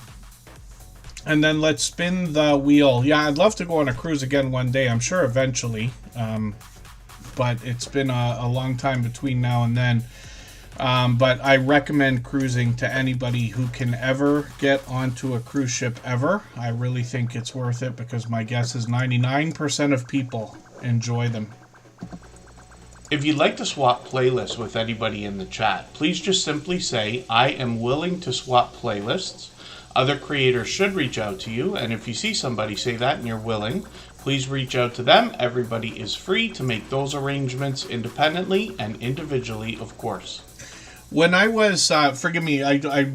[SPEAKER 2] And then let's spin the wheel. Yeah, I'd love to go on a cruise again one day. I'm sure eventually. But it's been a long time between now and then. But I recommend cruising to anybody who can ever get onto a cruise ship ever. I really think it's worth it because my guess is 99% of people enjoy them.
[SPEAKER 1] If you'd like to swap playlists with anybody in the chat, please just simply say, I am willing to swap playlists. Other creators should reach out to you, and if you see somebody say that and you're willing, please reach out to them. Everybody is free to make those arrangements independently and individually, of course.
[SPEAKER 2] When I was, forgive me, I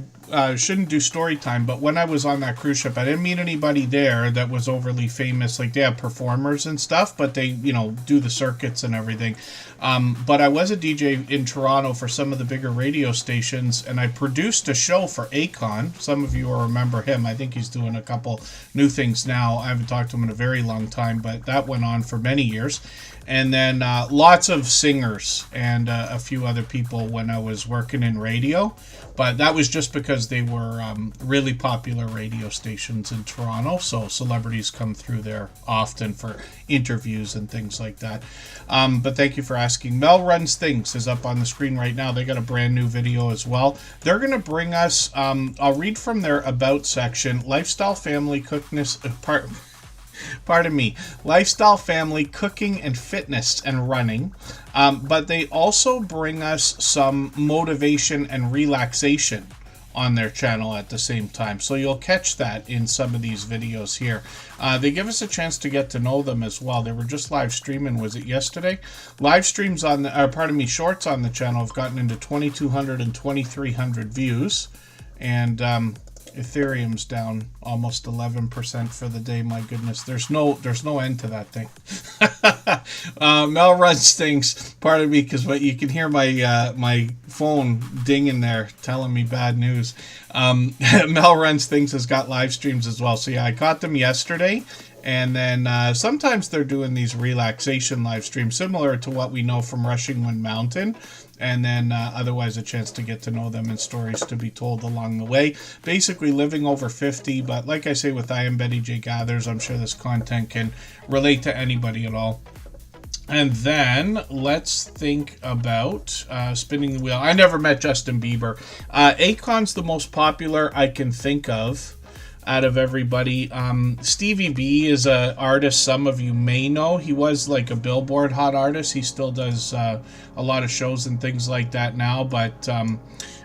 [SPEAKER 2] shouldn't do story time, but when I was on that cruise ship, I didn't meet anybody there that was overly famous. Like, they have performers and stuff, but they, do the circuits and everything. But I was a DJ in Toronto for some of the bigger radio stations, and I produced a show for Akon. Some of you will remember him. I think he's doing a couple new things now. I haven't talked to him in a very long time, but that went on for many years. And then lots of singers and a few other people when I was working in radio. But that was just because they were really popular radio stations in Toronto. So celebrities come through there often for interviews and things like that. But thank you for asking. Mel Runs Things is up on the screen right now. They got a brand new video as well. They're going to bring us, I'll read from their About section, Lifestyle, Family, Lifestyle, Family, Cooking, and Fitness, and Running. But they also bring us some motivation and relaxation on their channel at the same time. So you'll catch that in some of these videos here. They give us a chance to get to know them as well. They were just live streaming, was it yesterday? Live streams on the, shorts on the channel have gotten into 2,200 and 2,300 views. And Ethereum's down almost 11% for the day. My goodness, there's no end to that thing. Mel Runs Things. Pardon me, because you can hear my phone dinging there, telling me bad news. Mel Runs Things has got live streams as well. So yeah, I caught them yesterday. And then sometimes they're doing these relaxation live streams, similar to what we know from Rushing Wind Mountain. And then otherwise a chance to get to know them and stories to be told along the way. Basically living over 50, but like I say with I Am Betty J Gathers, I'm sure this content can relate to anybody at all. And then let's think about spinning the wheel. I never met Justin Bieber. Akon's the most popular I can think of out of everybody. Stevie B is an artist some of you may know. He was like a Billboard Hot Artist. He still does a lot of shows and things like that now, but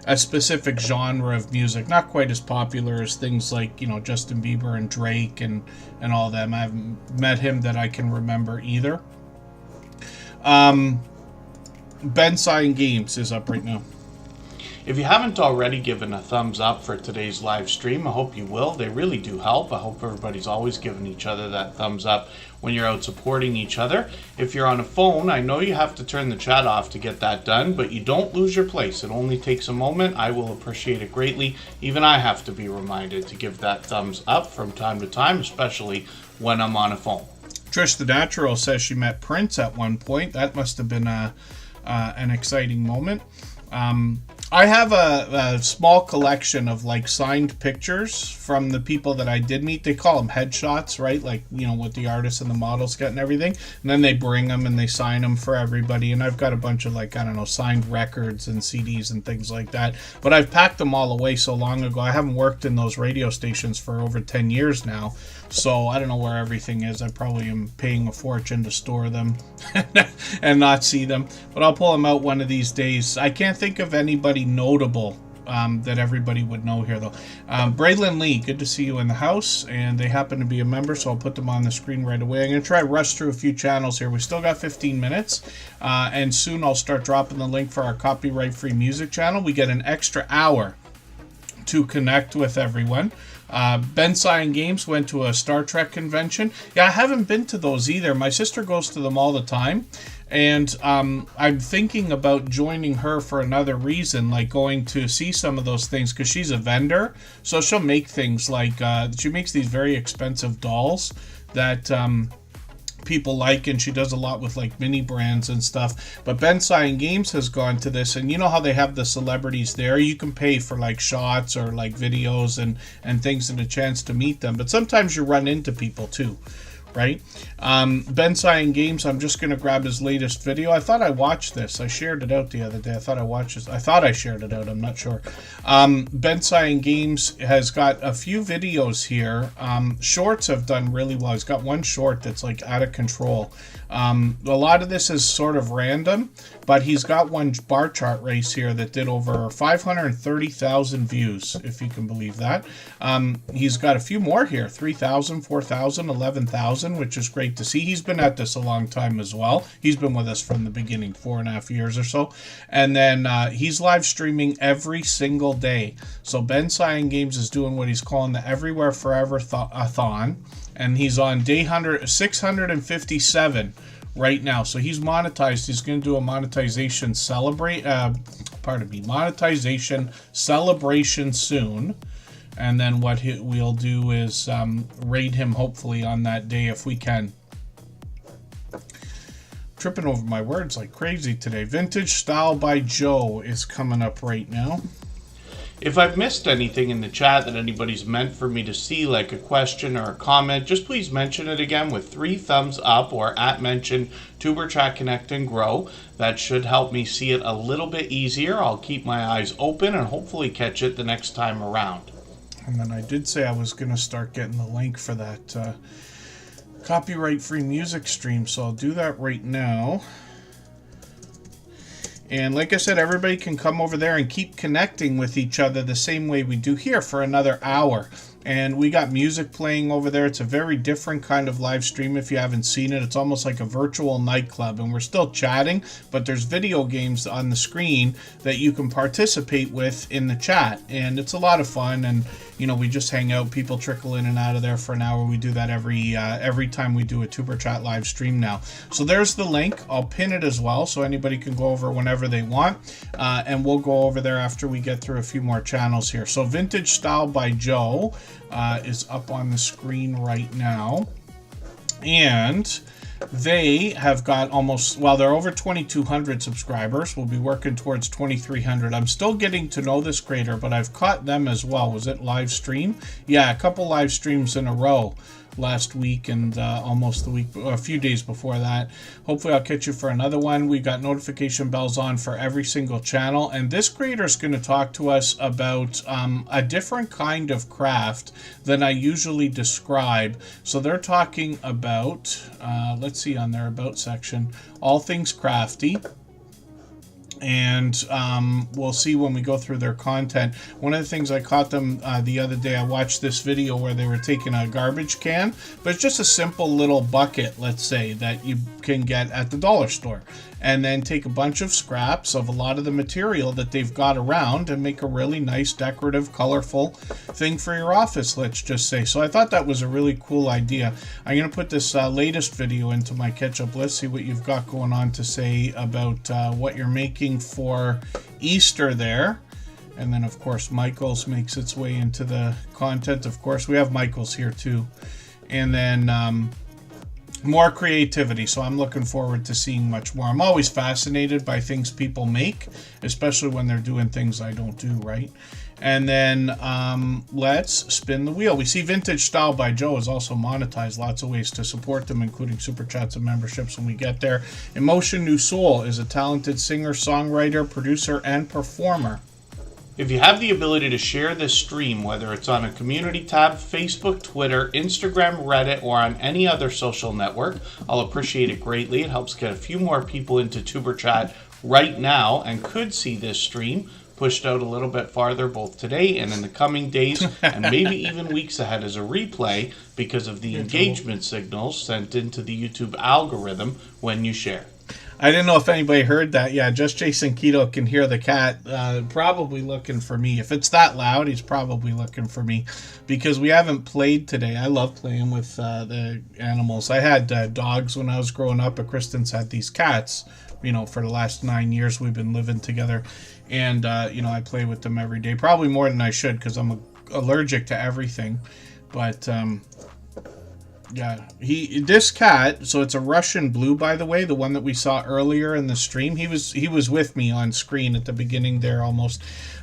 [SPEAKER 2] a specific genre of music, not quite as popular as things like, Justin Bieber and Drake and all them. I haven't met him that I can remember either. Ben Sign Games is up right now.
[SPEAKER 1] If you haven't already given a thumbs up for today's live stream, I hope you will. They really do help. I hope everybody's always giving each other that thumbs up when you're out supporting each other. If you're on a phone, I know you have to turn the chat off to get that done, but you don't lose your place. It only takes a moment. I will appreciate it greatly. Even I have to be reminded to give that thumbs up from time to time, especially when I'm on a phone.
[SPEAKER 2] Trish the Natural says she met Prince at one point. That must have been an exciting moment. I have a small collection of like signed pictures from the people that I did meet. They call them headshots, right? Like, what the artists and the models get and everything. And then they bring them and they sign them for everybody. And I've got a bunch of signed records and CDs and things like that. But I've packed them all away so long ago. I haven't worked in those radio stations for over 10 years now. So I don't know where everything is. I probably am paying a fortune to store them and not see them. But I'll pull them out one of these days. I can't think of anybody notable that everybody would know here, though. Braylon Lee, good to see you in the house. And they happen to be a member, so I'll put them on the screen right away. I'm going to try to rush through a few channels here. We still got 15 minutes. And soon I'll start dropping the link for our copyright-free music channel. We get an extra hour to connect with everyone. Ben Sign Games went to a Star Trek convention. Yeah, I haven't been to those either. My sister goes to them all the time. And I'm thinking about joining her for another reason, like going to see some of those things, because she's a vendor. So she'll make things like, she makes these very expensive dolls that people like, and she does a lot with like mini brands and stuff. But Ben Sign Games has gone to this, and you know how they have the celebrities there? You can pay for like shots or like videos and things and a chance to meet them. But sometimes you run into people too, right? Ben Sign Games, I'm just going to grab his latest video. I thought I watched this. I shared it out the other day. I thought I shared it out. I'm not sure. Ben Sign Games has got a few videos here. Shorts have done really well. He's got one short that's like out of control. A lot of this is sort of random, but he's got one bar chart race here that did over 530,000 views, if you can believe that. He's got a few more here, 3,000, 4,000, 11,000, which is great to see. He's been at this a long time as well. He's been with us from the beginning, 4.5 years or so. And then he's live streaming every single day. So Ben Cyan Games is doing what he's calling the Everywhere Forever-a-thon. And he's on day 657 right now. So he's monetized. He's going to do a monetization monetization celebration soon. And then what we'll do is raid him hopefully on that day if we can. Tripping over my words like crazy today. Vintage Style by Joe is coming up right now.
[SPEAKER 1] If I've missed anything in the chat that anybody's meant for me to see, like a question or a comment, just please mention it again with 3 thumbs up or @mention Tuberchat Connect and Grow. That should help me see it a little bit easier. I'll keep my eyes open and hopefully catch it the next time around.
[SPEAKER 2] And then I did say I was going to start getting the link for that copyright-free music stream, so I'll do that right now. And like I said, everybody can come over there and keep connecting with each other the same way we do here for another hour. And we got music playing over there. It's a very different kind of live stream if you haven't seen it. It's almost like a virtual nightclub. And we're still chatting, but there's video games on the screen that you can participate with in the chat. And it's a lot of fun. And, you know, we just hang out. People trickle in and out of there for an hour. We do that every time we do a Tuberchat live stream now. So there's the link. I'll pin it as well so anybody can go over whenever they want. And we'll go over there after we get through a few more channels here. So Vintage Style by Joe is up on the screen right now. And they have got they're over 2,200 subscribers. We'll be working towards 2,300. I'm still getting to know this creator, but I've caught them as well. Was it live stream? Yeah, a couple live streams in a row last week and almost a few days before that. Hopefully I'll catch you for another one. We got notification bells on for every single channel, and this creator is going to talk to us about a different kind of craft than I usually describe. So they're talking about let's see on their about section, all things crafty. And we'll see when we go through their content. One of the things I caught them the other day, I watched this video where they were taking a garbage can, but it's just a simple little bucket, let's say, that you can get at the dollar store, and then take a bunch of scraps of a lot of the material that they've got around and make a really nice, decorative, colorful thing for your office, let's just say. So I thought that was a really cool idea. I'm going to put this latest video into my catch-up list, see what you've got going on to say about what you're making for Easter there. And then, of course, Michael's makes its way into the content. Of course, we have Michael's here, too. And then more creativity, so I'm looking forward to seeing much more. I'm always fascinated by things people make, especially when they're doing things I don't do, right? And then let's spin the wheel. We see Vintage Style by Joe is also monetized. Lots of ways to support them, including super chats and memberships when we get there. Emotion New Soul is a talented singer, songwriter, producer, and performer.
[SPEAKER 1] If you have the ability to share this stream, whether it's on a community tab, Facebook, Twitter, Instagram, Reddit, or on any other social network, I'll appreciate it greatly. It helps get a few more people into Tuberchat right now and could see this stream pushed out a little bit farther both today and in the coming days and maybe even weeks ahead as a replay because of the engagement signals sent into the YouTube algorithm when you share.
[SPEAKER 2] I didn't know if anybody heard that. Yeah, just Jason Keto can hear the cat probably looking for me. If it's that loud, he's probably looking for me because we haven't played today. I love playing with the animals. I had dogs when I was growing up, but Kristen's had these cats, you know, for the last 9 years we've been living together. And, you know, I play with them every day, probably more than I should because I'm allergic to everything. But, yeah, this cat, so it's a Russian blue, by the way, the one that we saw earlier in the stream. He was with me on screen at the beginning there almost.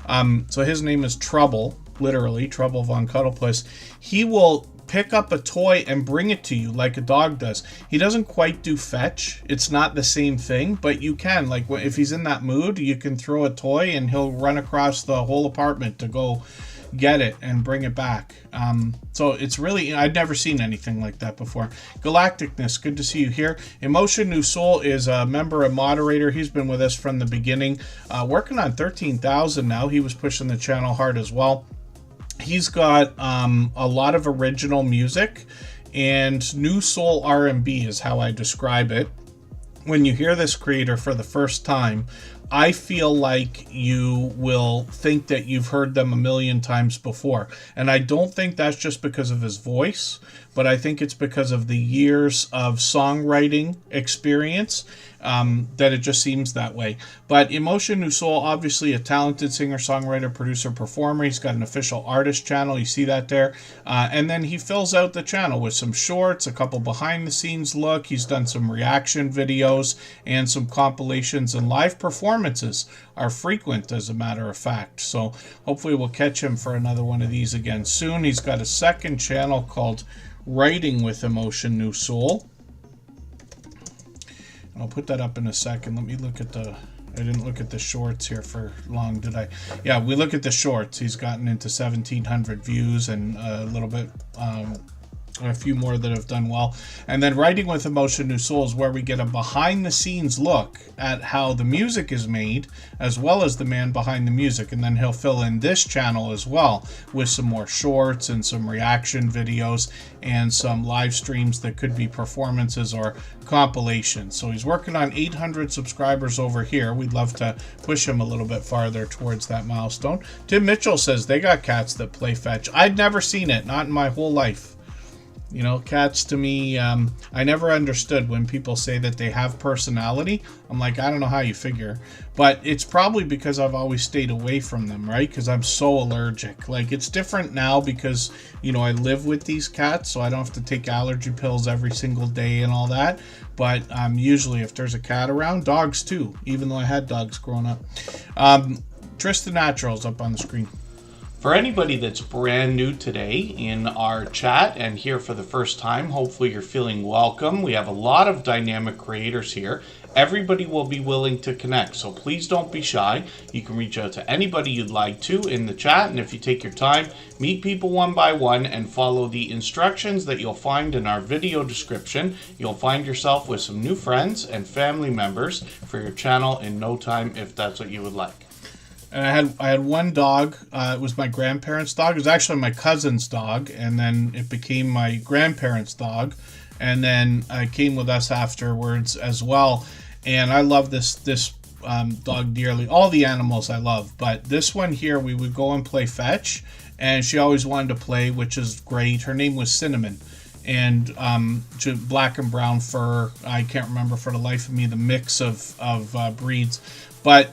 [SPEAKER 2] So his name is Trouble, literally, Trouble Von Cuddlepuss. He will pick up a toy and bring it to you like a dog does. He doesn't quite do fetch. It's not the same thing, but you can. Like, if he's in that mood, you can throw a toy and he'll run across the whole apartment to go get it and bring it back. So it's really, I'd never seen anything like that before. Galacticness, good to see you here. Emotion New Soul is a member and moderator. He's been with us from the beginning, working on 13,000 now. He was pushing the channel hard as well. He's got a lot of original music, and New Soul R&B is how I describe it. When you hear this creator for the first time, I feel like you will think that you've heard them a million times before. And I don't think that's just because of his voice, but I think it's because of the years of songwriting experience, that it just seems that way. But Emotion New Soul, obviously a talented singer, songwriter, producer, performer. He's got an official artist channel. You see that there. And then he fills out the channel with some shorts, a couple behind the scenes look. He's done some reaction videos and some compilations, and live performances are frequent, as a matter of fact. So hopefully we'll catch him for another one of these again soon. He's got a second channel called Writing with Emotion New Soul. I'll put that up in a second. Let me look at the... I didn't look at the shorts here for long, did I? Yeah, we look at the shorts. He's gotten into 1,700 views and a little bit... a few more that have done well. And then Writing with Emotion New Soul is where we get a behind-the-scenes look at how the music is made, as well as the man behind the music. And then he'll fill in this channel as well with some more shorts and some reaction videos and some live streams that could be performances or compilations. So he's working on 800 subscribers over here. We'd love to push him a little bit farther towards that milestone. Tim Mitchell says they got cats that play fetch. I'd never seen it, not in my whole life. You know, cats to me, I never understood when people say that they have personality. I'm like, I don't know how you figure. But it's probably because I've always stayed away from them, right? Because I'm so allergic. Like, it's different now because, you know, I live with these cats, so I don't have to take allergy pills every single day and all that. But usually if there's a cat around, dogs too, even though I had dogs growing up. Tristan Natural's up on the screen.
[SPEAKER 1] For anybody that's brand new today in our chat and here for the first time, hopefully you're feeling welcome. We have a lot of dynamic creators here. Everybody will be willing to connect, so please don't be shy. You can reach out to anybody you'd like to in the chat, and if you take your time, meet people one by one and follow the instructions that you'll find in our video description. You'll find yourself with some new friends and family members for your channel in no time, if that's what you would like.
[SPEAKER 2] And I had one dog. It was my grandparents' dog. It was actually my cousin's dog, and then it became my grandparents' dog, and then it came with us afterwards as well. And I love this dog dearly. All the animals I love, but this one here, we would go and play fetch, and she always wanted to play, which is great. Her name was Cinnamon, and black and brown fur. I can't remember for the life of me the mix of breeds. But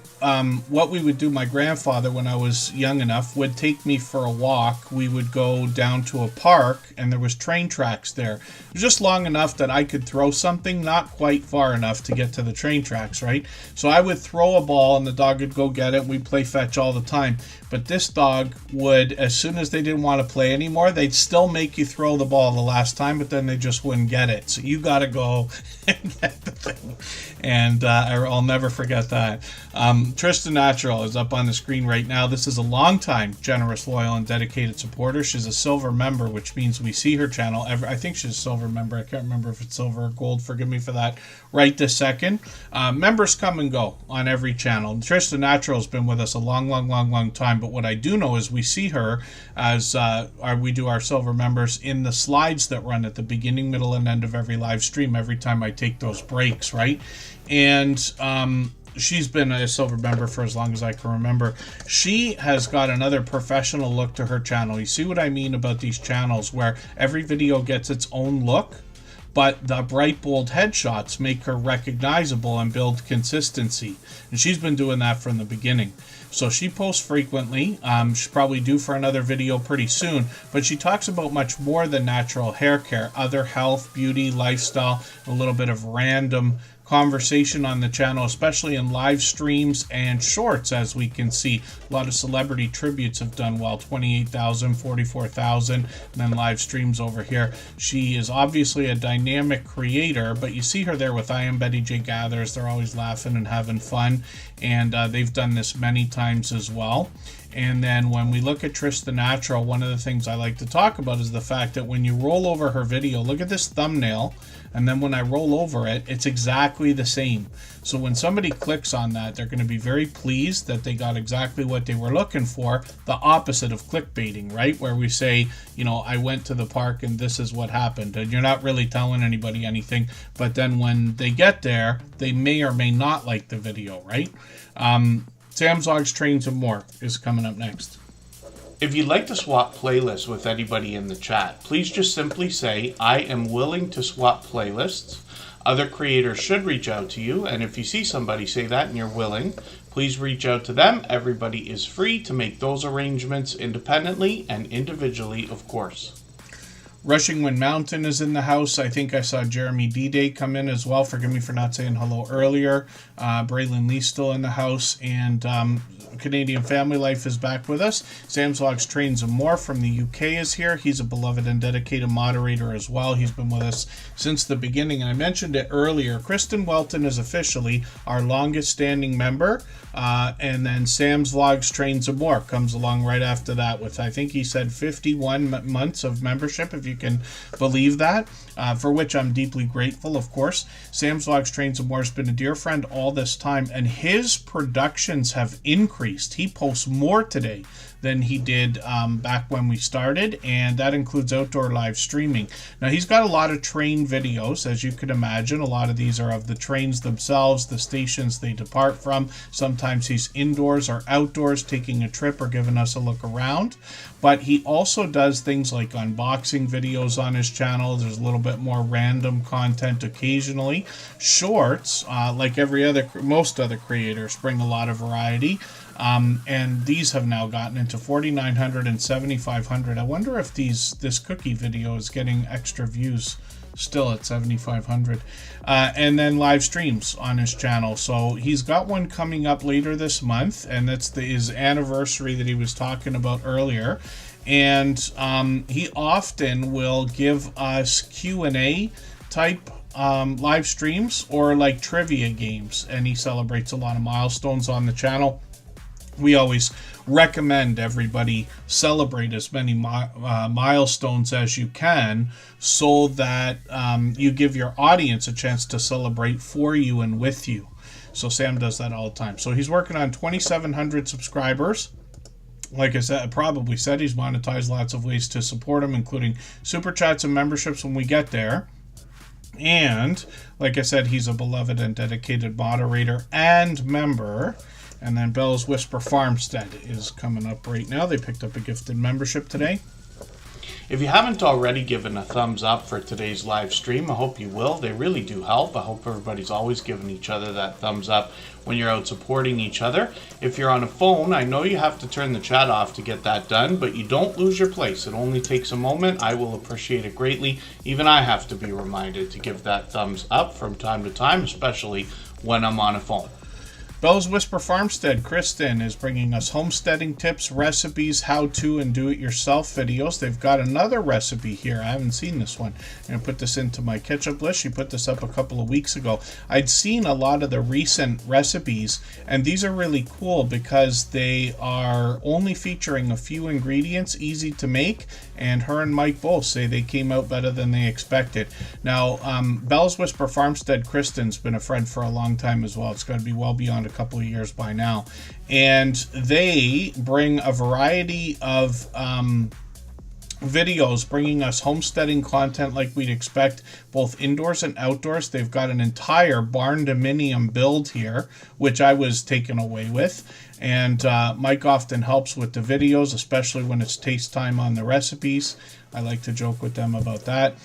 [SPEAKER 2] what we would do, my grandfather, when I was young enough, would take me for a walk. We would go down to a park, and there was train tracks there. It was just long enough that I could throw something, not quite far enough to get to the train tracks, right? So I would throw a ball, and the dog would go get it. We'd play fetch all the time. But this dog would, as soon as they didn't want to play anymore, they'd still make you throw the ball the last time, but then they just wouldn't get it. So you got to go and get the thing. And I'll never forget that. Tristan Natural is up on the screen right now. This is a long-time generous, loyal, and dedicated supporter. She's a silver member, which means we see her channel. I think she's a silver member. I can't remember if it's silver or gold. Forgive me for that right this second. Members come and go on every channel. Tristan Natural has been with us a long time, but what I do know is we see her as we do our silver members in the slides that run at the beginning, middle, and end of every live stream every time I take those breaks, right? And she's been a silver member for as long as I can remember. She has got another professional look to her channel. You see what I mean about these channels where every video gets its own look, but the bright, bold headshots make her recognizable and build consistency. And she's been doing that from the beginning. So she posts frequently. She's probably due for another video pretty soon, but she talks about much more than natural hair care, other health, beauty, lifestyle, a little bit of random conversation on the channel, especially in live streams and shorts. As we can see, a lot of celebrity tributes have done well, 28,000, 44,000, and then live streams over here. She is obviously a dynamic creator, but you see her there with I Am Betty J Gathers. They're always laughing and having fun, and they've done this many times times as well. And then when we look at Trish the Natural, one of the things I like to talk about is the fact that when you roll over her video, look at this thumbnail, and then when I roll over it, it's exactly the same. So when somebody clicks on that, they're going to be very pleased that they got exactly what they were looking for, the opposite of clickbaiting, right? Where we say, you know, I went to the park and this is what happened. And you're not really telling anybody anything, but then when they get there, they may or may not like the video, right? Sam's Vlogs, Trains, and More is coming up next.
[SPEAKER 1] If you'd like to swap playlists with anybody in the chat, please just simply say, I am willing to swap playlists. Other creators should reach out to you, and if you see somebody say that and you're willing, please reach out to them. Everybody is free to make those arrangements independently and individually, of course.
[SPEAKER 2] Rushing Wind Mountain is in the house. I think I saw Jeremy D-Day come in as well. Forgive me for not saying hello earlier. Braylon Lee's still in the house. And Canadian Family Life is back with us. Sam's Vlogs, Trains, and More from the UK is here. He's a beloved and dedicated moderator as well. He's been with us since the beginning. And I mentioned it earlier. Kristen Welton is officially our longest standing member. And then Sam's Vlogs, Trains, and More comes along right after that with, I think he said 51 months of membership, if you can believe that, for which I'm deeply grateful, of course. Sam's Vlogs, Trains, and More has been a dear friend all this time, and his productions have increased. He posts more today than he did back when we started, and that includes outdoor live streaming. Now, he's got a lot of train videos, as you can imagine. A lot of these are of the trains themselves, the stations they depart from. Sometimes he's indoors or outdoors taking a trip or giving us a look around. But he also does things like unboxing videos on his channel. There's a little bit more random content occasionally. Shorts, like most other creators, bring a lot of variety. And these have now gotten into 4,900 and 7,500. I wonder if this cookie video is getting extra views still at 7,500. And then live streams on his channel. So he's got one coming up later this month, and that's his anniversary that he was talking about earlier. And he often will give us Q&A type live streams or like trivia games, and he celebrates a lot of milestones on the channel. We always recommend everybody celebrate as many milestones as you can, so that you give your audience a chance to celebrate for you and with you. So Sam does that all the time. So he's working on 2,700 subscribers. Like I said, probably said, he's monetized lots of ways to support him, including super chats and memberships when we get there. And like I said, he's a beloved and dedicated moderator and member. And then Bell's Whisper Farmstead is coming up right now. They picked up a gifted membership today.
[SPEAKER 1] If you haven't already given a thumbs up for today's live stream, I hope you will. They really do help. I hope everybody's always giving each other that thumbs up when you're out supporting each other. If you're on a phone, I know you have to turn the chat off to get that done, but you don't lose your place. It only takes a moment. I will appreciate it greatly. Even I have to be reminded to give that thumbs up from time to time, especially when I'm on a phone.
[SPEAKER 2] Bell's Whisper Farmstead, Kristen, is bringing us homesteading tips, recipes, how-to, and do-it-yourself videos. They've got another recipe here. I haven't seen this one. I'm going to put this into my ketchup list. She put this up a couple of weeks ago. I'd seen a lot of the recent recipes, and these are really cool because they are only featuring a few ingredients, easy to make, and her and Mike both say they came out better than they expected. Now, Bell's Whisper Farmstead, Kristen's been a friend for a long time as well. It's got to be well beyond a couple of years by now, and they bring a variety of videos bringing us homesteading content like we'd expect, both indoors and outdoors. They've got an entire barn dominium build here, which I was taken away with, and Mike often helps with the videos, especially when it's taste time on the recipes. I like to joke with them about that.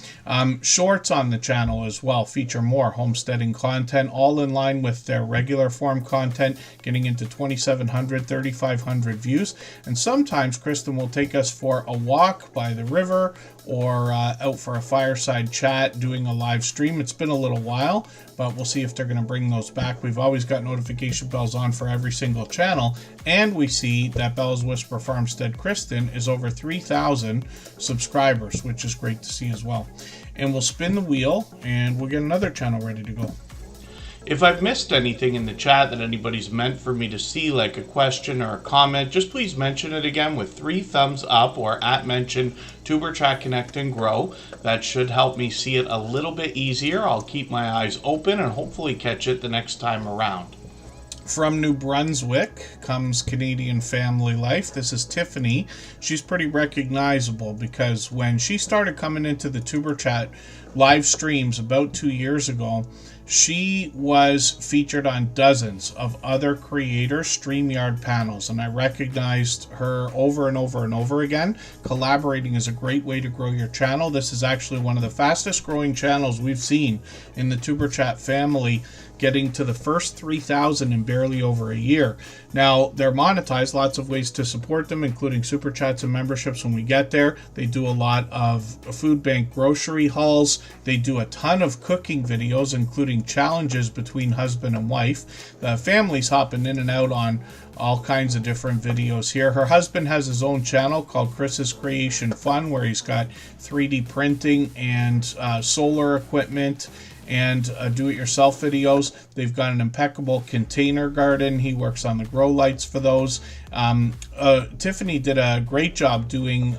[SPEAKER 2] Shorts on the channel as well feature more homesteading content, all in line with their regular form content, getting into 2,700, 3,500 views. And sometimes Kristen will take us for a walk by the river or out for a fireside chat, doing a live stream. It's been a little while, but we'll see if they're going to bring those back. We've always got notification bells on for every single channel, and we see that Bell's Whisper Farmstead Kristen is over 3,000 subscribers, which is great to see as well. And we'll spin the wheel, and we'll get another channel ready to go.
[SPEAKER 1] If I've missed anything in the chat that anybody's meant for me to see, like a question or a comment, just please mention it again with 3 thumbs up or @mention TuberChat Connect and Grow. That should help me see it a little bit easier. I'll keep my eyes open and hopefully catch it the next time around.
[SPEAKER 2] From New Brunswick comes Canadian Family Life. This is Tiffany. She's pretty recognizable because when she started coming into the TuberChat live streams about 2 years ago, she was featured on dozens of other creators' StreamYard panels, and I recognized her over and over and over again. Collaborating is a great way to grow your channel. This is actually one of the fastest growing channels we've seen in the TuberChat family, getting to the first 3,000 in barely over a year. Now, they're monetized, lots of ways to support them, including super chats and memberships when we get there. They do a lot of food bank grocery hauls. They do a ton of cooking videos, including challenges between husband and wife. The family's hopping in and out on all kinds of different videos here. Her husband has his own channel called Chris's Creation Fun, where he's got 3D printing and solar equipment and do-it-yourself videos. They've got an impeccable container garden. He works on the grow lights for those. Tiffany did a great job doing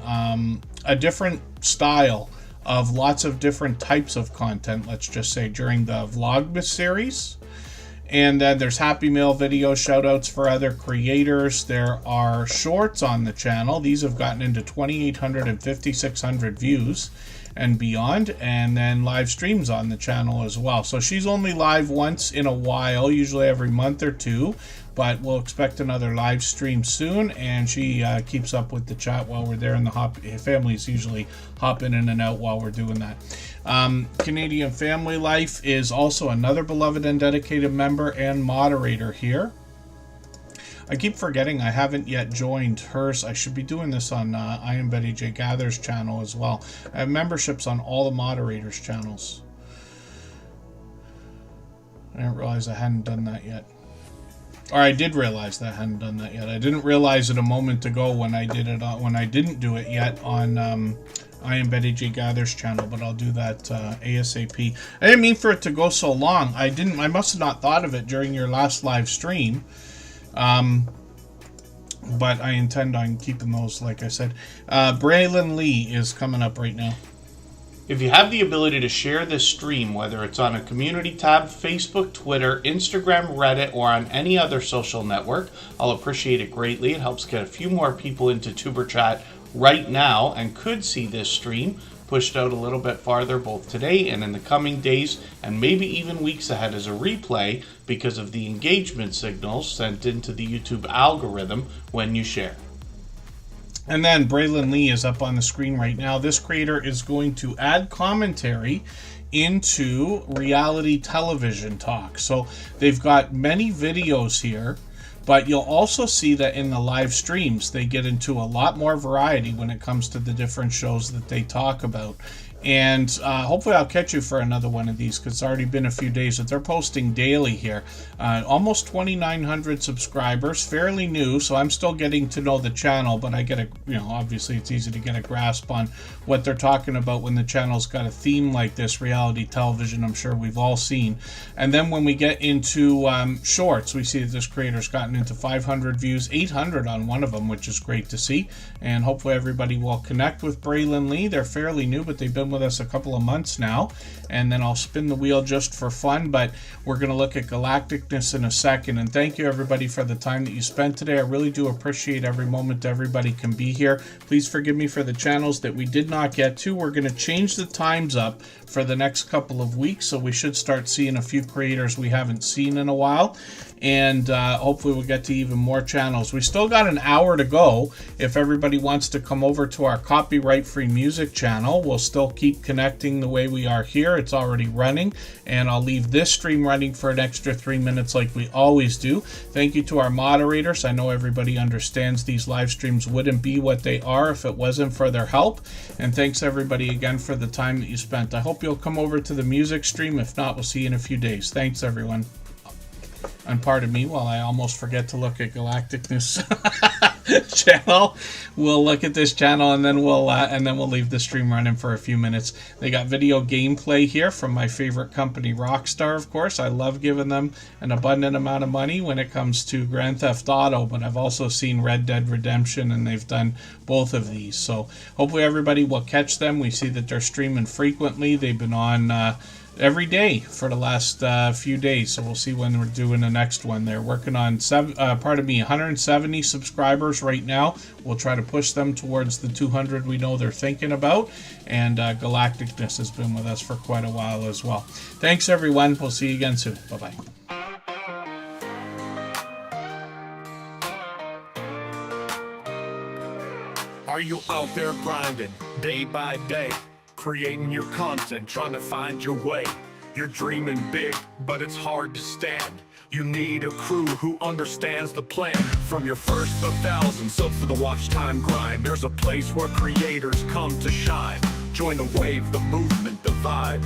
[SPEAKER 2] a different style of lots of different types of content, let's just say, during the Vlogmas series. And then there's Happy Meal videos, shout-outs for other creators. There are shorts on the channel. These have gotten into 2,800 and 5,600 views and beyond, and then live streams on the channel as well. So she's only live once in a while, usually every month or two, but we'll expect another live stream soon, and she keeps up with the chat while we're there, and the families usually hop in and out while we're doing that. Canadian Family Life is also another beloved and dedicated member and moderator here. I keep forgetting I haven't yet joined hers. I should be doing this on I Am Betty J Gather's channel as well. I have memberships on all the moderators' channels. I didn't realize I hadn't done that yet. Or I did realize that I hadn't done that yet. I didn't realize it a moment ago when I did it when I didn't do it yet on I Am Betty J Gather's channel, but I'll do that ASAP. I didn't mean for it to go so long. I must have not thought of it during your last live stream. But I intend on keeping those, like I said. Braylon Lee is coming up right now.
[SPEAKER 1] If you have the ability to share this stream, whether it's on a community tab, Facebook, Twitter, Instagram, Reddit, or on any other social network, I'll appreciate it greatly. It helps get a few more people into TuberChat right now and could see this stream pushed out a little bit farther both today and in the coming days and maybe even weeks ahead as a replay because of the engagement signals sent into the YouTube algorithm when you share.
[SPEAKER 2] And then Braylon Lee is up on the screen right now. This creator is going to add commentary into reality television talk. So they've got many videos here, but you'll also see that in the live streams, they get into a lot more variety when it comes to the different shows that they talk about. And hopefully I'll catch you for another one of these because it's already been a few days that they're posting daily here. Almost 2,900 subscribers, fairly new, so I'm still getting to know the channel, but I get obviously it's easy to get a grasp on what they're talking about when the channel's got a theme like this, reality television, I'm sure we've all seen. And then when we get into shorts, we see that this creator's gotten into 500 views, 800 on one of them, which is great to see. And hopefully everybody will connect with Braylon Lee. They're fairly new, but they've been with us a couple of months now, and then I'll spin the wheel just for fun, but we're going to look at galacticness in a second. And thank you everybody for the time that you spent today. I really do appreciate every moment everybody can be here. Please forgive me for the channels that we did not get to. We're going to change the times up for the next couple of weeks, so we should start seeing a few creators we haven't seen in a while, and hopefully we'll get to even more channels. We still got an hour to go. If everybody wants to come over to our copyright-free music channel, we'll still keep connecting the way we are here. It's already running, and I'll leave this stream running for an extra 3 minutes like we always do. Thank you to our moderators. I know everybody understands these live streams wouldn't be what they are if it wasn't for their help, and thanks everybody again for the time that you spent. I hope you'll come over to the music stream. If not, we'll see you in a few days. Thanks everyone. And pardon me while I almost forget to look at Galacticness channel. We'll look at this channel and then we'll leave the stream running for a few minutes. They got video gameplay here from my favorite company, Rockstar, of course. I love giving them an abundant amount of money when it comes to Grand Theft Auto, but I've also seen Red Dead Redemption, and they've done both of these. So hopefully everybody will catch them. We see that they're streaming frequently. They've been on every day for the last few days, so we'll see when we're doing the next one. They're working on 170 subscribers right now. We'll try to push them towards the 200 we know they're thinking about, and Galacticness has been with us for quite a while as well. Thanks everyone, we'll see you again soon. Bye bye.
[SPEAKER 10] Are you out there grinding day by day, creating your content, trying to find your way? You're dreaming big, but it's hard to stand. You need a crew who understands the plan. From your first of thousands up to the watch time grind, there's a place where creators come to shine. Join the wave, the movement, the vibe.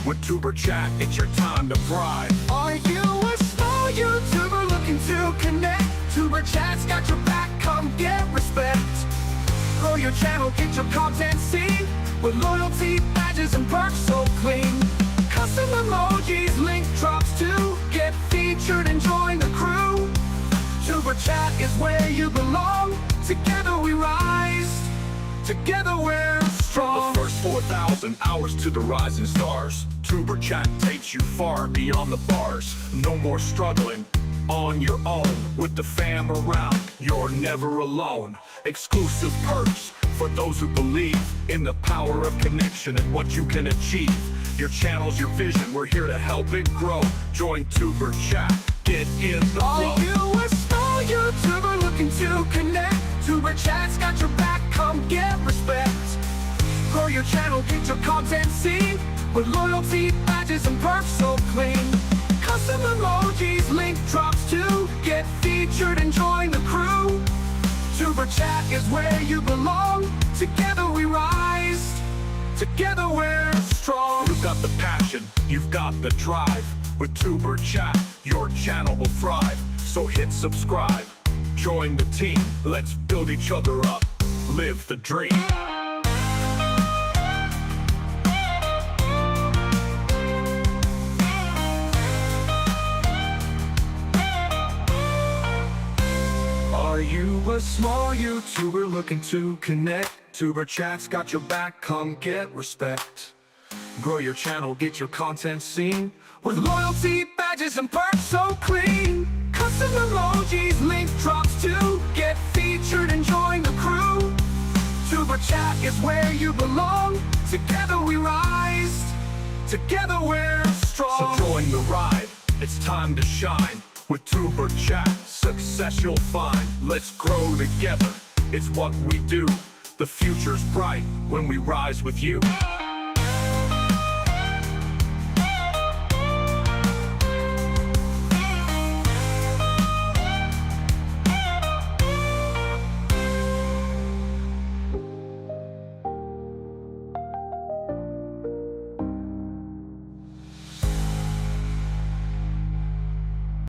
[SPEAKER 10] With Tuber Chat, it's your time to thrive. Are you a small YouTuber looking to connect? Tuber Chat's got your back, come get respect. Grow your channel, get your content seen, with loyalty, badges, and perks so clean. Custom emojis, link drops to get featured and join the crew. Tuber Chat is where you belong. Together we rise, together we're strong. The first 4,000 hours to the rising stars. Tuber Chat takes you far beyond the bars. No more struggling on your own. With the fam around, you're never alone. Exclusive perks for those who believe in the power of connection and what you can achieve. Your channel's your vision, we're here to help it grow. Join Tuber Chat, get in the flow. Are you a small YouTuber looking to connect? Tuber Chat's got your back, come get respect. Grow your channel, get your content seen, with loyalty, badges, and perks so clean. Custom emojis, link drops to get featured and join the crew. Tuber Chat is where you belong. Together we rise, together we're strong. You've got the passion, you've got the drive. With Tuber Chat, your channel will thrive. So hit subscribe, join the team. Let's build each other up, live the dream. Are you a small YouTuber looking to connect? Tuber Chat's got your back, come get respect. Grow your channel, get your content seen, with loyalty, badges, and perks so clean. Custom emojis, link drops to get featured and join the crew. Tuber Chat is where you belong. Together we rise, together we're strong. So join the ride, it's time to shine. With Tuber Chat, success you'll find. Let's grow together, it's what we do. The future's bright when we rise with you.